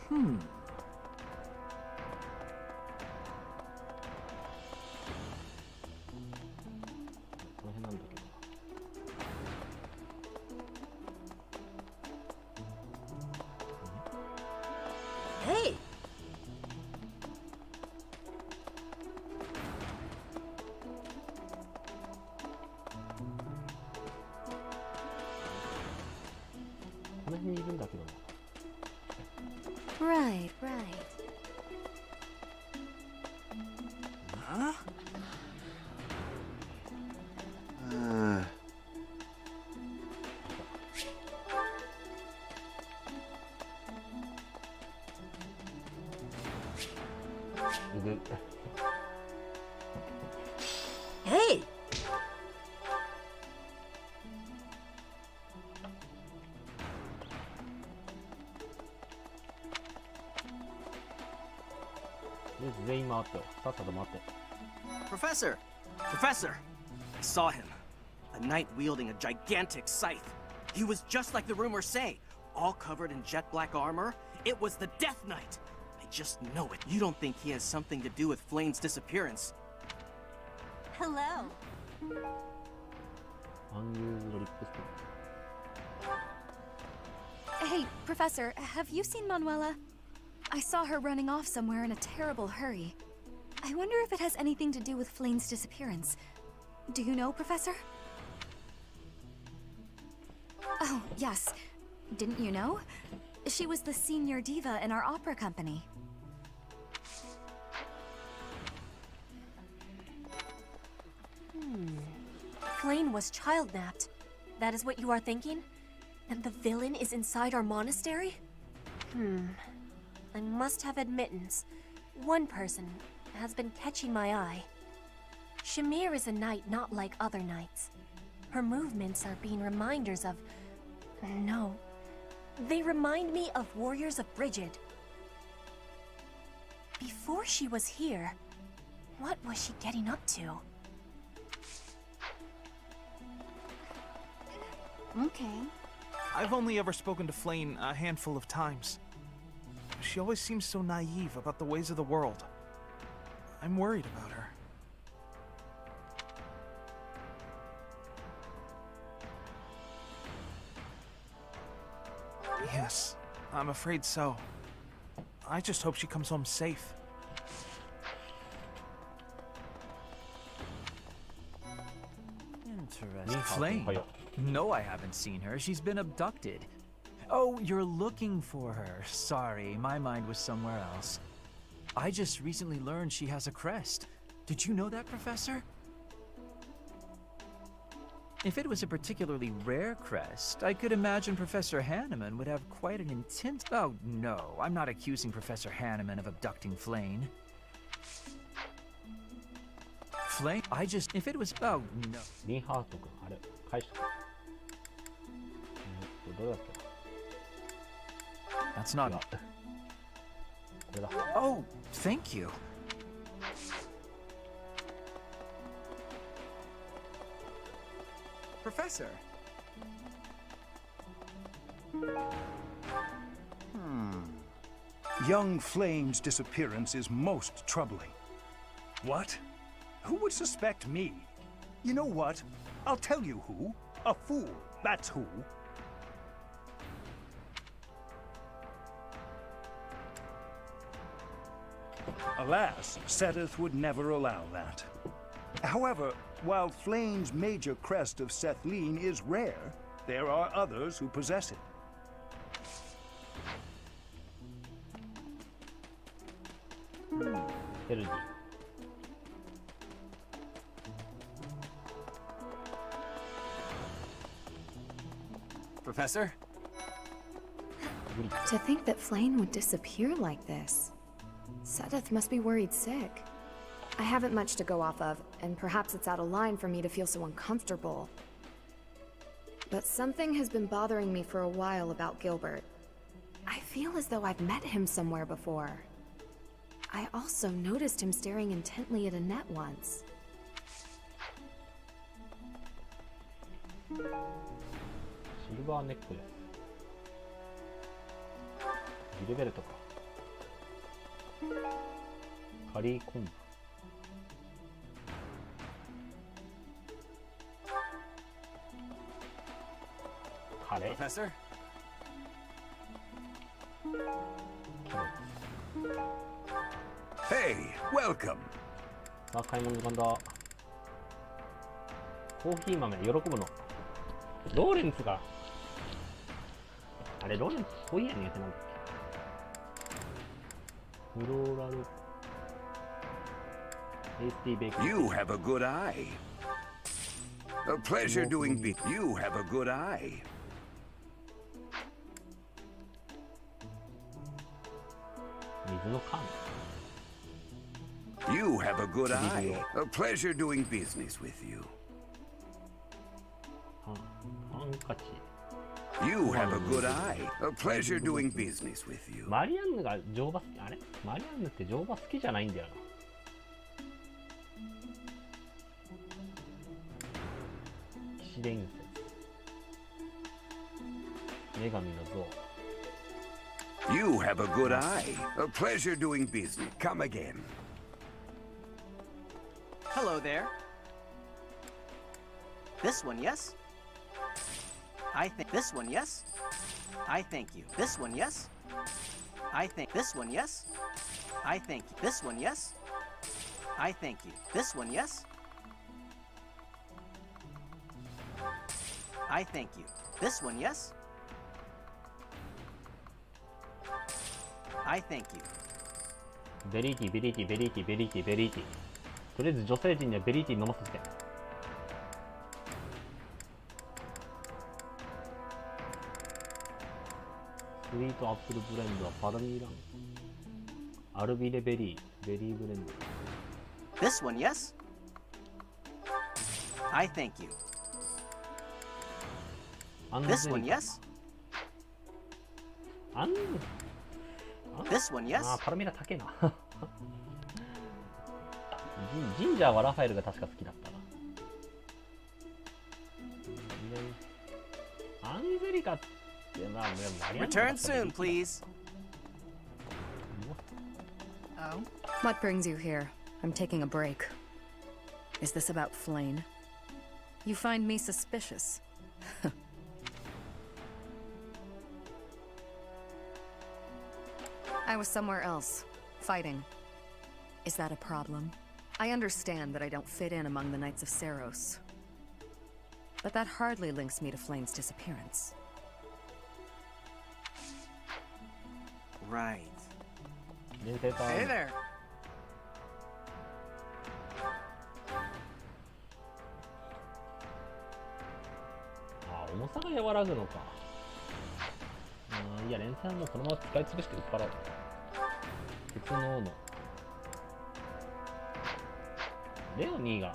Hmm. この辺なんだけど。Hey! この辺にいるんだけど。 Right, right. Huh? うぐ。 Hey! とりあえず全員回ってよ。さっさと回って。 Professor! Professor! I saw him. A knight wielding a gigantic scythe. He was just like the rumors say, all covered in jet black armor. It was the Death Knight. I just know it. You don't think he has something to do with Flame's disappearance? Hello. Hey, Professor, have you seen Manuela? I saw her running off somewhere in a terrible hurry. I wonder if it has anything to do with Flame's disappearance. Do you know, Professor? Oh, yes. Didn't you know? She was the senior diva in our opera company. Flame was child-napped. That is what you are thinking? And the villain is inside our monastery? I must have admittance. One person has been catching my eye. Shamir is a knight not like other knights. Her movements are being reminders of... No. They remind me of Warriors of Brigid. Before she was here, what was she getting up to? Okay. I've only ever spoken to Flame a handful of times. She always seems so naive about the ways of the world. I'm worried about her. Yes, I'm afraid so. I just hope she comes home safe. Interesting. Flame? No, I haven't seen her. She's been abducted. Oh, you're looking for her. Sorry, my mind was somewhere else. I just recently learned she has a crest. Did you know that, Professor? If it was a particularly rare crest, I could imagine Professor Hanneman would have quite an intense... Oh, no, I'm not accusing Professor Hanneman of abducting Flame. Flame? I just... If it was... Oh, no. リンハート君、あれ、返した。どれだっけ That's not... これだ。Oh, thank you. Professor. Young Flame's disappearance is most troubling. What? Who would suspect me? You know what? I'll tell you who. A fool, that's who. Alas, Sethith would never allow that. However, while Flame's major crest of Sethleen is rare, there are others who possess it. Professor? To think that Flame would disappear like this. Sethith must be worried sick. I haven't much to go off of, and perhaps it's out of line for me to feel so uncomfortable. But something has been bothering me for a while about Gilbert. I feel as though I've met him somewhere before. I also noticed him staring intently at Annette once. Silver necklace. ビルベルトか。カリー昆布。カレー。Professor? Hey, welcome. さあ、買い物時間だ。コーヒー豆、喜ぶの。ローレンツが。あれ、ローレンツ、そういや苦手なんだっけ。フローラル。You have a good eye. A pleasure doing business. You have a good eye. You have a good eye. A pleasure doing business with you. You have a good eye. A pleasure doing business with you. マリアンヌが乗馬好き。あれマリアンヌって乗馬好きじゃないんだよな。市伝説。女神の像。 You have a good eye. A pleasure doing business. Come again. Hello there. This one, yes? I think this one, yes? I thank you. This one, yes? I think this one, yes? I thank you. This one, yes? I thank you. This one, yes? I thank you. This one, yes? I thank you. ベリーティー、ベリーティー、ベリーティー、ベリーティー、ベリーティー。とりあえず女性陣にはベリーティー飲ませて。スイートアップルブレンドはパラミーラン。アルビレベリー、ベリーブレンド。This one, yes? I thank you. This one, yes? This one, yes? あー、パラミラ高えな。ジンジャーはラファエルが確か好きだったな。アンジェリカってまあ、でもマリアンナ Return soon, please. Oh? What brings you here? I'm taking a break. Is this about Flane? You find me suspicious. I was somewhere else, fighting. Is that a problem? I understand that I don't fit in among the Knights of Seros. But that hardly links me to Flane's disappearance. Right. Hey there. あ、重さが和らぐのか。いや、連戦はもうこのまま使い潰して売っ払おう。鉄の斧。レオニーが。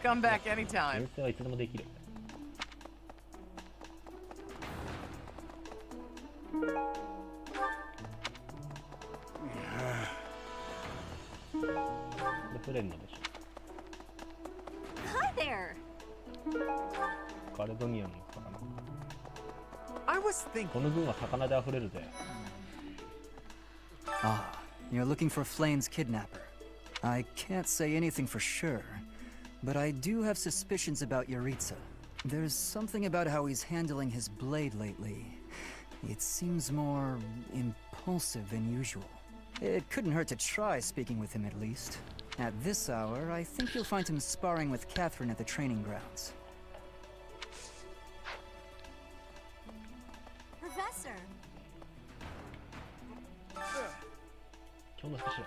Come back anytime. 連戦はいつでもできる。フレンドでしょ。Hi there. カレドニアの魚。 I was thinking. この軍は魚で溢れるぜ。 Ah, you're looking for Flane's kidnapper. I can't say anything for sure, but I do have suspicions about Yaritza. There's something about how he's handling his blade lately. It seems more impulsive than usual. It couldn't hurt to try speaking with him at least. At this hour, I think you'll find him sparring with Catherine at the training grounds. Professor. 今日のスペシャル。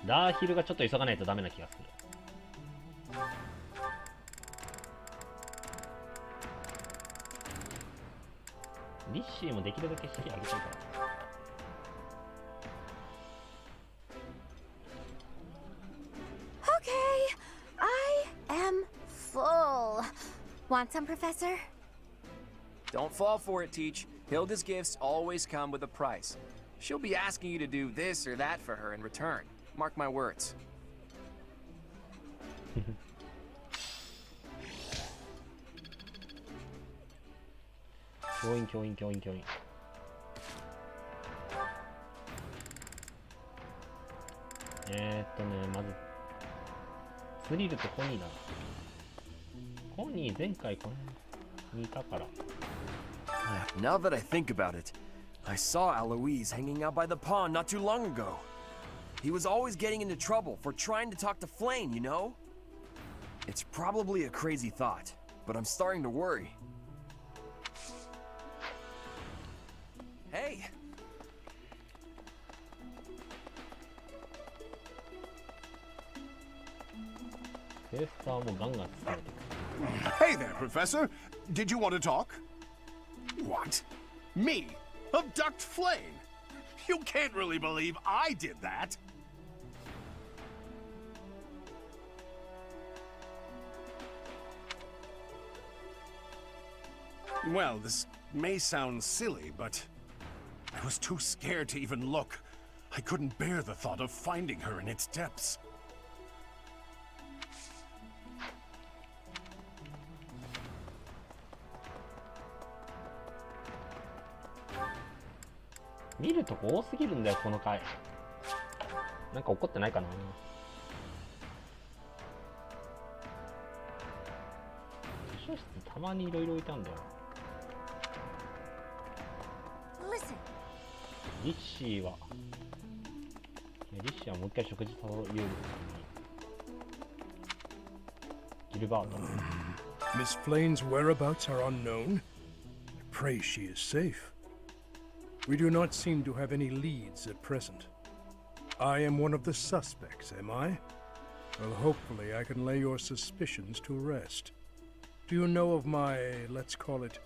ダーヒルがちょっと急がないとダメな気がする。リッシーもできるだけ式上げたいから。Okay, I am full. Want some, Professor? Don't fall for it, Teach. Hilda's gifts always come with a price. She'll be asking you to do this or that for her in return. Mark my words. 教員教員教員教員。まずスリルとコニーだ。コニー前回これにいたから。 Now that I think about it, I saw Aloise hanging out by the pond not too long ago. He was always getting into trouble for trying to talk to Flane, you know? It's probably a crazy thought, but I'm starting to worry. Hey! Hey there, Professor. Did you want to talk? What? Me? Abduct Flane? You can't really believe I did that. Well, this may sound silly, but I was too scared to even look. I couldn't bear the thought of finding her in its depths. 見るとこ多すぎるんだよこの回。なんか怒ってないかな。図書室たまにいろいろいたんだよ。リッシーはもう一回食事誘うように。ギルバート。Miss Flane's whereabouts are unknown. I pray she is safe. We do not seem to have any leads at present. I am one of the suspects, am I? Well, hopefully I can lay your suspicions to rest. Do you know of my, let's call it,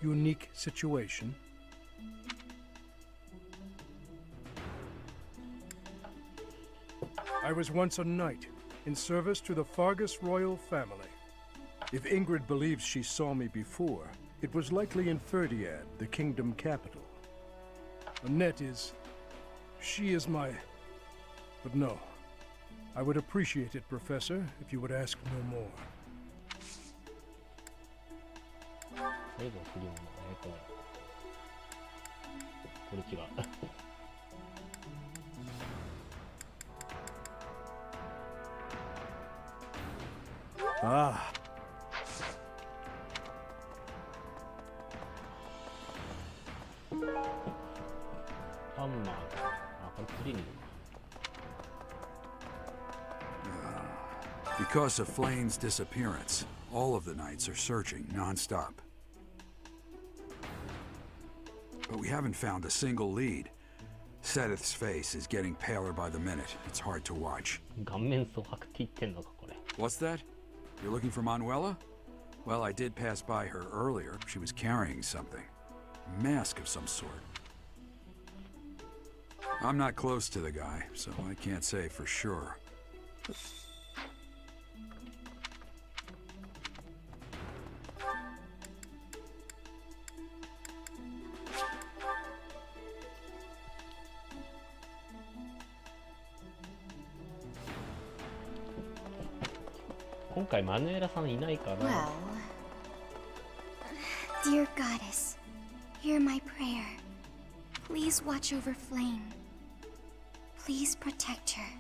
unique situation? I was once a knight, in service to the Fargus royal family. If Ingrid believes she saw me before, it was likely in Ferdiad, the kingdom capital. Annette is... she is my... but no. I would appreciate it, Professor, if you would ask no more. 最後の振りもこれ違う。Ah. ハンマー。あ、これ次に。Because of Flane's disappearance, all of the knights are searching non-stop. But we haven't found a single lead. Sedith's face is getting paler by the minute. It's hard to watch. 顔面蒼白って言ってんのかこれ。What's that? You're looking for Manuela? Well, I did pass by her earlier. She was carrying something. A mask of some sort. I'm not close to the guy, so I can't say for sure. Well, dear goddess, hear my prayer. Please watch over Flame. Please protect her.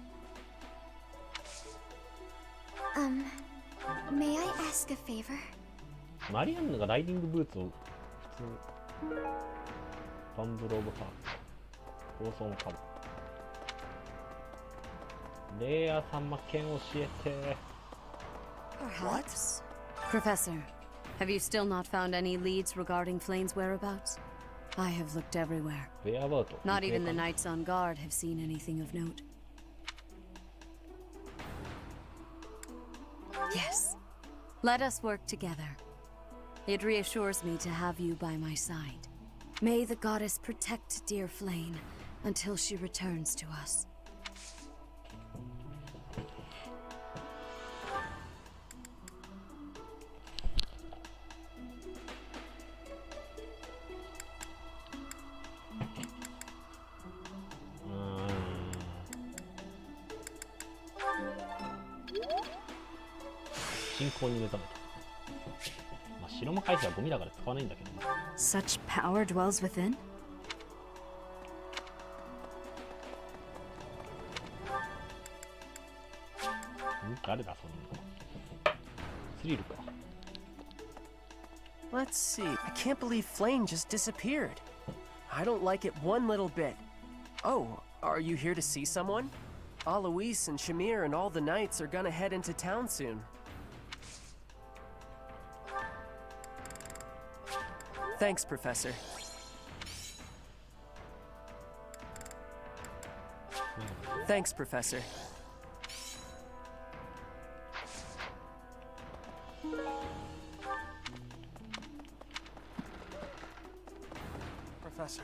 May I ask a favor? マリアンヌがライディングブーツを普通。ファンブローブハーフ。放送のカモ。レイヤーさん魔剣教えて。Perhaps? Professor, have you still not found any leads regarding Flane's whereabouts? I have looked everywhere. Not even the knights on guard have seen anything of note. Yes. Let us work together. It reassures me to have you by my side. May the goddess protect dear Flane until she returns to us. Such power dwells within? Let's see. I can't believe Flame just disappeared. I don't like it one little bit. Oh, are you here to see someone? Alois and Shamir and all the knights are gonna head into town soon. Thanks, Professor. Thanks, Professor. Professor.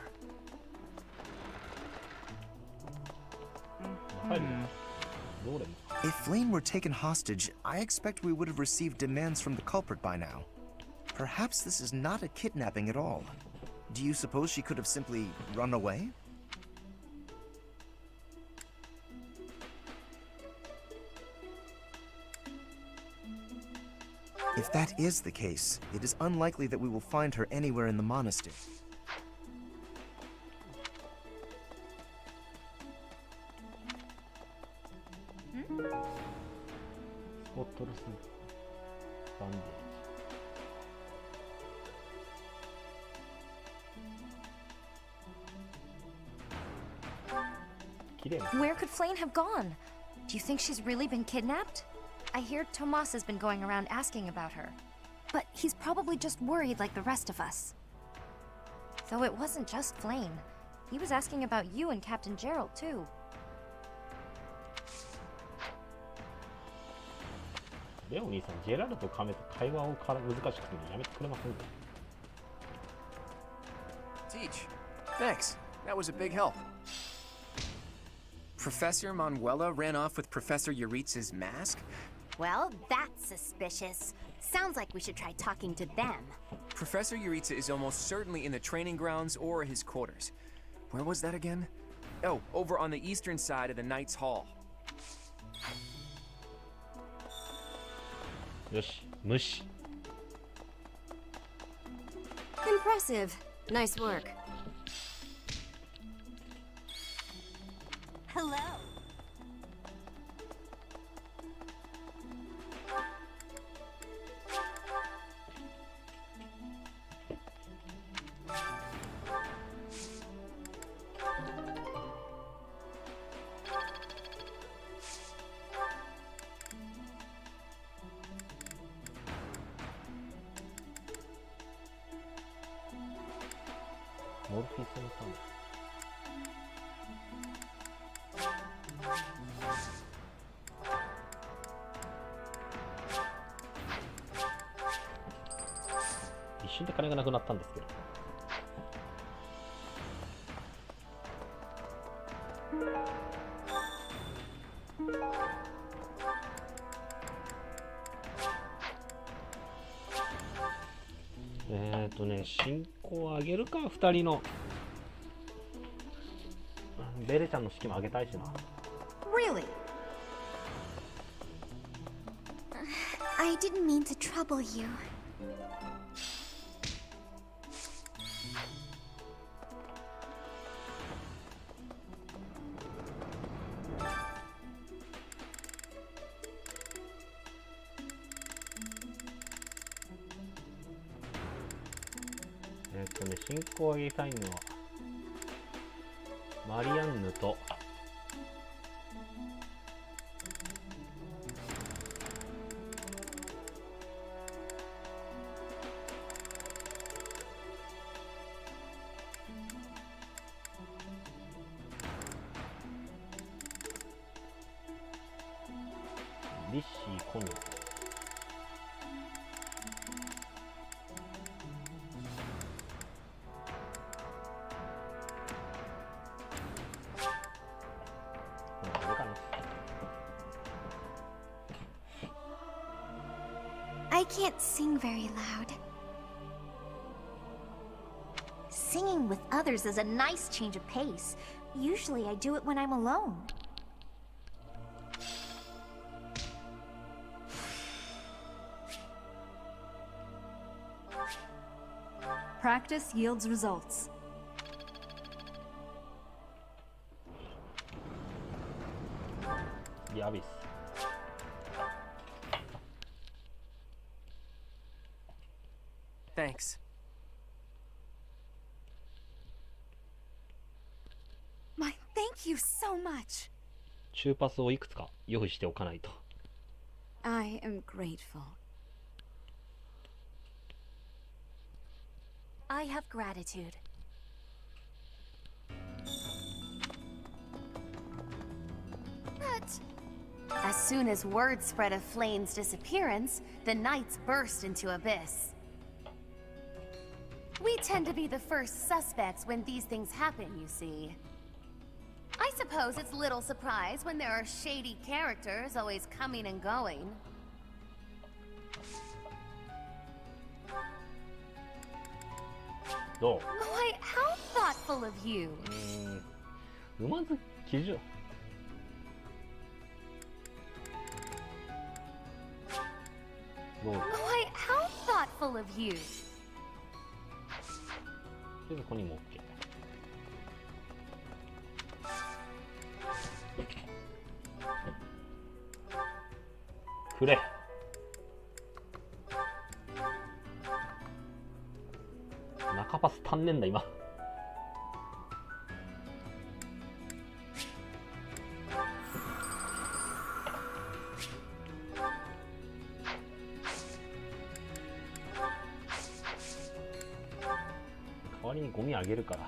If Flame were taken hostage, I expect we would have received demands from the culprit by now. Perhaps this is not a kidnapping at all. Do you suppose she could have simply run away? If that is the case, it is unlikely that we will find her anywhere in the monastery. スバンデージ。綺麗な。 Where could Flame have gone? Do you think she's really been kidnapped? I hear Tomas has been going around asking about her. But he's probably just worried like the rest of us. Though it wasn't just Flame. He was asking about you and Captain Gerald, too. レオ兄さん、ジェラルド・カメと会話を難しくするのやめてくれませんか？ Teach. Thanks. That was a big help. Professor Manuela ran off with Professor Yuritsa's mask? Well, that's suspicious. Sounds like we should try talking to them. Professor Yuritsa is almost certainly in the training grounds or his quarters. Where was that again? Oh, over on the eastern side of the Knights Hall. よし、無視。 Impressive. Nice work. Hello.モルフィスのタン。一瞬で金がなくなったんですけど。進行を上げるか、2人の。ベレちゃんの式も上げたいしな。Really? I didn't mean to trouble you. 進行を上げたいのはマリアンヌとリッシー・コヌ。I can't sing very loud. Singing with others is a nice change of pace. Usually I do it when I'm alone. Practice yields results. The Abyss. Thanks. My thank you so much. 中パスをいくつか用意しておかないと。I am grateful. I have gratitude. But as soon as word spread of Flame's disappearance, the knights burst into Abyss. We tend to be the first suspects when these things happen, you see. I suppose it's little surprise when there are shady characters always coming and going. Why, how thoughtful of you. まず記事を。Why, how thoughtful of you. とりあえずここにも OK。くれ。赤パス足んねんだ今。代わりにゴミあげるから。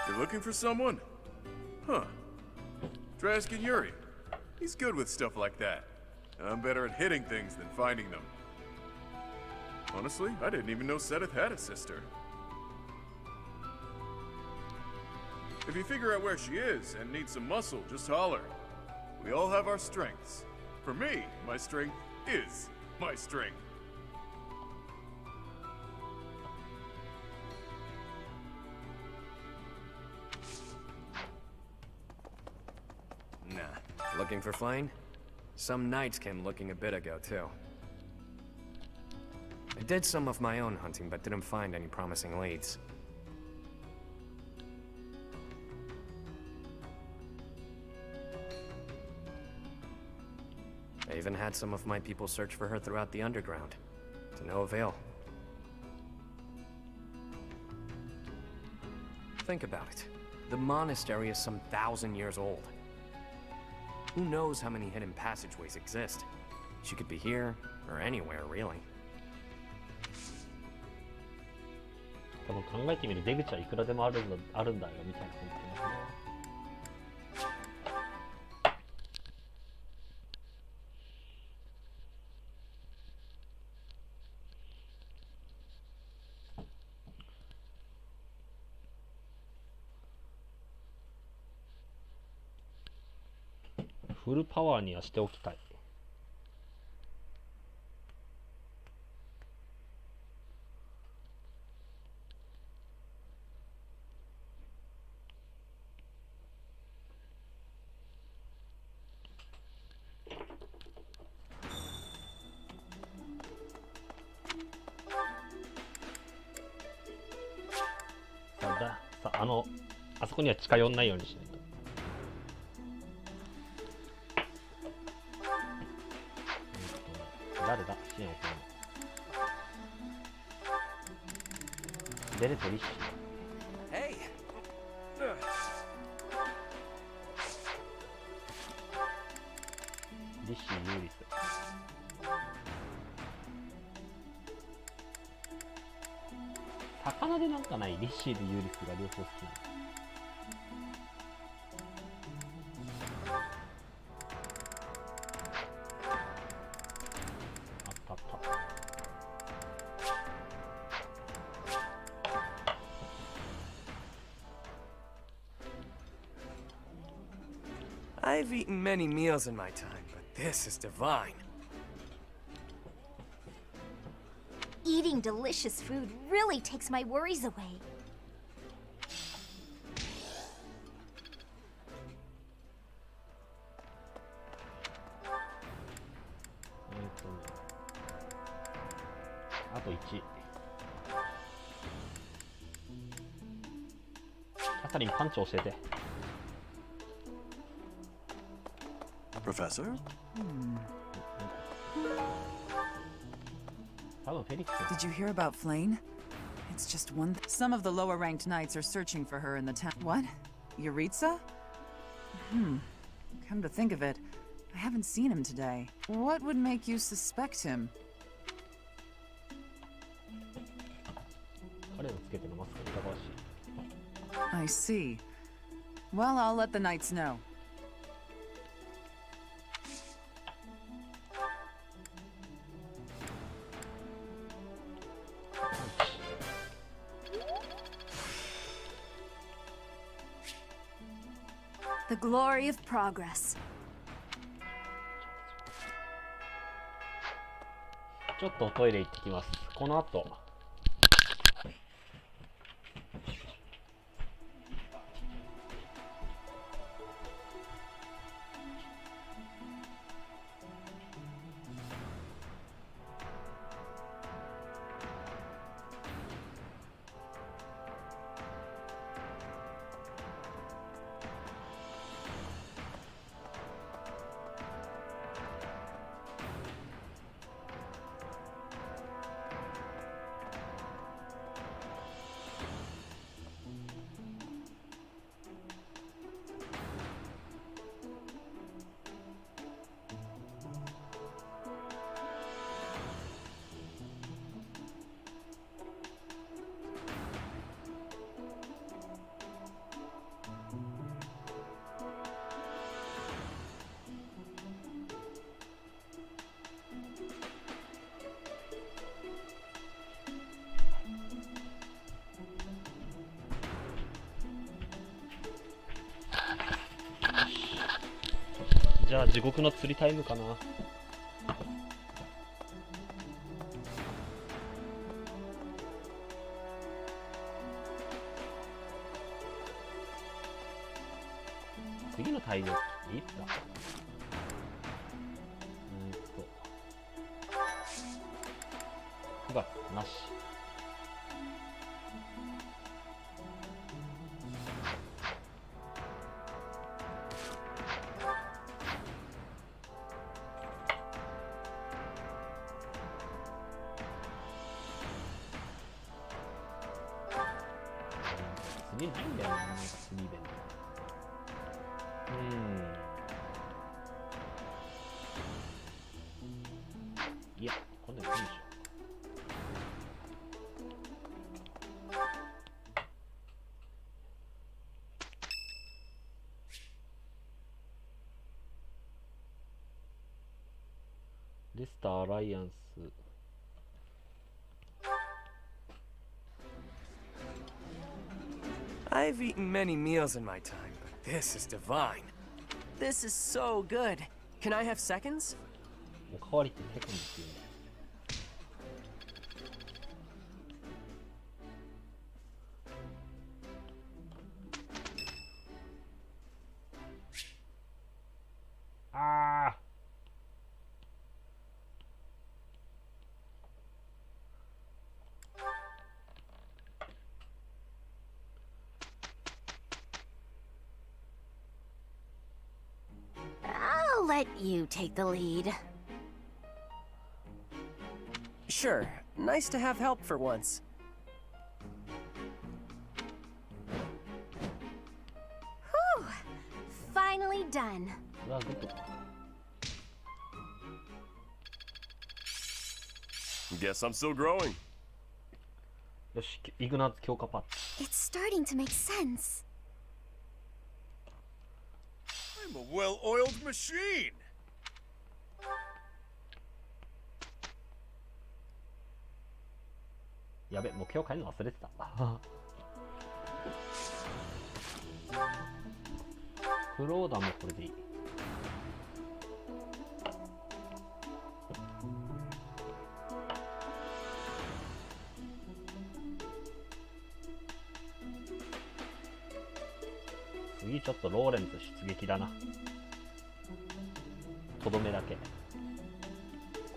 You're looking for someone? Huh. Try asking Yuri. He's good with stuff like that. I'm better at hitting things than finding them. Honestly, I didn't even know Sedith had a sister. If you figure out where she is and need some muscle, just holler. We all have our strengths. For me, my strength is my strength. Nah. Looking for Flame? Some knights came looking a bit ago, too. I did some of my own hunting, but didn't find any promising leads. I even had some of my people search for her throughout the underground, to no avail. Think about it. The monastery is some 1,000 years old. Who knows how many hidden passageways exist? She could be here, or anywhere, really. 多分考えてみる出口はいくらでもあるんだよみたいなこと言ってますね。フルパワーにはしておきたい。さあ、あそこには近寄んないようにしないと。誰だ支援を送るの。デレとリッシー。Hey. リッシー、ユーリス。魚でなんかない。リッシーでユーリスが両方好きな。I've eaten many meals in my time, but this is divine. Eating delicious food really takes my worries away. Aと1。あたりにパンチ教えて。Professor? Did you hear about Flame? It's just one. Some of the lower-ranked knights are searching for her in the town. What? Yuritsa? Come to think of it, I haven't seen him today. What would make you suspect him? I see. Well, I'll let the knights know. The glory of progress. ちょっとおトイレ行ってきます。この後じゃあ地獄の釣りタイムかな。次のタイムいつだ。9月なし。次ないんだよな、次イベント。いや、今度やっていいでしょ。レスターアライアンス。I've eaten many meals in my time, but this is divine. This is so good. Can I have seconds? おかわりってセコンドって言うんだよ。あー。I'll let you take the lead. Sure. Nice to have help for once. Whew! Finally done. Guess I'm still growing. よし、イグナーツ強化パッチ。 It's starting to make sense. I'm a well-oiled machine. やべ、目標変えるの忘れてた。クローダもこれでいい。次ちょっとローレンズ出撃だな。とどめだけ。こ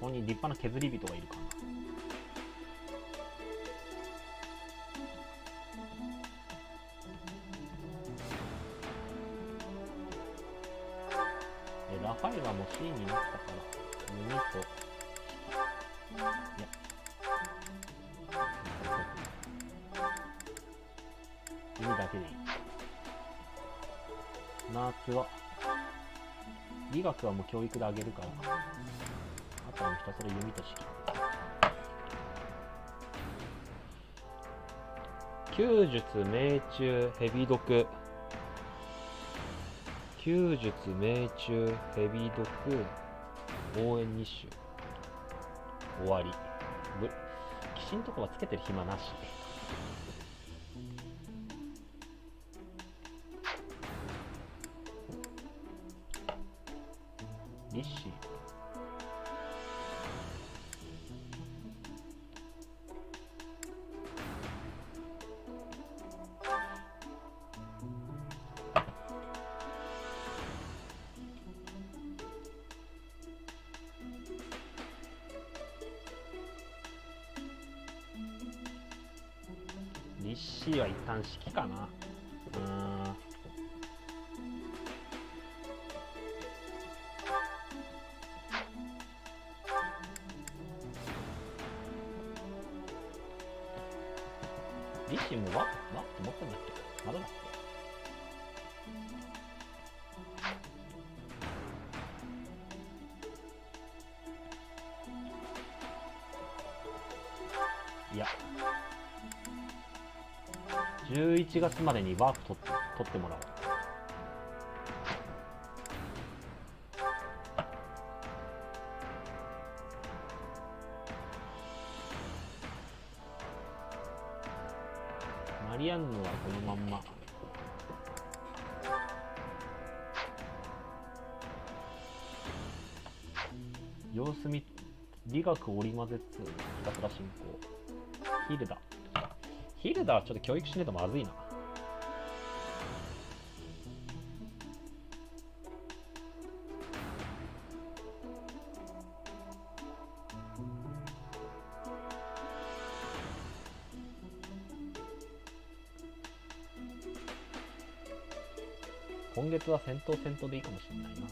こに立派な削り人がいるかな。ラファエルはもう C になったから耳と、いや耳だけでいい。夏は理学はもう教育であげるから、あとはひたすら弓と式。弓術、命中、蛇毒。弓術、命中、蛇毒、応援日種。終わり。鬼神とかはつけてる暇なし。立志。C は一旦式かな。リシもわって持ってんだっけ？まだだっけ？いや、11月までにワーク取ってもらおう。マリアンヌはこのまんま。様子見、理学織り交ぜつひたすら進行。ヒルダはちょっと教育しねえとまずいな。今月は戦闘でいいかもしれないな。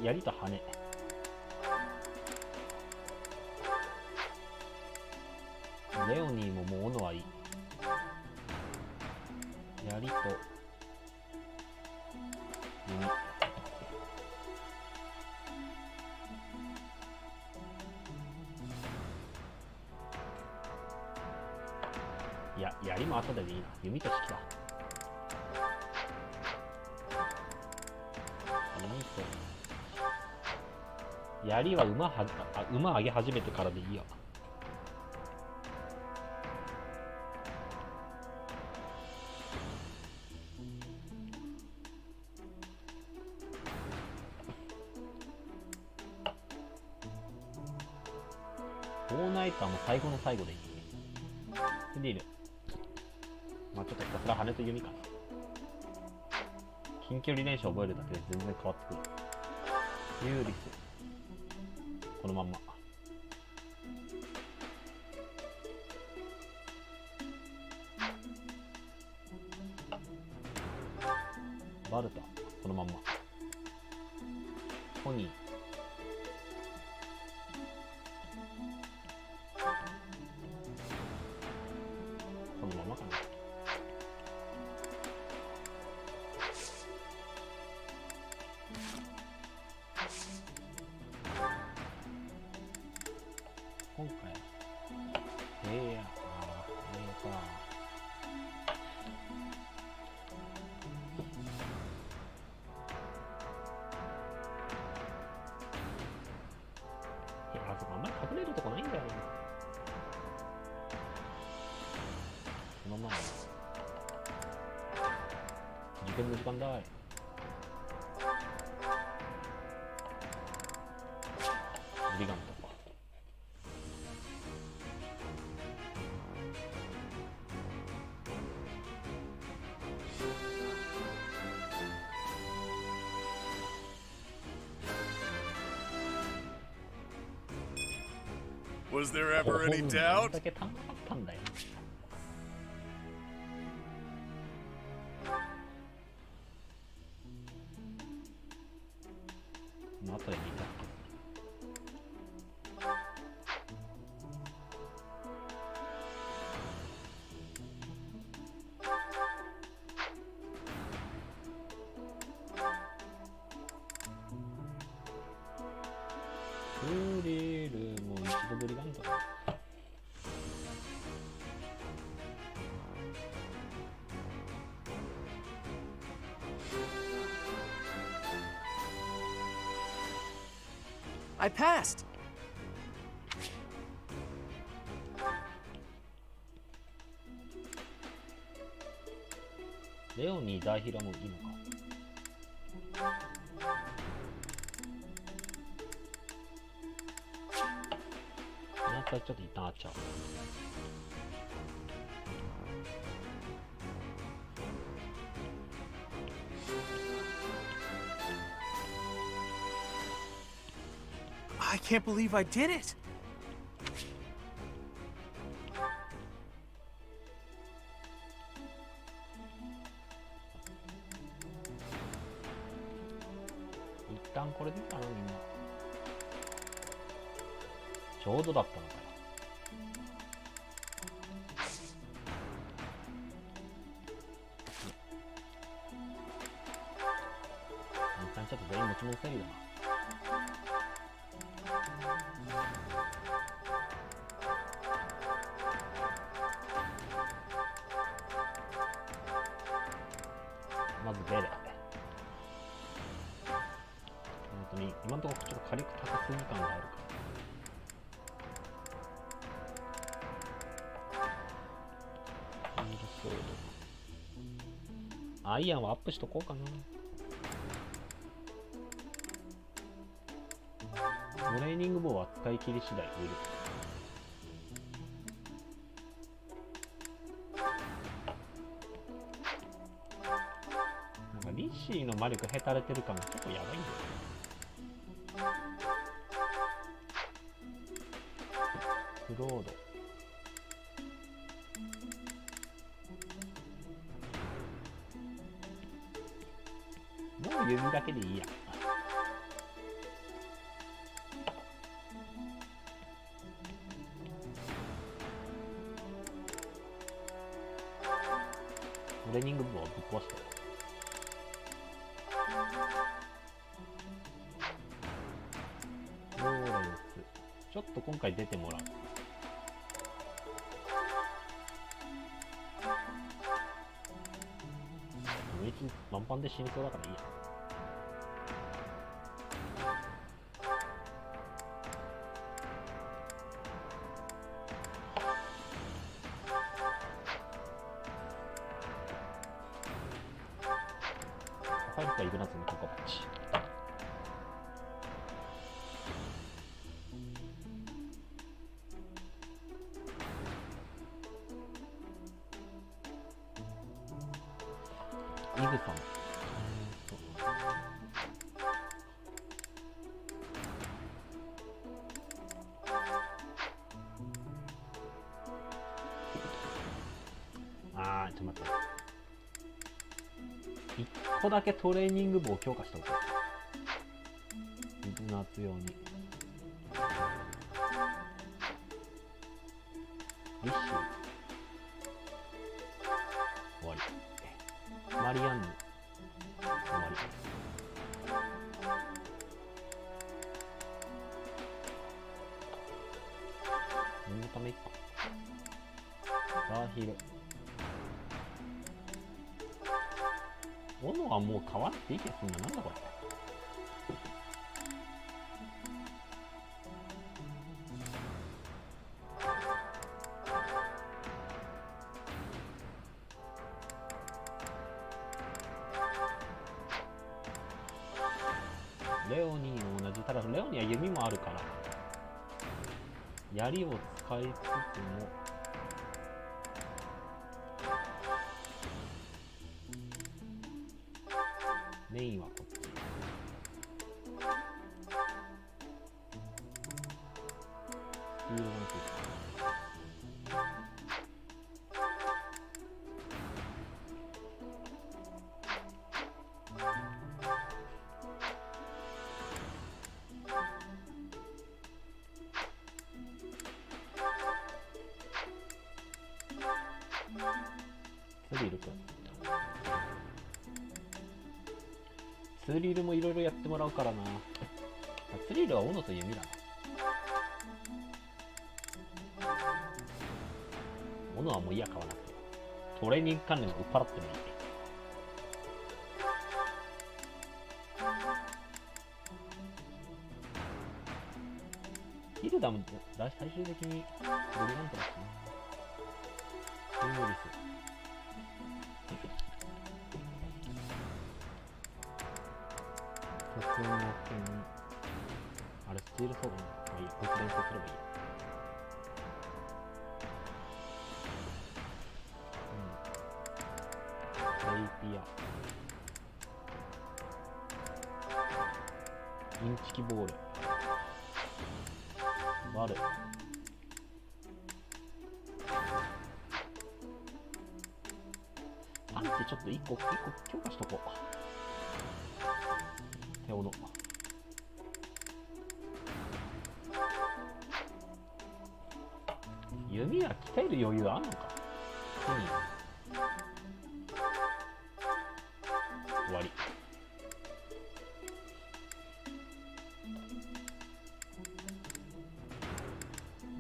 槍と羽。レオニーももう斧はいい。槍と弓。いや、槍も後でいいな。弓と式だ。弓と槍は馬上げ始めてからでいいよ。オーナイターも最後の最後でいい。ディール。まあちょっとひたすら羽と弓かな。近距離練習覚えるだけで全然変わってくる。ユーリス。このまんま。バルタ、このまんま。ポニー。このままかな。今回そこあんまり隠れるとこないんだよな。そのまま受験の時間だい。ブリガント。Was there ever any doubt? I passed. レオニー、ダイヒラもいいのか。なんかちょっと一旦あっちゃう。can't believe I did it. 一旦これでいいかな、みんな。ちょうどだったのかよ。一旦ちょっと全員持ち戻せるよな。まずベレ。本当に今のところちょっと火力高すぎ感があるから。アイアンはアップしとこうかな。トレーニング棒は使い切り次第売る。なんかリッシーの魔力へたれてる感が結構やばいんだよね。クロード。もう弓だけでいいや。トレーニング部をぶっ壊して。ローレンス。ちょっと今回出てもらう。いつ満帆で死にそうだからいいや。ファイルかイグナツのココバッチ。イグさん。ちょっと待って。1個だけトレーニング部を強化しておく。イグナツ用に。リッシュ。終わり。マリアンヌ。終わり。念のため1個。ザーヒル。斧はもう変わっていい気がするんだ。なんだこれ。レオニーも同じ。ただレオニーは弓もあるから槍を使いつつもメインはこっち。スピードがついてスリルくん。スリルもいろいろやってもらうからな。スリルは斧と弓だな。斧はもういいや、買わなくて。トレーニング関連を売っ払ってもいい。ヒルダも最終的にブリラントだったな。ユーリス。普通の剣。あれ、スチールソードなの。まあいいや、こいつ練習すればいい。レイピア。インチキボール。悪い。パンチちょっと一個強化しとこう。手斧。弓は鍛える余裕あんのか。終わり。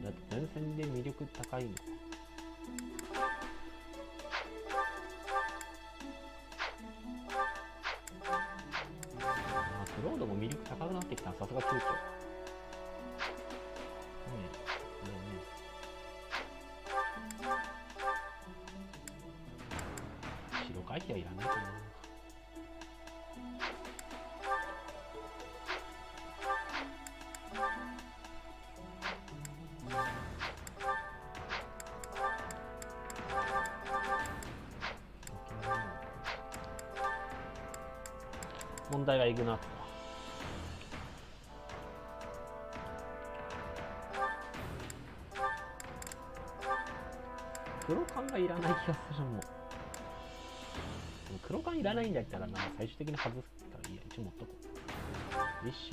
だって前線で魅力高いの。クロードも魅力高くなってきた。さすが急遽。白回避はいらないかな。問題はイグナーツだ。黒缶がいらない気がするもん。黒缶いらないんだったらな、最終的に外すからいいや。一応持っとこう。リッシ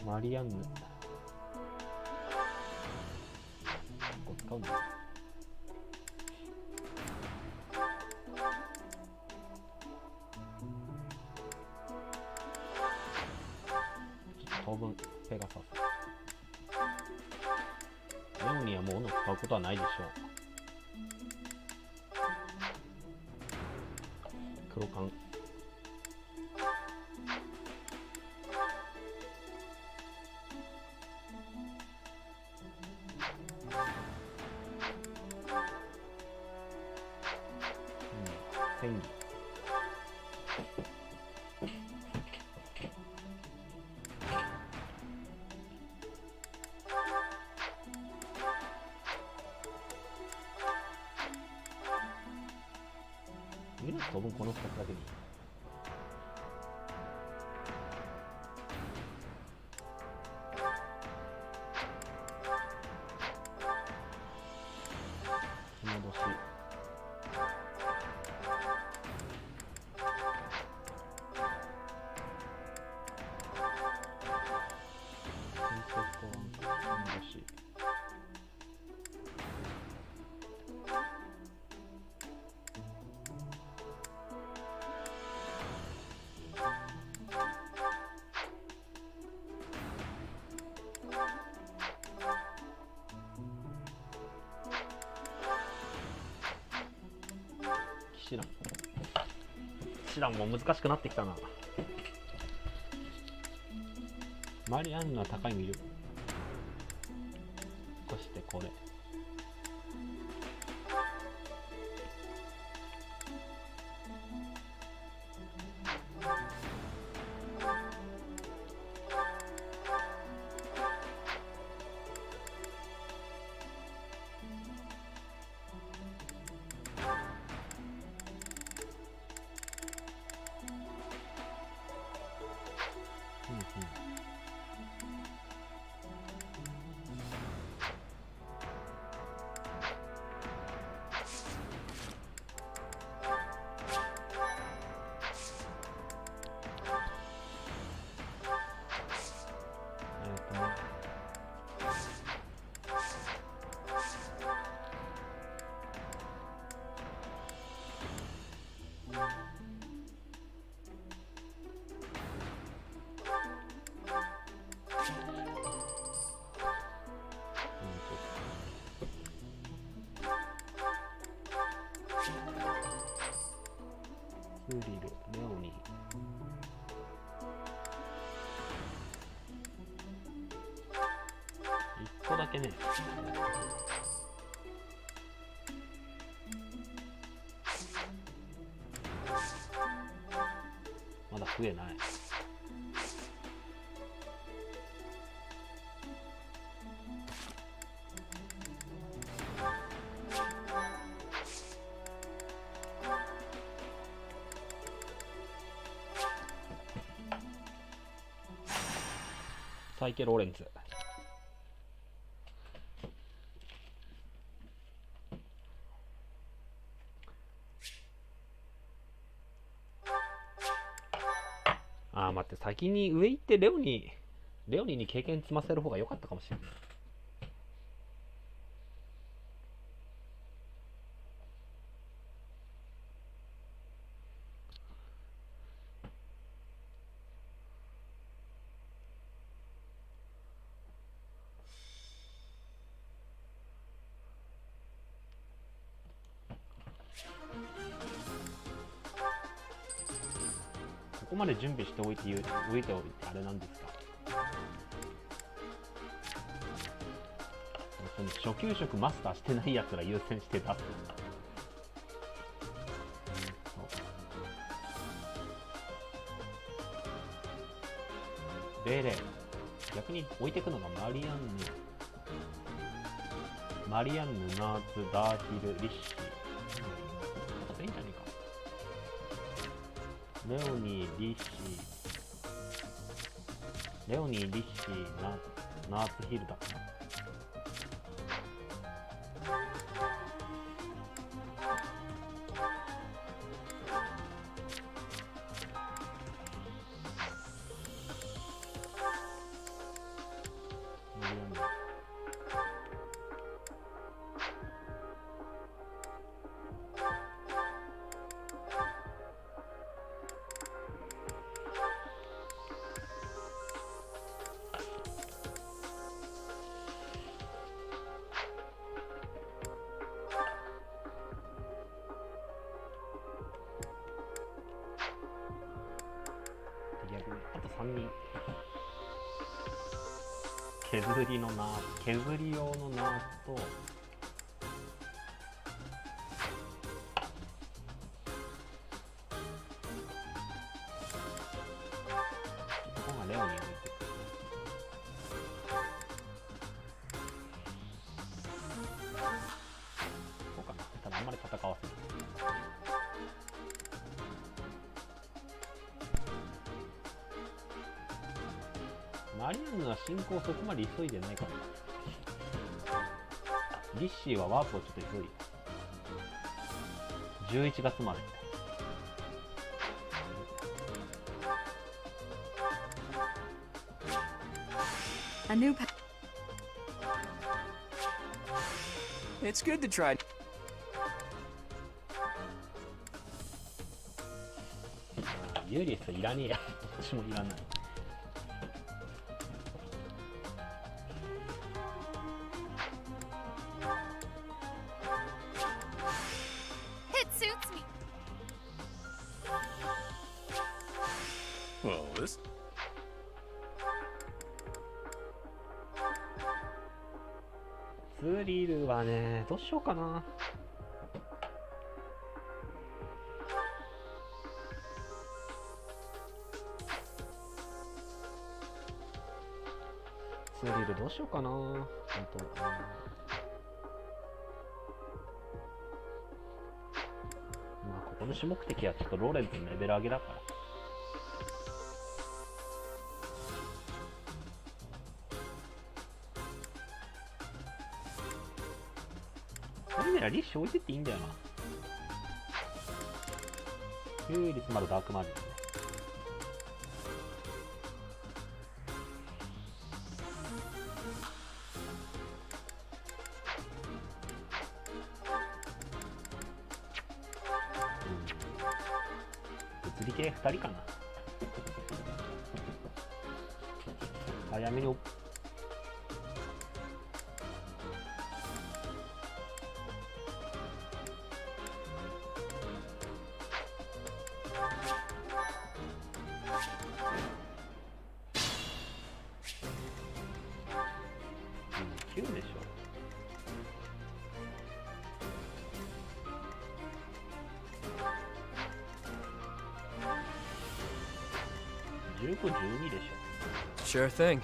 ュ、マリアンヌ、こう使うんだ。当分ペガサス。レオにはもう斧使うことはないでしょう。黒缶。戦技。当分この2つだけでいい。戻し。戻し。騎士団も難しくなってきたな。マリアンヌは高い魅力。そしてこれ。スリル、レオニー。1個だけね。まだ増えない。さあいけローレンツ。ああ、待って、先に上行ってレオニーに経験積ませる方が良かったかもしれない。ここまで準備しておいてあれなんですか。その初級職マスターしてないやつら優先して出す。レレ逆に置いてくのがマリアンヌ、ナーツ、ダーヒル、リッシー。いいんじゃねえか。レオニー、リッシー、ナーツヒルだったな。あと3人。削り用のナーツと、ここがレオに置いてくる。こうかな。ただあんまり戦わせない。マリアンヌは進行そこまで急いでないから。リッシーはワープをちょっと急いで。11月まで。It's good to try. ユーリスいらねえや。私もいらない。スリルはね、どうしようかな。スリルどうしようかな。本当。まあここの主目的はちょっとローレンツのレベル上げだから。リッシュ置いてっていいんだよな。ヒューリスまだダークマジックね。物理系2人かな。早めに9でしょ。15、12でしょ。Sure thing.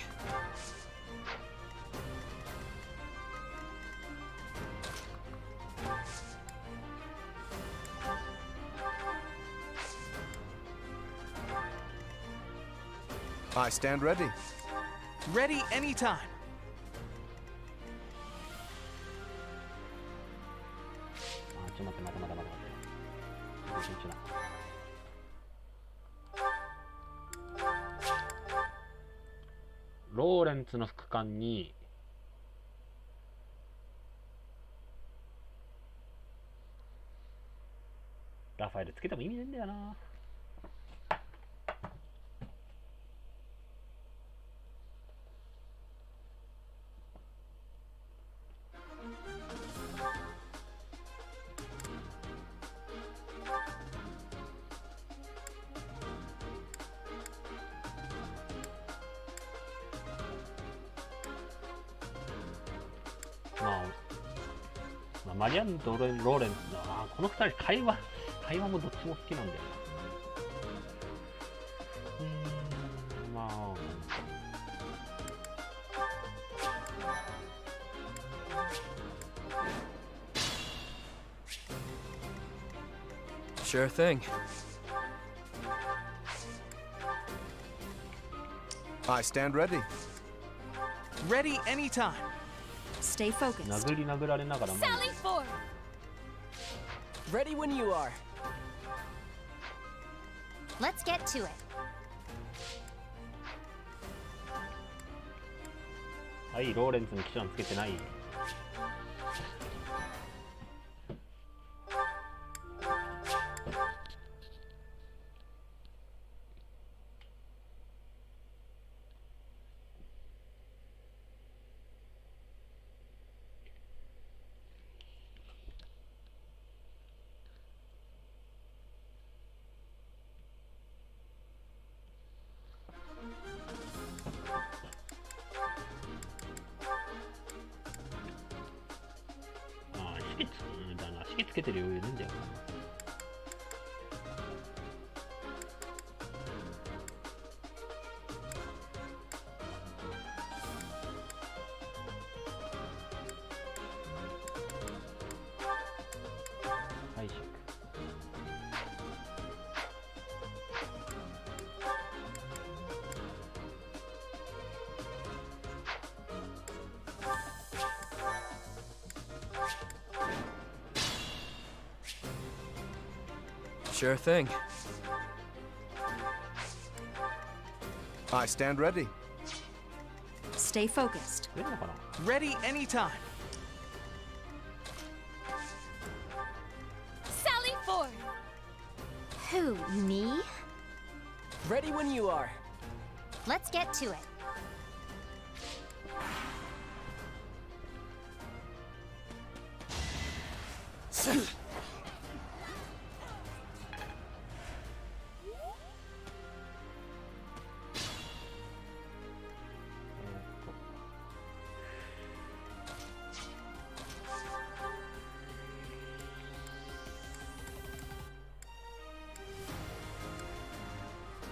I stand ready. Ready anytime. あ、ちょっと待って、待って。ローレンツの副官にラファエルつけても意味ねえんだよな。マリアン・ローレンツだな。この2人会話もどっちも好きなんだよな。まあSure thing. I stand ready. Ready anytime. Stay focused. 殴り殴られながらも Sally forward! Ready when you are. Let's get to it. はい、ローレンツに騎士団つけてない。式つけてる余裕ねえんだよな。拝借。Sure thing. I stand ready. Stay focused. Ready anytime. Sally forward! Who, me? Ready when you are. Let's get to it.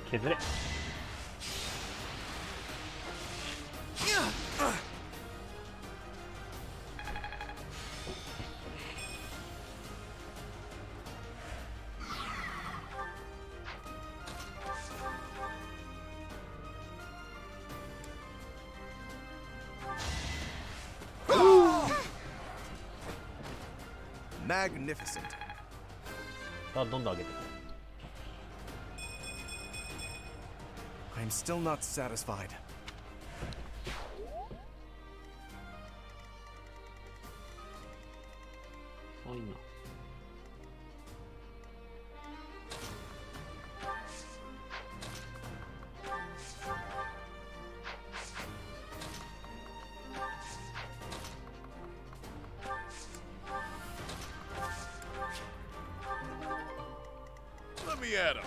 削れ。Magnificent. さあ、どんどん上げて。I'm still not satisfied. Let me at him.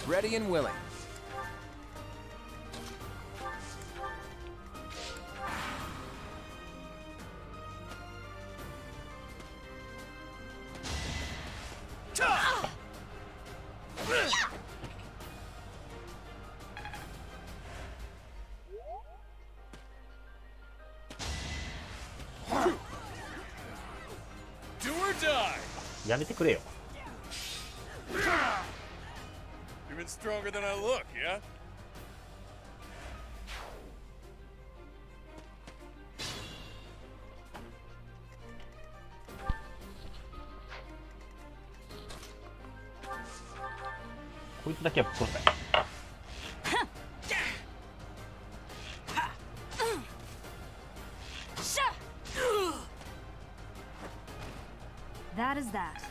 Ready and willing. やめてくれよ。 Even stronger than I look, yeah? こいつだけはぶっ殺せ。That is that.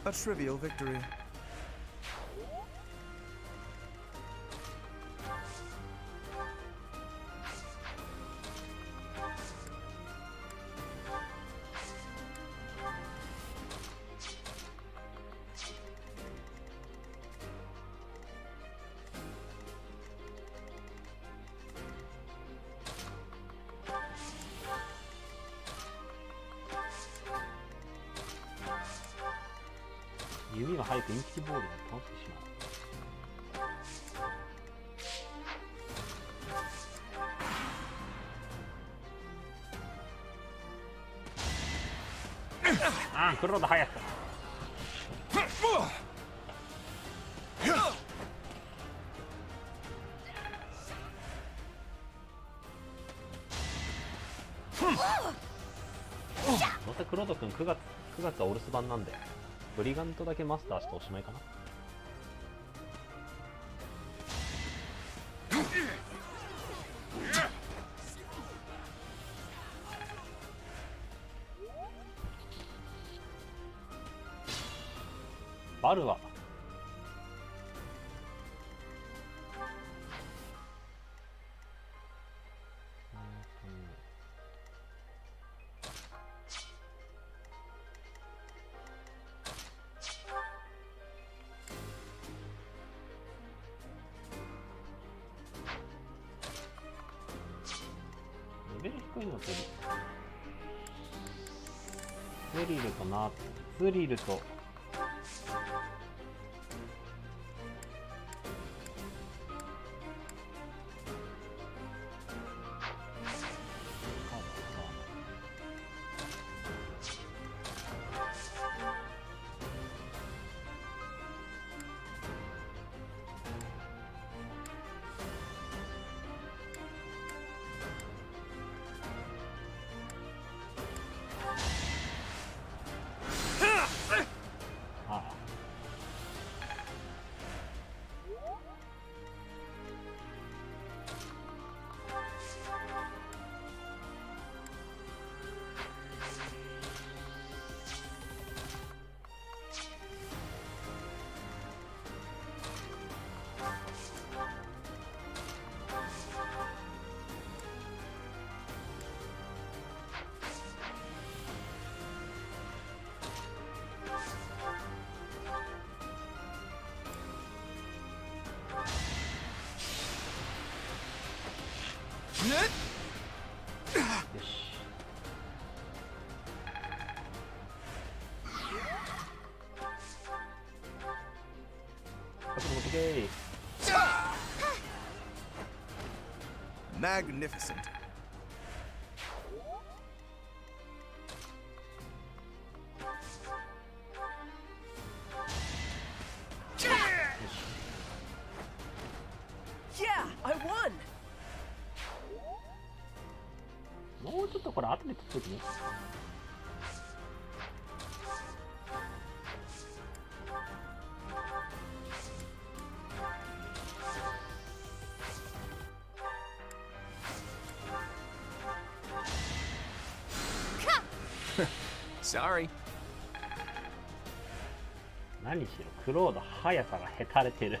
A trivial victory.「弓が速くインチキボールを倒してしまう」ああ、クロード速く。どうせクロード君9月はお留守番なんで、ブリガントだけマスターしておしまいかな。バルはレベル低いのってスリルとな、スリルとMagnificent. Yeah, I won. もうちょっとこれ後で取っときね。Sorry. 何しろクロード速さがへたれてる。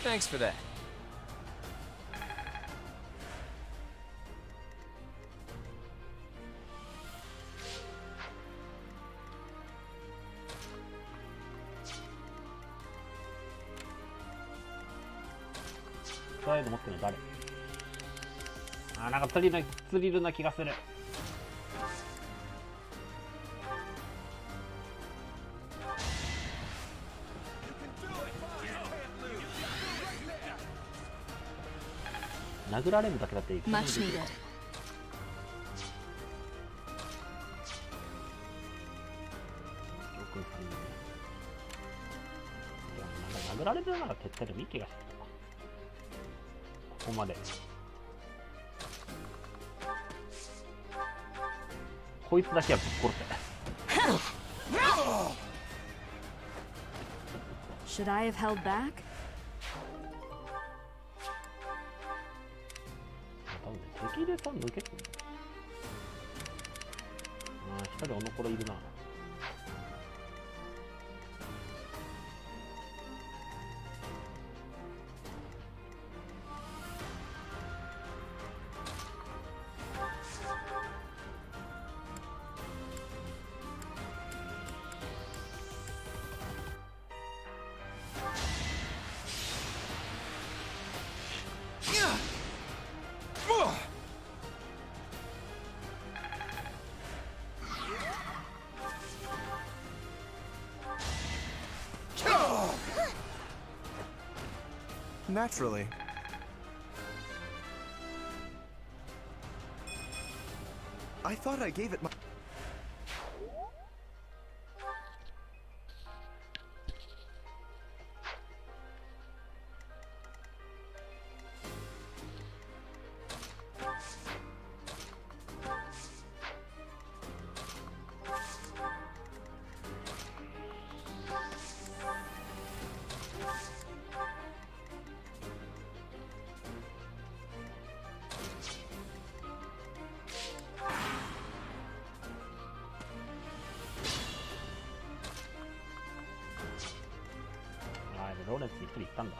Thanks for that. サイド持ってるの誰？あ、なんかスリルな気がする。殴られるだけだっていい。Much needed. 殴られるなら撤退でもいい気がしてきた。ここまで。こいつだけはぶっ殺せ。 Should I have held back? 多分ね、敵でさ抜けてる。ああ、一人おのころいるな。Naturally. I thought I gave it my...ローレンスに一人行ったんだ。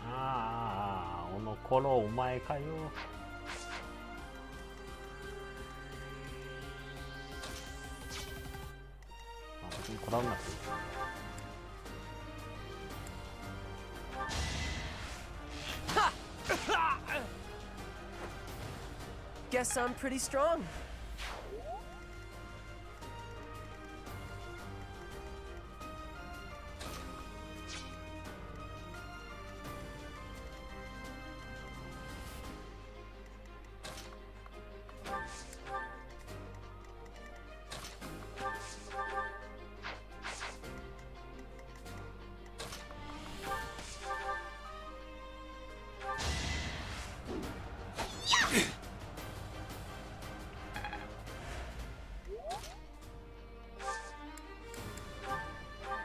ああ、おのころお前かよ。こだわんなくていい。Guess I'm pretty strong.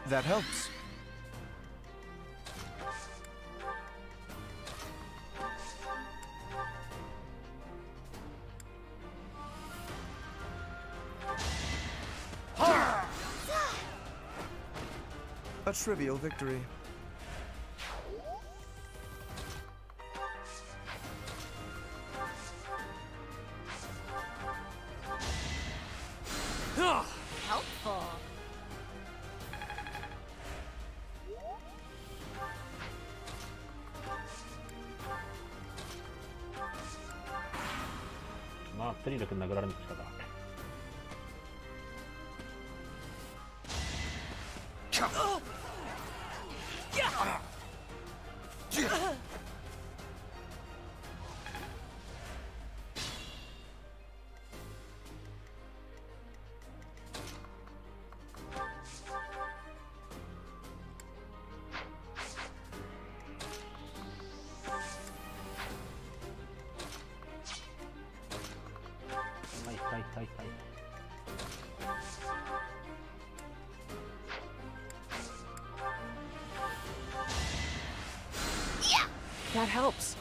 That helps. A trivial victory. Helpful. あ、スリル君殴られるの仕方。はい。That helps.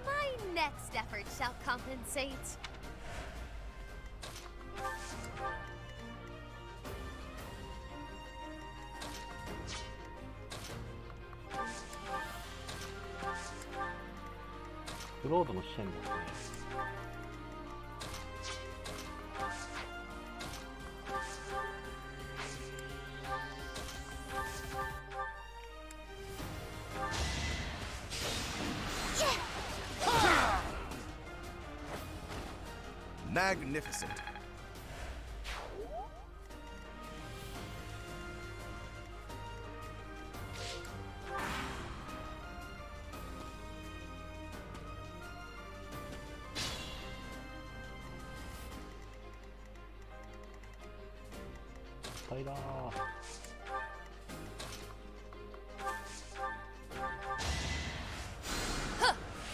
My next effort shall compensate.クロードの支援ですね。Magnificent.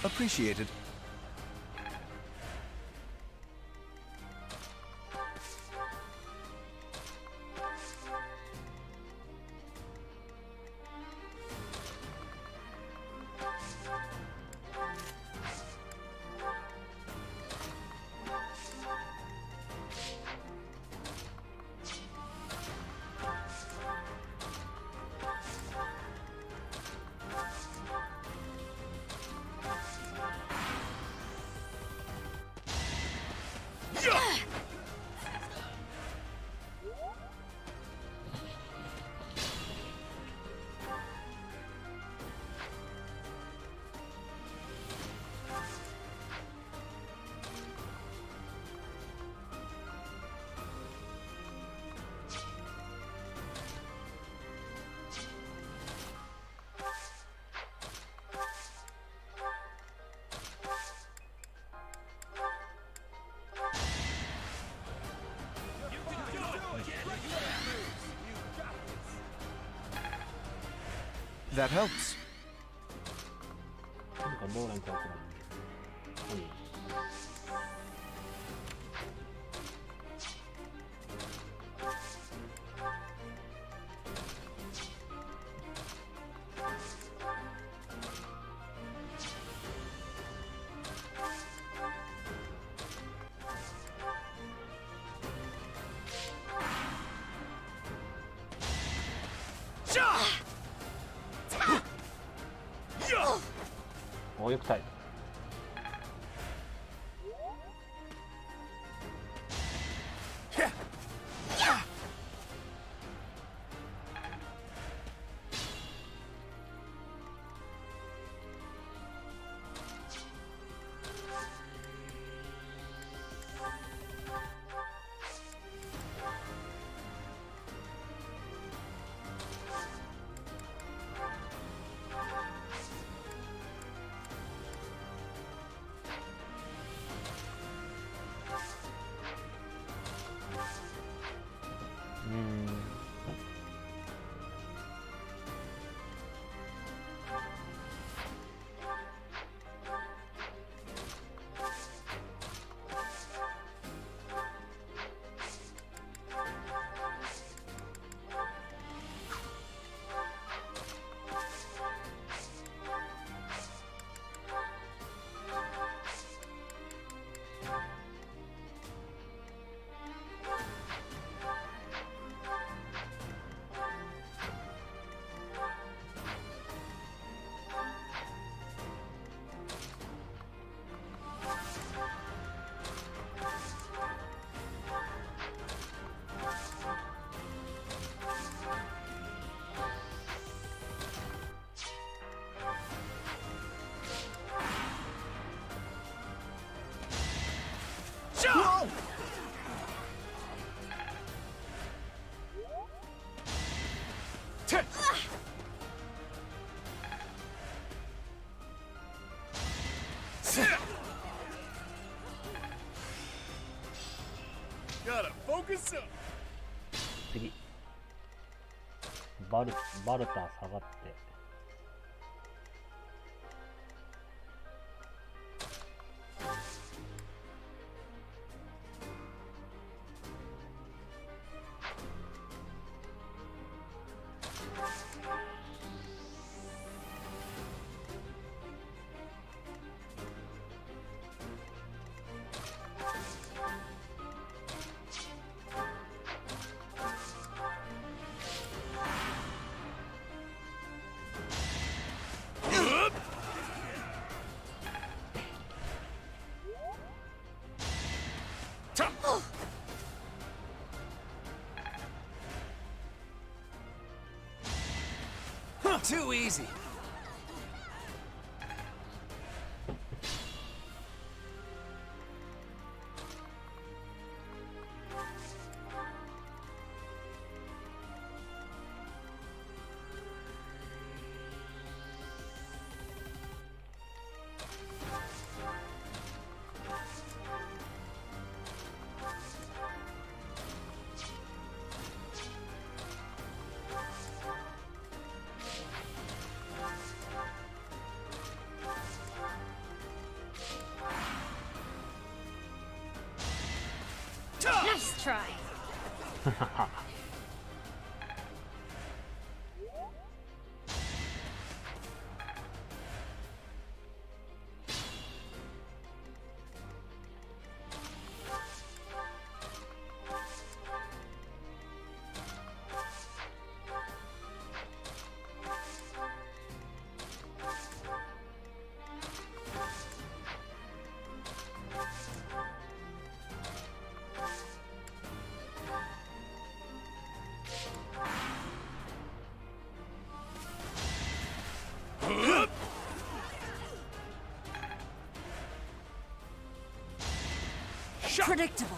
Appreciated. That helps. なんかどうなんかわからん。お、よく耐えた。Focus up. 次バルター下がって、Too easy. Nice try. Predictable.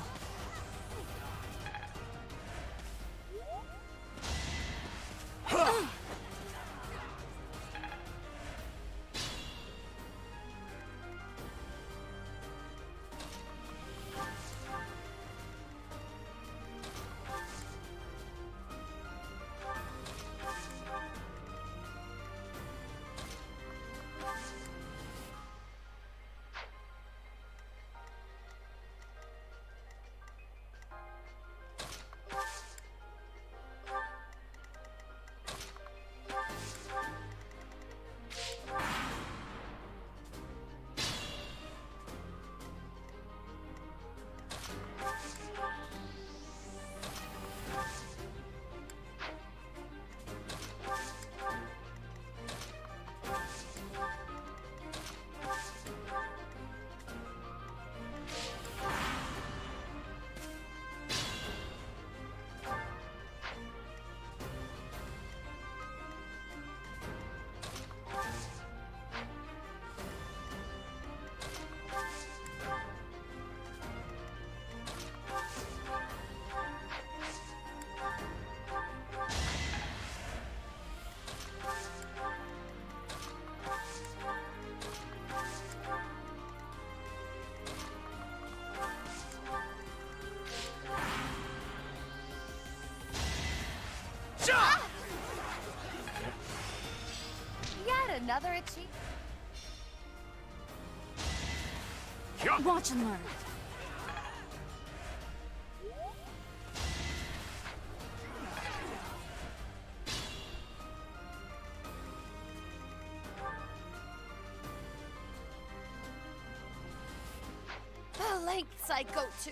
Yet another itchy. Watch and learn. The lengths I go to.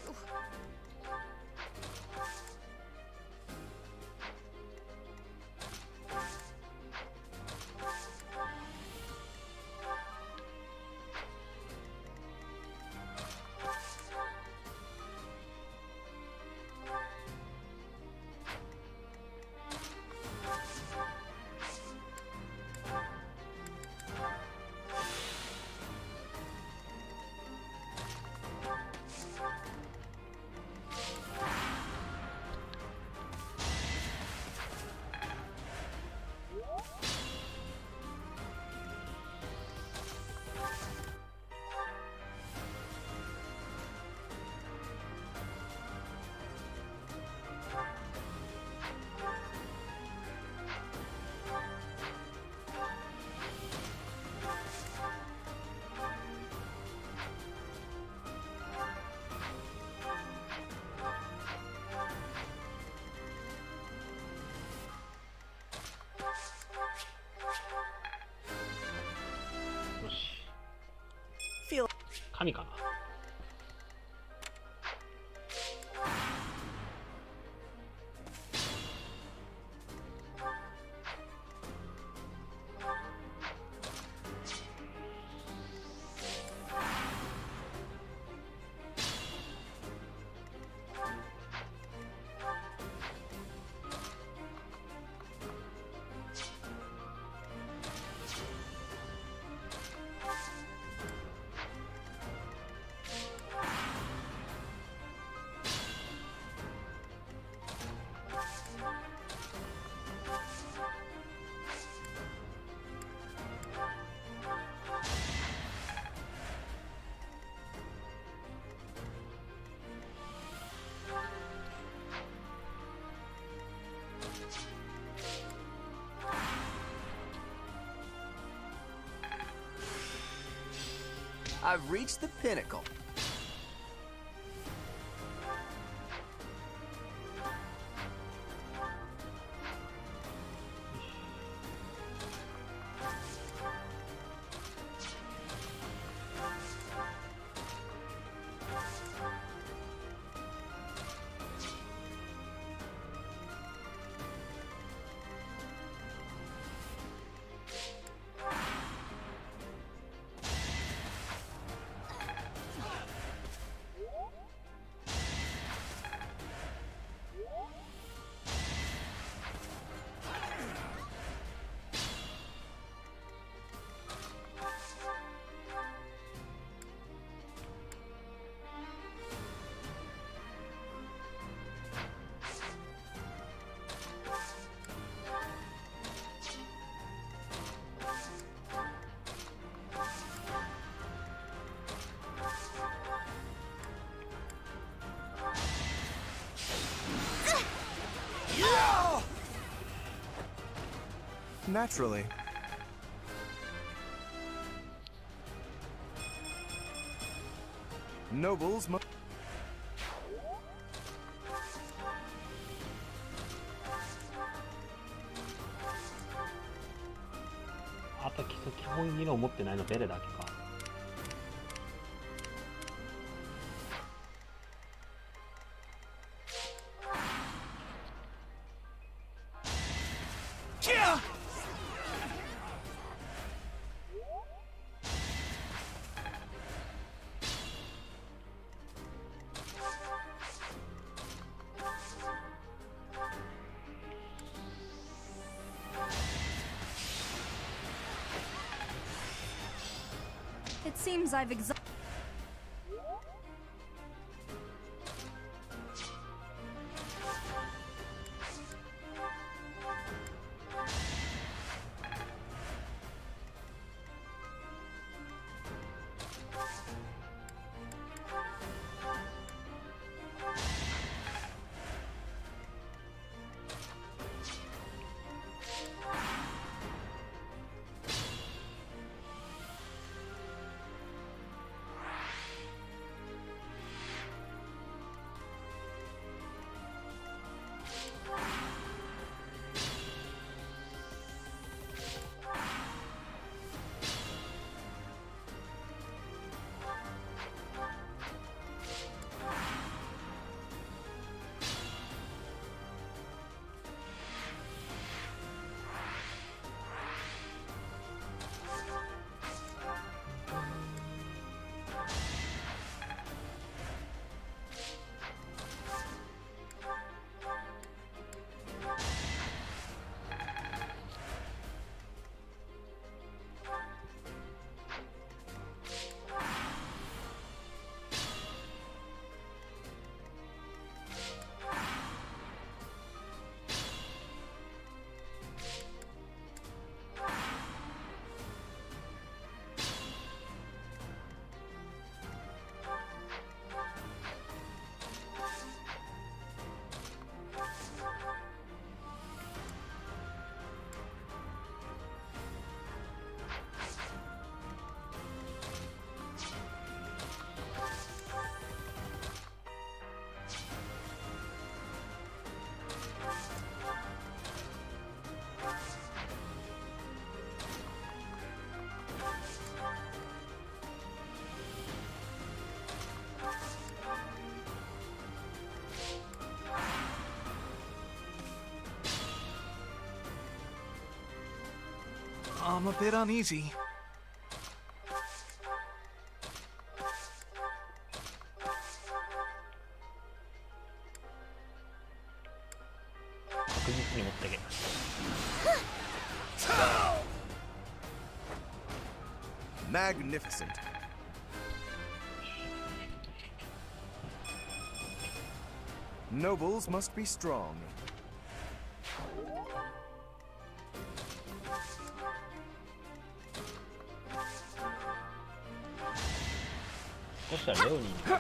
神かな。I've reached the pinnacle. Naturally. Nobles must. あと基本技能持ってないのベレだけか。It seems I've exhausted. I'm a bit uneasy. 確実に持ってけ。Magnificent. Nobles must be strong. そしたらレオニー。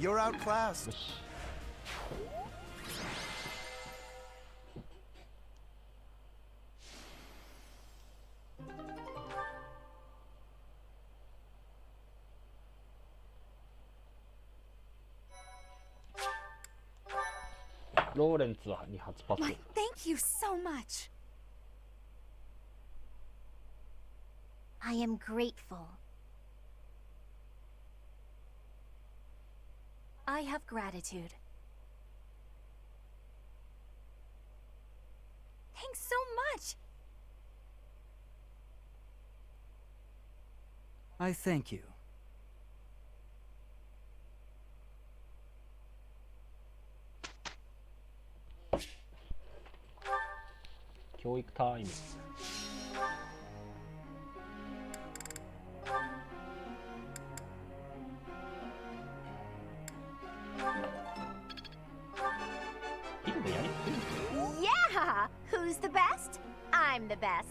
You're outclassed. ローレンツは2発パス。 Why, thank you so much. I am grateful. I have gratitude. Thanks so much. I thank you.教育タイム。Yeah! Who's the best? I'm the best.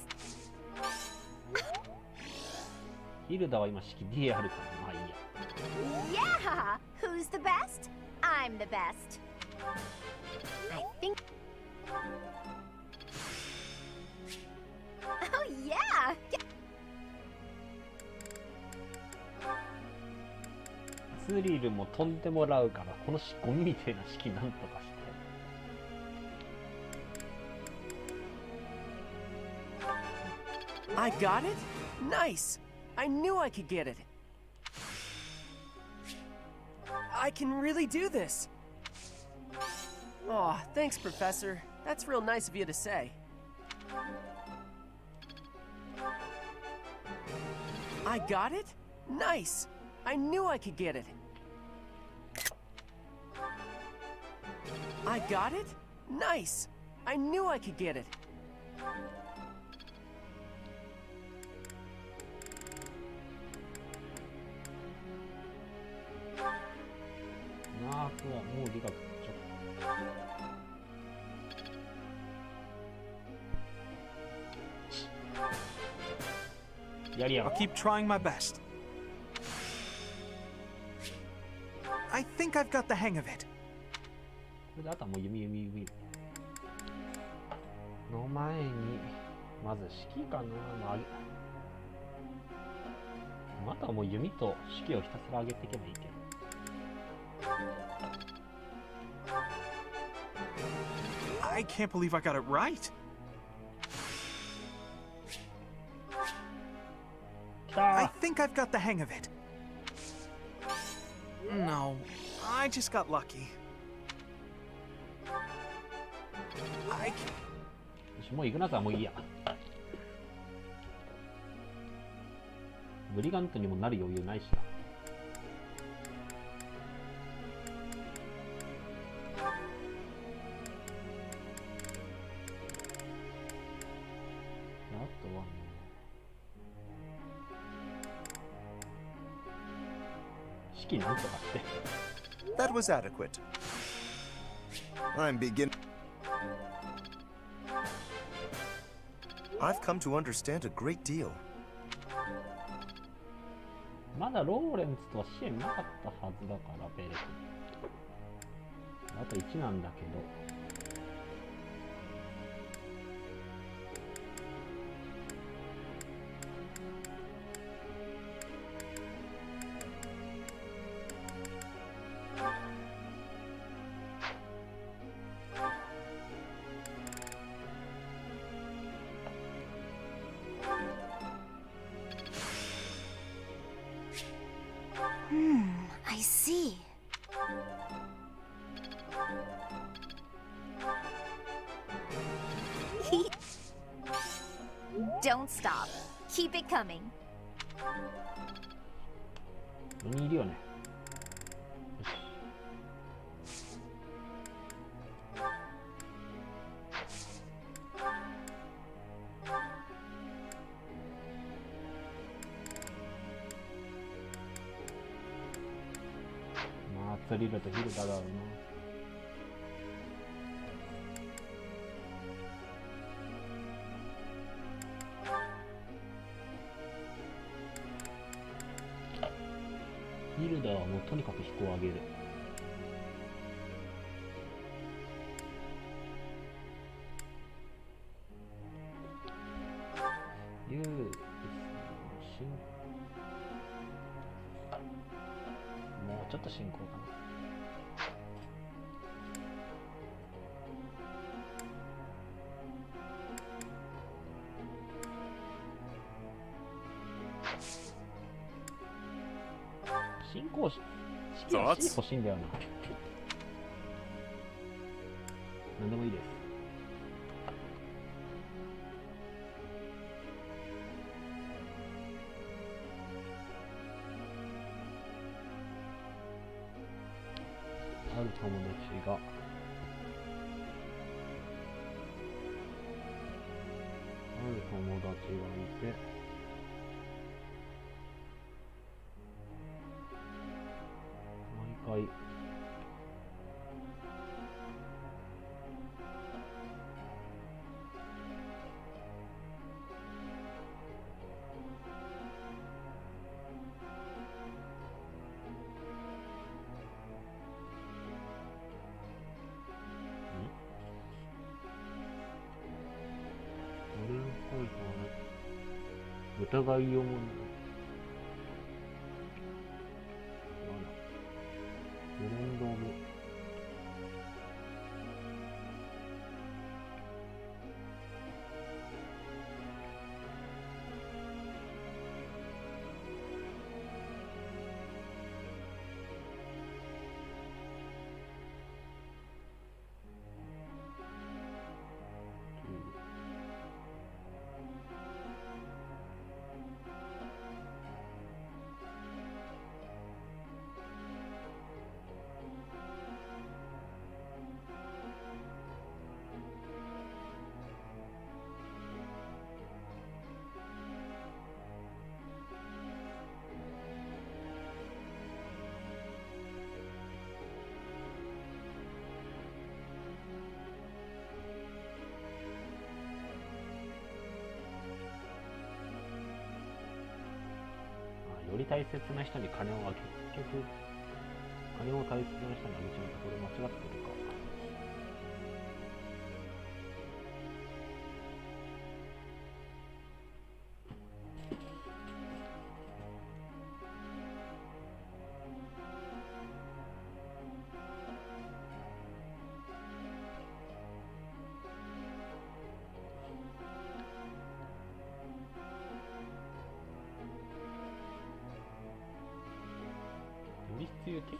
ヒルダは今式 D あるからまあいいや。Yeah! Who's the best? I'm the best. I think. Oh, yeah! スリルも飛んでもらうからこのゴミみたいな式なんとかして。I got it? Nice! I knew I could get it. I can really do this. Aw, thanks, Professor. That's real nice of you to say. I got it? Nice! I knew I could get it. I got it? Nice! I knew I could get it. I'll keep trying my best. I think I've got the hang of it. あとはもう弓の前にまず式かな、あとはもう弓と式をひたすら上げていけばいいけど。I can't believe I got it right. I think I've got the hang of it. No, I just got lucky. I can't. もうイグナスはもういいや。ブリガントにもなる余裕ないしな。That was adequate. I've come to understand a great deal. まだローレンツとは支援なかったはずだから、ベレ君。あと1なんだけど。I see. Don't stop. Keep it coming. 4人いるよね。よし。まあ、ツリルとヒルダだろうな。ヒルダはもうとにかく飛行を上げる。竜ですね。もうちょっと進行かな。進行し、式は C 欲しいんだよな。なんでもいいです。ある友達がいて、毎回疑いをもんだ。ブレンドオブより大切な人に金をあげ、結局金を大切な人にあげちゃうとこれ間違ってるか。必要系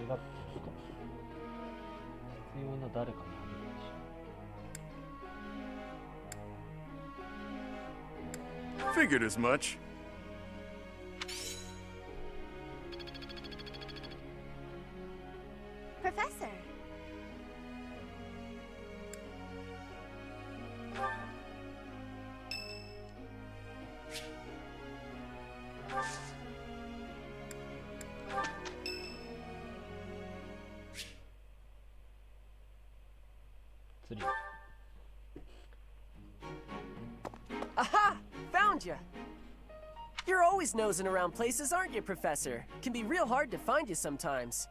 必要な誰かに会うでしょう。 Figured as much. Professor. Aha! Found you! You're always nosing around places, aren't you, Professor? Can be real hard to find you sometimes.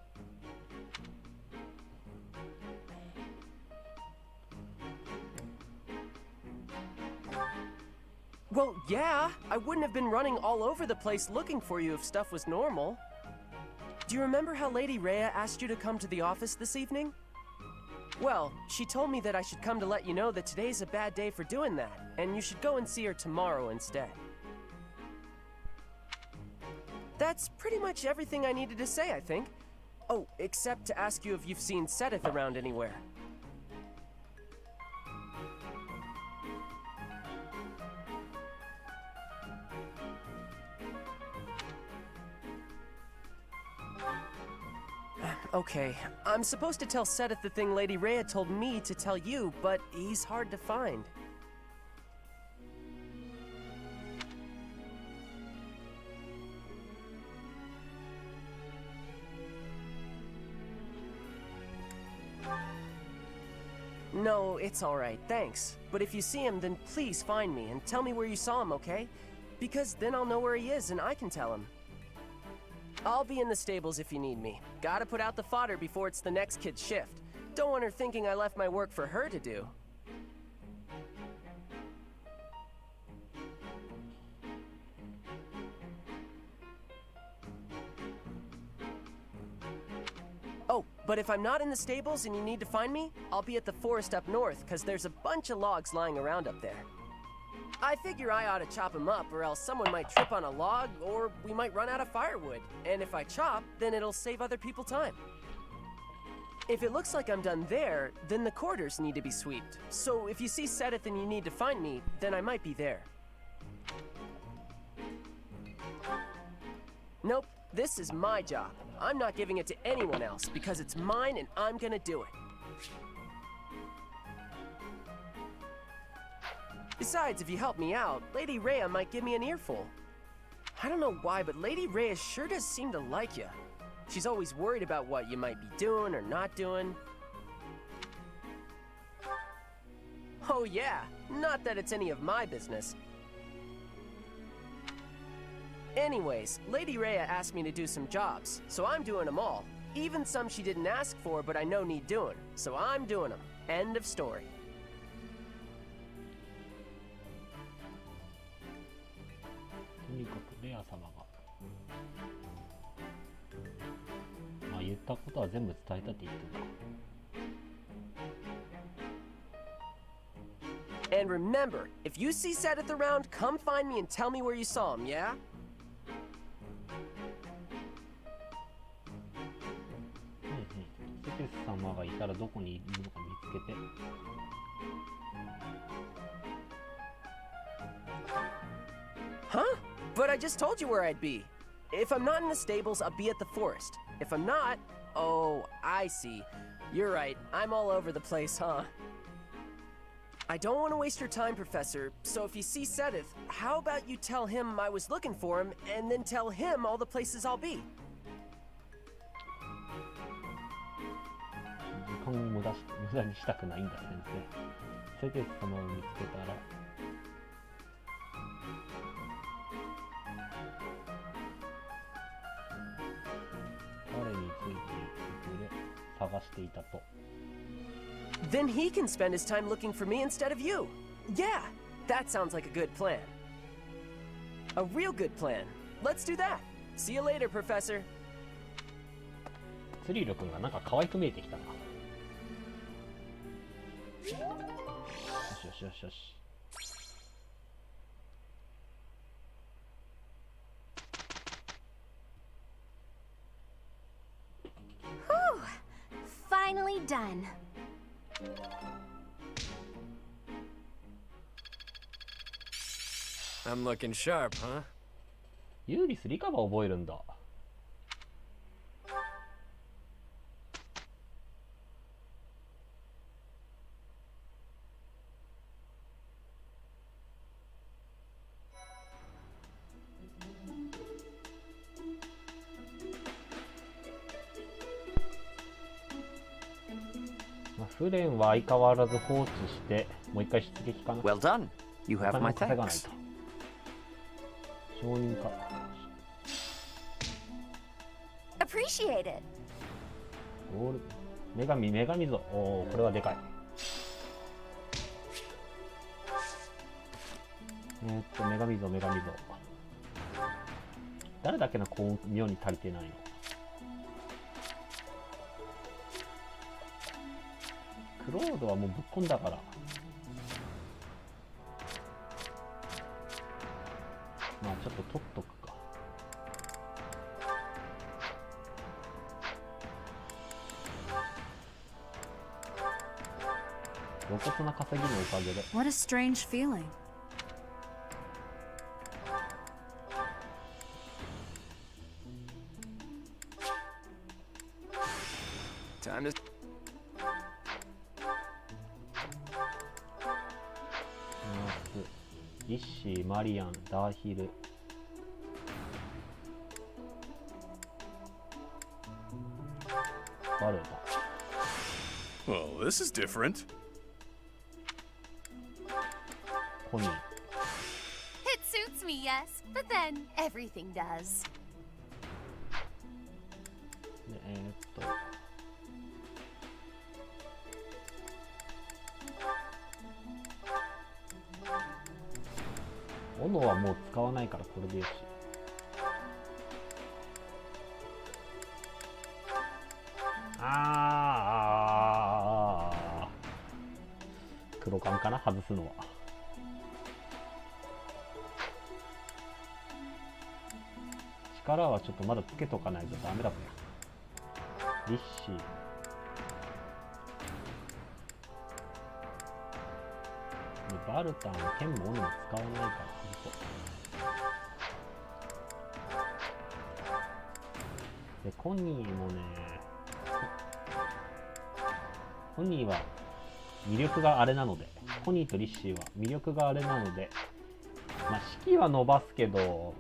Well, yeah. I wouldn't have been running all over the place looking for you if stuff was normal. Do you remember how Lady Rhea asked you to come to the office this evening? Well, she told me that I should come to let you know that today's a bad day for doing that, and you should go and see her tomorrow instead. That's pretty much everything I needed to say, I think. Oh, except to ask you if you've seen Sedith around anywhere. Okay, I'm supposed to tell Sedith the thing Lady Rhea told me to tell you, but he's hard to find. No, it's alright, thanks. But if you see him, then please find me and tell me where you saw him, okay? Because then I'll know where he is and I can tell him. I'll be in the stables if you need me. Gotta put out the fodder before it's the next kid's shift. Don't want her thinking I left my work for her to do. Oh, but if I'm not in the stables and you need to find me, I'll be at the forest up north, because there's a bunch of logs lying around up there. I figure I ought to chop them up, or else someone might trip on a log, or we might run out of firewood. And if I chop, then it'll save other people time. If it looks like I'm done there, then the quarters need to be swept. So if you see Sedith and you need to find me, then I might be there. Nope, this is my job. I'm not giving it to anyone else, because it's mine and I'm gonna do it. Besides, if you help me out, Lady Rhea might give me an earful. I don't know why, but Lady Rhea sure does seem to like you. She's always worried about what you might be doing or not doing. Oh yeah, not that it's any of my business. Anyways, Lady Rhea asked me to do some jobs, so I'm doing them all. Even some she didn't ask for, but I know need doing, so I'm doing them. End of story. とにかくレア様が、まあ言ったことは全部伝えたって言ってた。 And remember, if you see Sedith around, come find me and tell me where you saw him, yeah? セテス様がいたらどこにいるのか見つけて。Huh? But I just told you where I'd be. If I'm not in the stables, I'll be at the forest. If I'm not... Oh, I see. You're right. I'm all over the place, huh? I don't want to waste your time, Professor, so if you see Sedith, how about you tell him I was looking for him, and then tell him all the places I'll be? 時間を無駄にしたくないんだ、先生。セテス様を見つけたら、彼について言ってくれ、探していたと。 Then he can spend his time looking for me instead of you. Yeah, that sounds like a good plan. A real good plan. Let's do that. See you later, Professor. スリル君がなんか可愛く見えてきたな。よしよしよしよし。finally done. I'm looking sharp, huh? ユーリス理科は覚えるんだ。フレンは相変わらず放置して、もう一回出撃かな。Well done. You have my 稼がない thanks. と。承認か。Appreciate it. ゴール。女神像。おお、これはでかい。女神像。誰だっけな、こう妙に足りてないの。クロードはもうぶっこんだから。まあちょっと取っとくか。露骨な稼ぎのおかげで。What a strange feeling. Time to. リッシー、マリアン、ダーヒル。バルダ。Well, this is different. コニー。It suits me, yes, but then everything does. で斧はもう使わないからこれでよし。黒缶かな、外すのは。力はちょっとまだつけとかないとダメだこれ。リッシー。バルタン、剣も斧も使わないから外そう。で、コニーもね、コニーは魅力があれなので、コニーとリッシーは魅力があれなので、まあ、士気は伸ばすけど、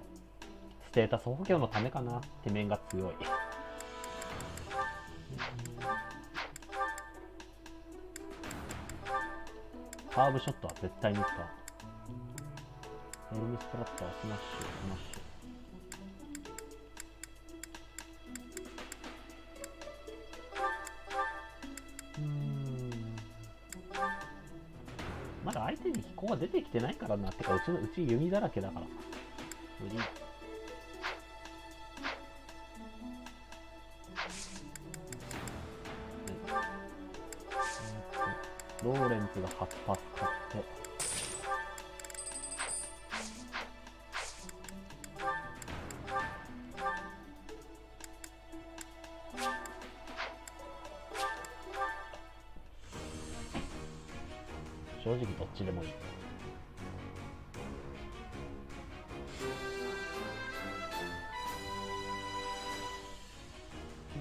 ステータス補強のためかな。手面が強い。カーブショットは絶対に使う。ヘルミスプラッター、スマッシュ、スマッシュ。まだ相手に飛行が出てきてないからな。ってか、うち弓だらけだから。無理。ローレンツが8発買って、正直どっちでもいい。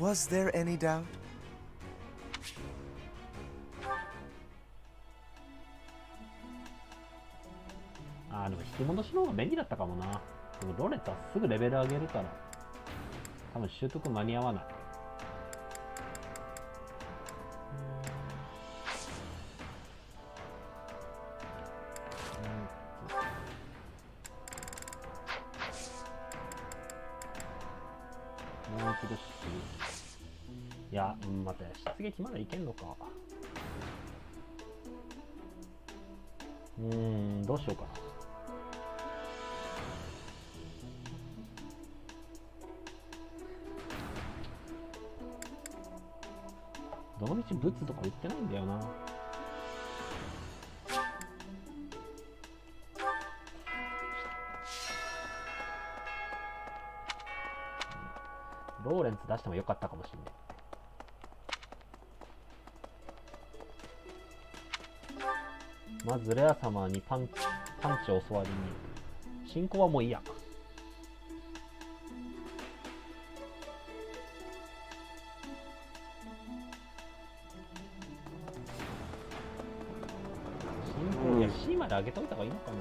Was there any doubt? でも引き戻しの方が便利だったかもな。でもロレットはすぐレベル上げるから、多分習得間に合わない。もう一度出撃。いや、待って、出撃まだいけんのか。どうしようかな。どのみちブツとか売ってないんだよな。ローレンツ出してもよかったかもしんない。まずレア様にパンチを教わりに行く。進行はもういいや。進行、いや C まで上げといた方がいいのかな。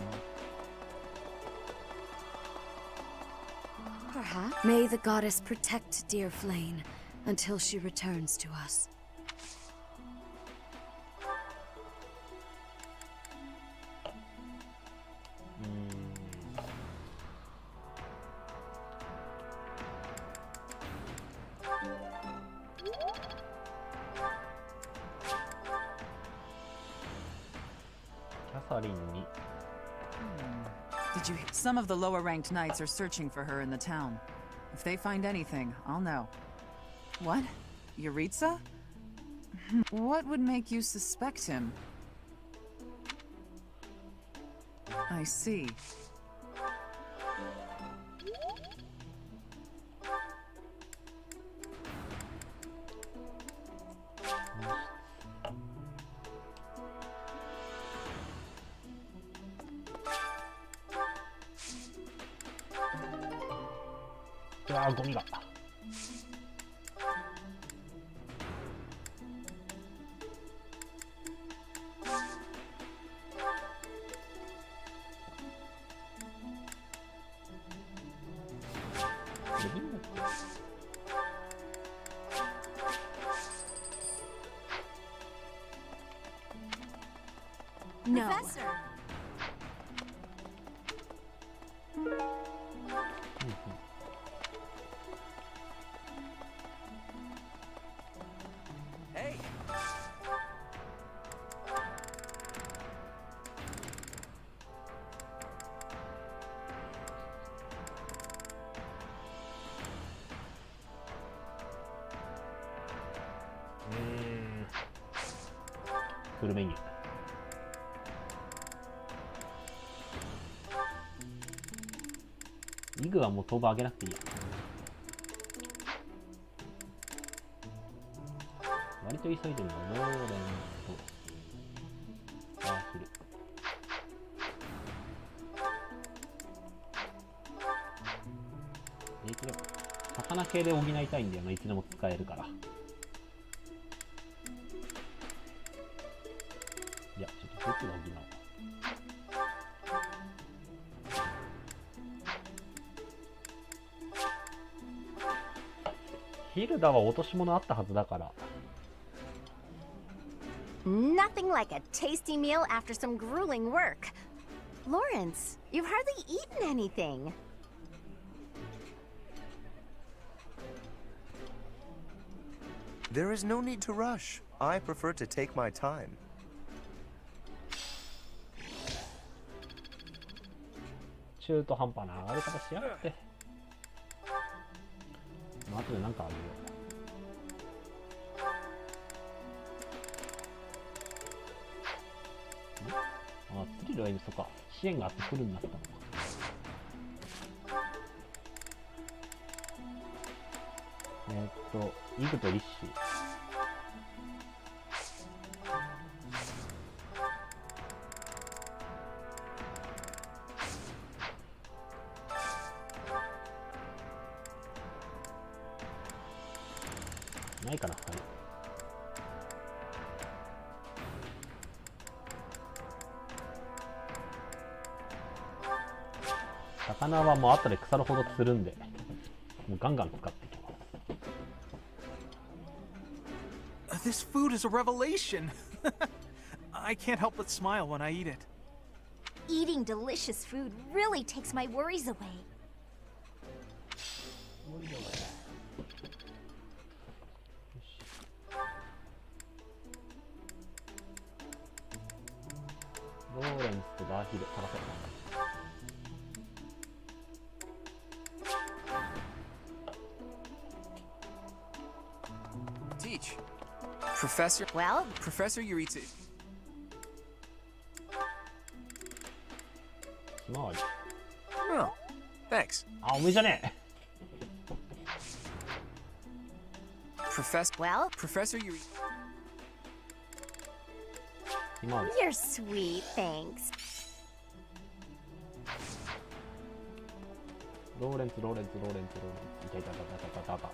Perhaps. May the goddess protect dear Flame until she returns to us. Did you? Some of the lower-ranked knights are searching for her in the town. If they find anything, I'll know. What? Yuritsa? What would make you suspect him? I see. No. Professor. Hey.フルメニュー。イグはもう当分上げなくていいや。割と急いでるのはローレンとアーヒル。魚系で補いたいんだよな、いつでも使えるから。いや、ちょっとどっちが補おう。ヒルダは落とし物あったはずだから。Nothing like a tasty meal after some grueling work. Lawrence, you've hardly eaten anything. There is no need to rush. I prefer to take my time. 中途半端な上がり方しやがって。まあ、後でなんかあげよう。あ、スリルは今そっか。支援があってフルになったのか。イグとリッシー。ないかな、2人。魚はもう後で腐るほど釣るんで、もうガンガン使っていきます。This food is a revelation. I can't help but smile when I eat it. Eating delicious food really takes my worries away. ローレンスとダーヒル、探せ。Teach. Professor. Well, Professor Yuritsa. ひまわり。Oh, thanks. あ、おめえじゃねえ。Professor. Well, Professor Yuritsa. 今ある。 You're sweet, thanks. ローレンツ。いたいたいたいたいたいた。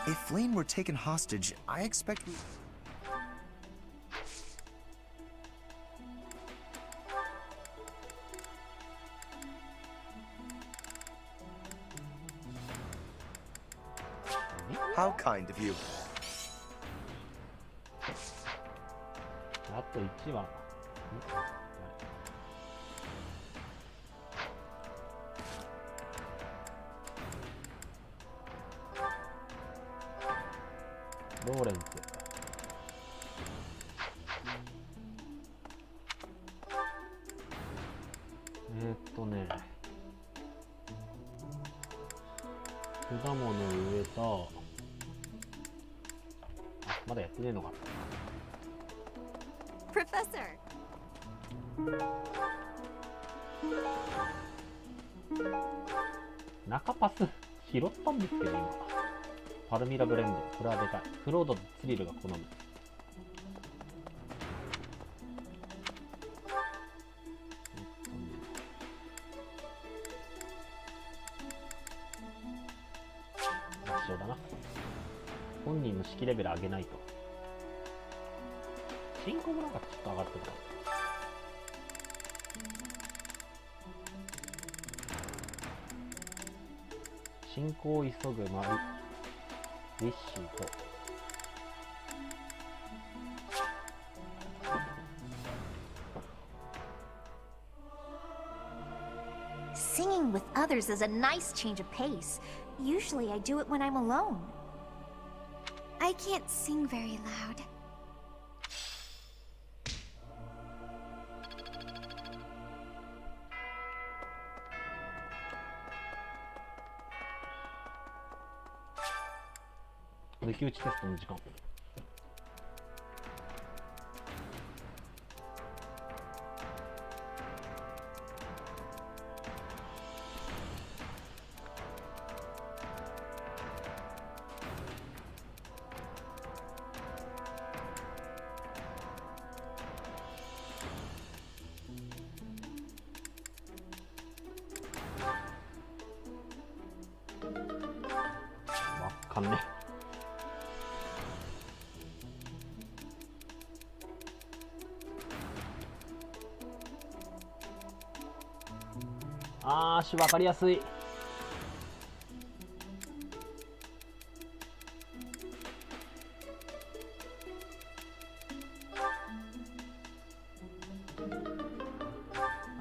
If Flame were taken hostage, I expect we... How kind of you. あと1は。ローレンツ。果物植えた。あ、まだやってねえのか。 Professor! 中パス拾ったんですけど今。パルミラブレンド、これはでかい。フロードとスリルが好む。一緒だな。本人の式レベル上げないと。進行もなんかちょっと上がってるか。進行を急ぐマリッシーと。 Singing with others is a nice change of pace. Usually I do it when I'm alone. I can't sing very loud.抜き打ちテストの時間。わかんね。 あーし、わかりやすい。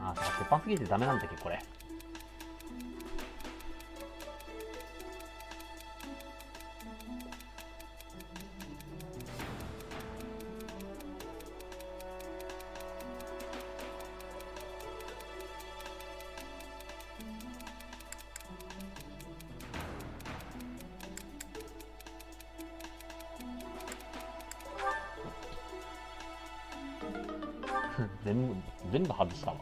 あー、そうか、鉄板すぎてダメなんだっけ、これ。全部外したわ。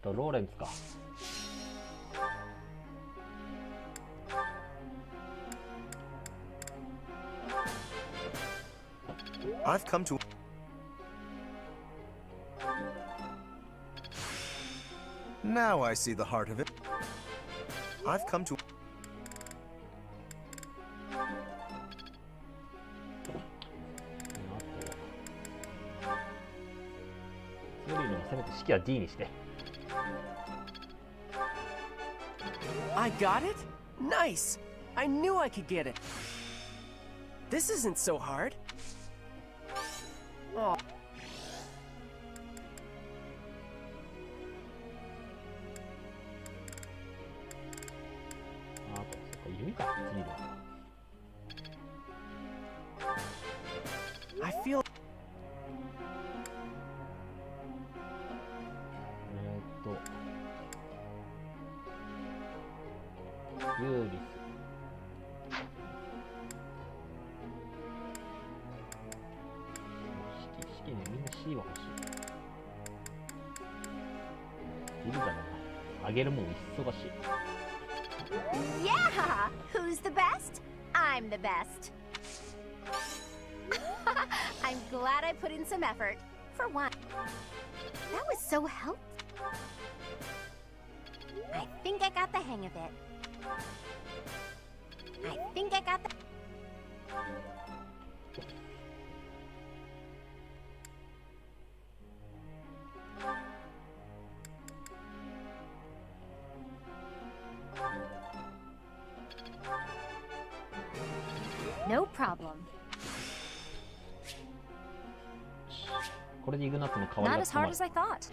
ローレンツか。 I've come to... Now I see the heart of it. I've come to... スリルもせめて式は D にして。 I got it? Nice! I knew I could get it. This isn't so hard. Oh. あと、そっか、弓か、スリルは。 I feel... ユーリス。式ね、みんな C あげるもん忙しい。 Yeah! Who's the best? I'm the best. I'm glad I put in some effort. For one. That was so helpful. I think I got the hang of it. I think I got the... No problem. これでイグナッツの香り Not が as 止ま hard る。 as I thought.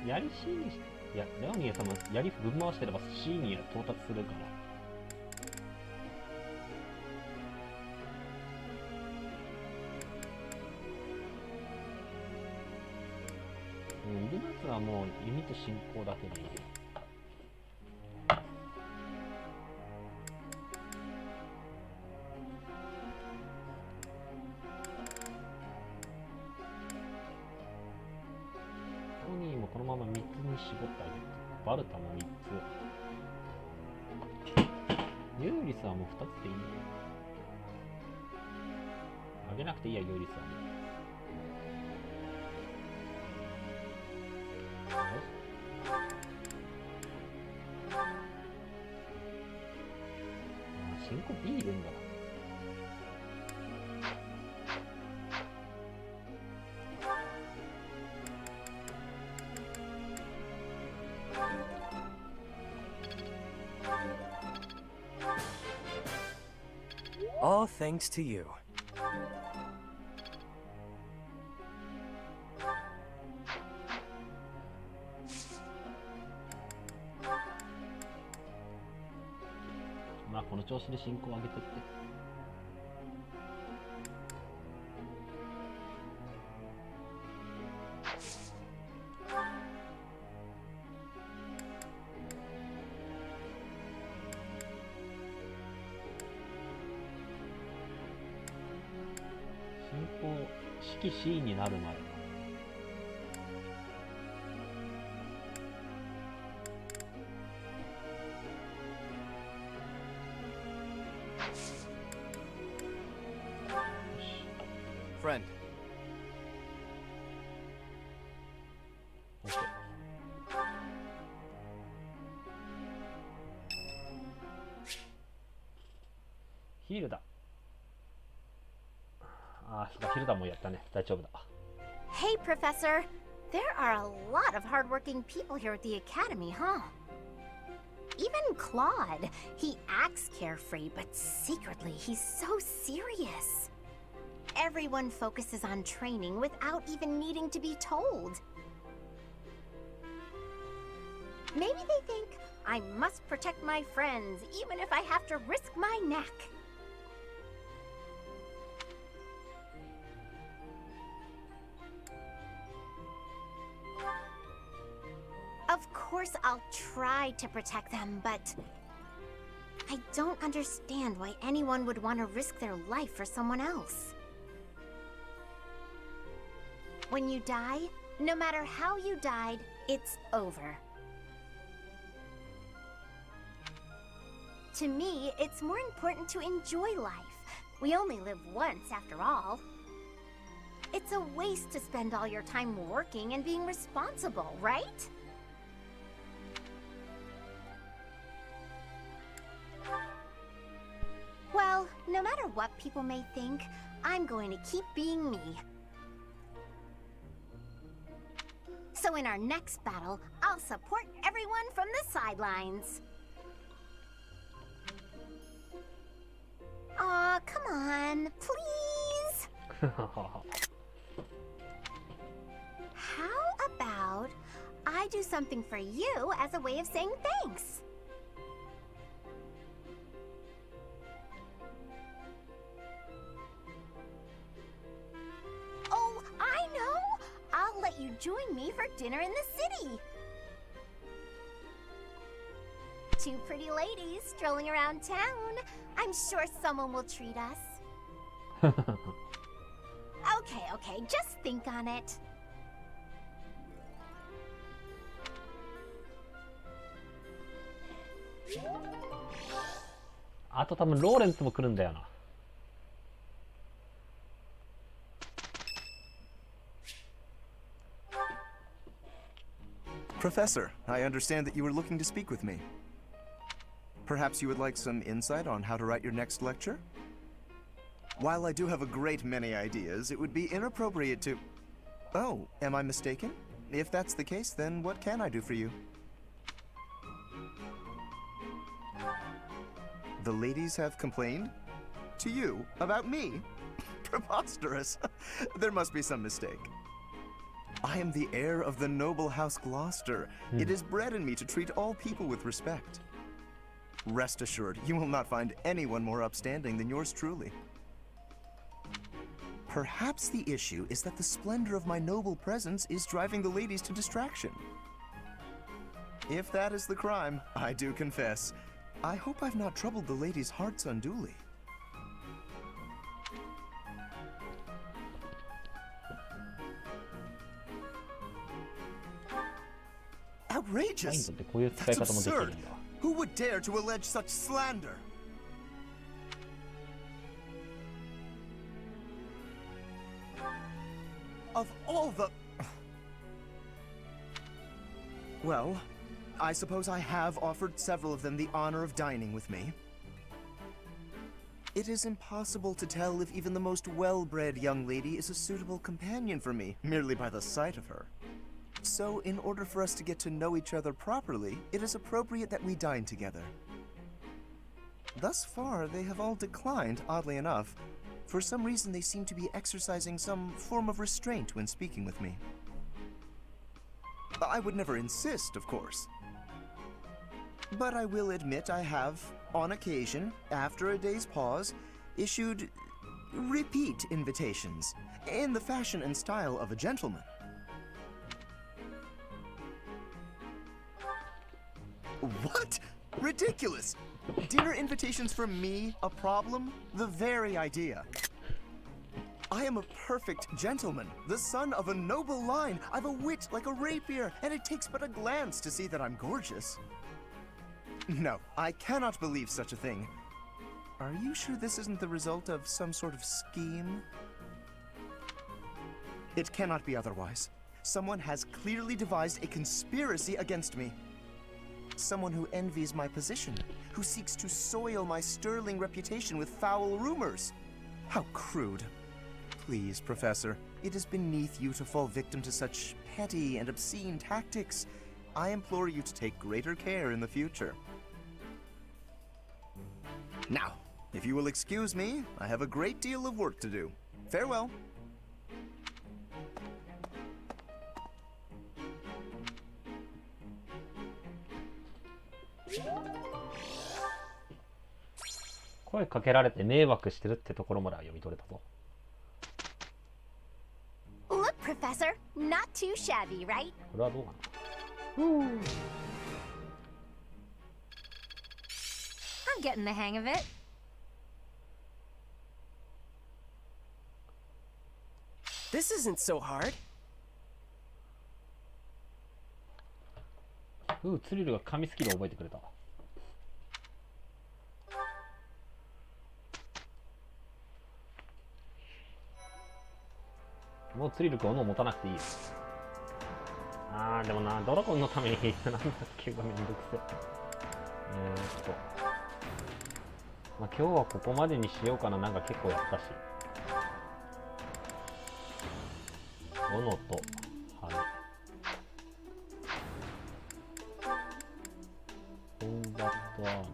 槍 C にし、いや、レオニーさんも槍ぶん回してれば C には到達するから。イグナッツはもう弓と進行だけでいい。トニーもこのまま3つに絞ってあげる。バルタも3つ。ユーリスはもう2つでいいね。あげなくていいや、ユーリスはもう。進行 B いるんだ。All thanks to you. まあこの調子で進行を上げてって。進行式 C になるまで。Friend. OK。ヒールだ。ヒルダもやったね。大丈夫だ。Hey, Professor. There are a lot of hardworking people here at the Academy, huh? Even Claude. He acts carefree, but secretly he's so serious. Everyone focuses on training without even needing to be told. Maybe they think I must protect my friends, even if I have to risk my neck. Of course, I'll try to protect them, but I don't understand why anyone would want to risk their life for someone else. When you die, no matter how you died, it's over. To me, it's more important to enjoy life. We only live once, after all. It's a waste to spend all your time working and being responsible, right? Well, no matter what people may think, I'm going to keep being me. So in our next battle, I'll support everyone from the sidelines. Aw, come on, please! How about I do something for you as a way of saying thanks? Oh, I know! I'll let you join me for dinner in the city. Two pretty ladies strolling around town. I'm sure someone will treat us. Okay, just think on it. あと多分ローレンツも来るんだよな。Professor, I understand that you were looking to speak with me. Perhaps you would like some insight on how to write your next lecture? While I do have a great many ideas, it would be inappropriate to... Oh, am I mistaken? If that's the case, then what can I do for you? The ladies have complained? To you? About me? Preposterous. There must be some mistake. I am the heir of the noble house Gloucester. It is bred in me to treat all people with respect. Rest assured, you will not find anyone more upstanding than yours truly. Perhaps the issue is that the splendor of my noble presence is driving the ladies to distraction. If that is the crime, I do confess. I hope I've not troubled the ladies' hearts unduly. Outrageous! That's absurd! Who would dare to allege such slander? Of all the... Well, I suppose I have offered several of them the honor of dining with me. It is impossible to tell if even the most well-bred young lady is a suitable companion for me, merely by the sight of her. So, in order for us to get to know each other properly, it is appropriate that we dine together. Thus far, they have all declined, oddly enough. For some reason, they seem to be exercising some form of restraint when speaking with me. I would never insist, of course. But I will admit I have, on occasion, after a day's pause, issued repeat invitations, in the fashion and style of a gentleman. What? Ridiculous! Dinner invitations from me, a problem? The very idea. I am a perfect gentleman, the son of a noble line. I've a wit like a rapier, and it takes but a glance to see that I'm gorgeous. No, I cannot believe such a thing. Are you sure this isn't the result of some sort of scheme? It cannot be otherwise. Someone has clearly devised a conspiracy against me. Someone who envies my position, who seeks to soil my sterling reputation with foul rumors. How crude. Please, Professor, it is beneath you to fall victim to such petty and obscene tactics. I implore you to take greater care in the future. Now, if you will excuse me, I have a great deal of work to do. Farewell.声かけられて迷惑してるってところまでは読み取れたぞ。Look, Professor, not too shabby, right? これはどうかな。I'm getting the hang of it. This isn't so hard. ツリルが紙スキルを覚えてくれた。もうツリル君斧を持たなくていいよ。でもな、ドラゴンのためになんだっけがめんどくせ。まあ、今日はここまでにしようかな。なんか結構やったし。斧と羽。コンバットアーム。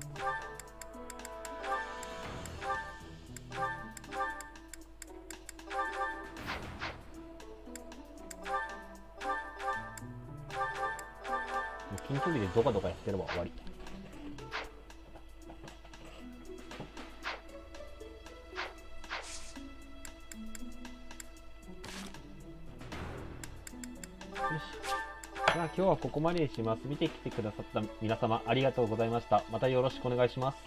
近距離でドカドカやってれば終わり。よし。じゃあ今日はここまでにします。見てきてくださった皆様ありがとうございました。またよろしくお願いします。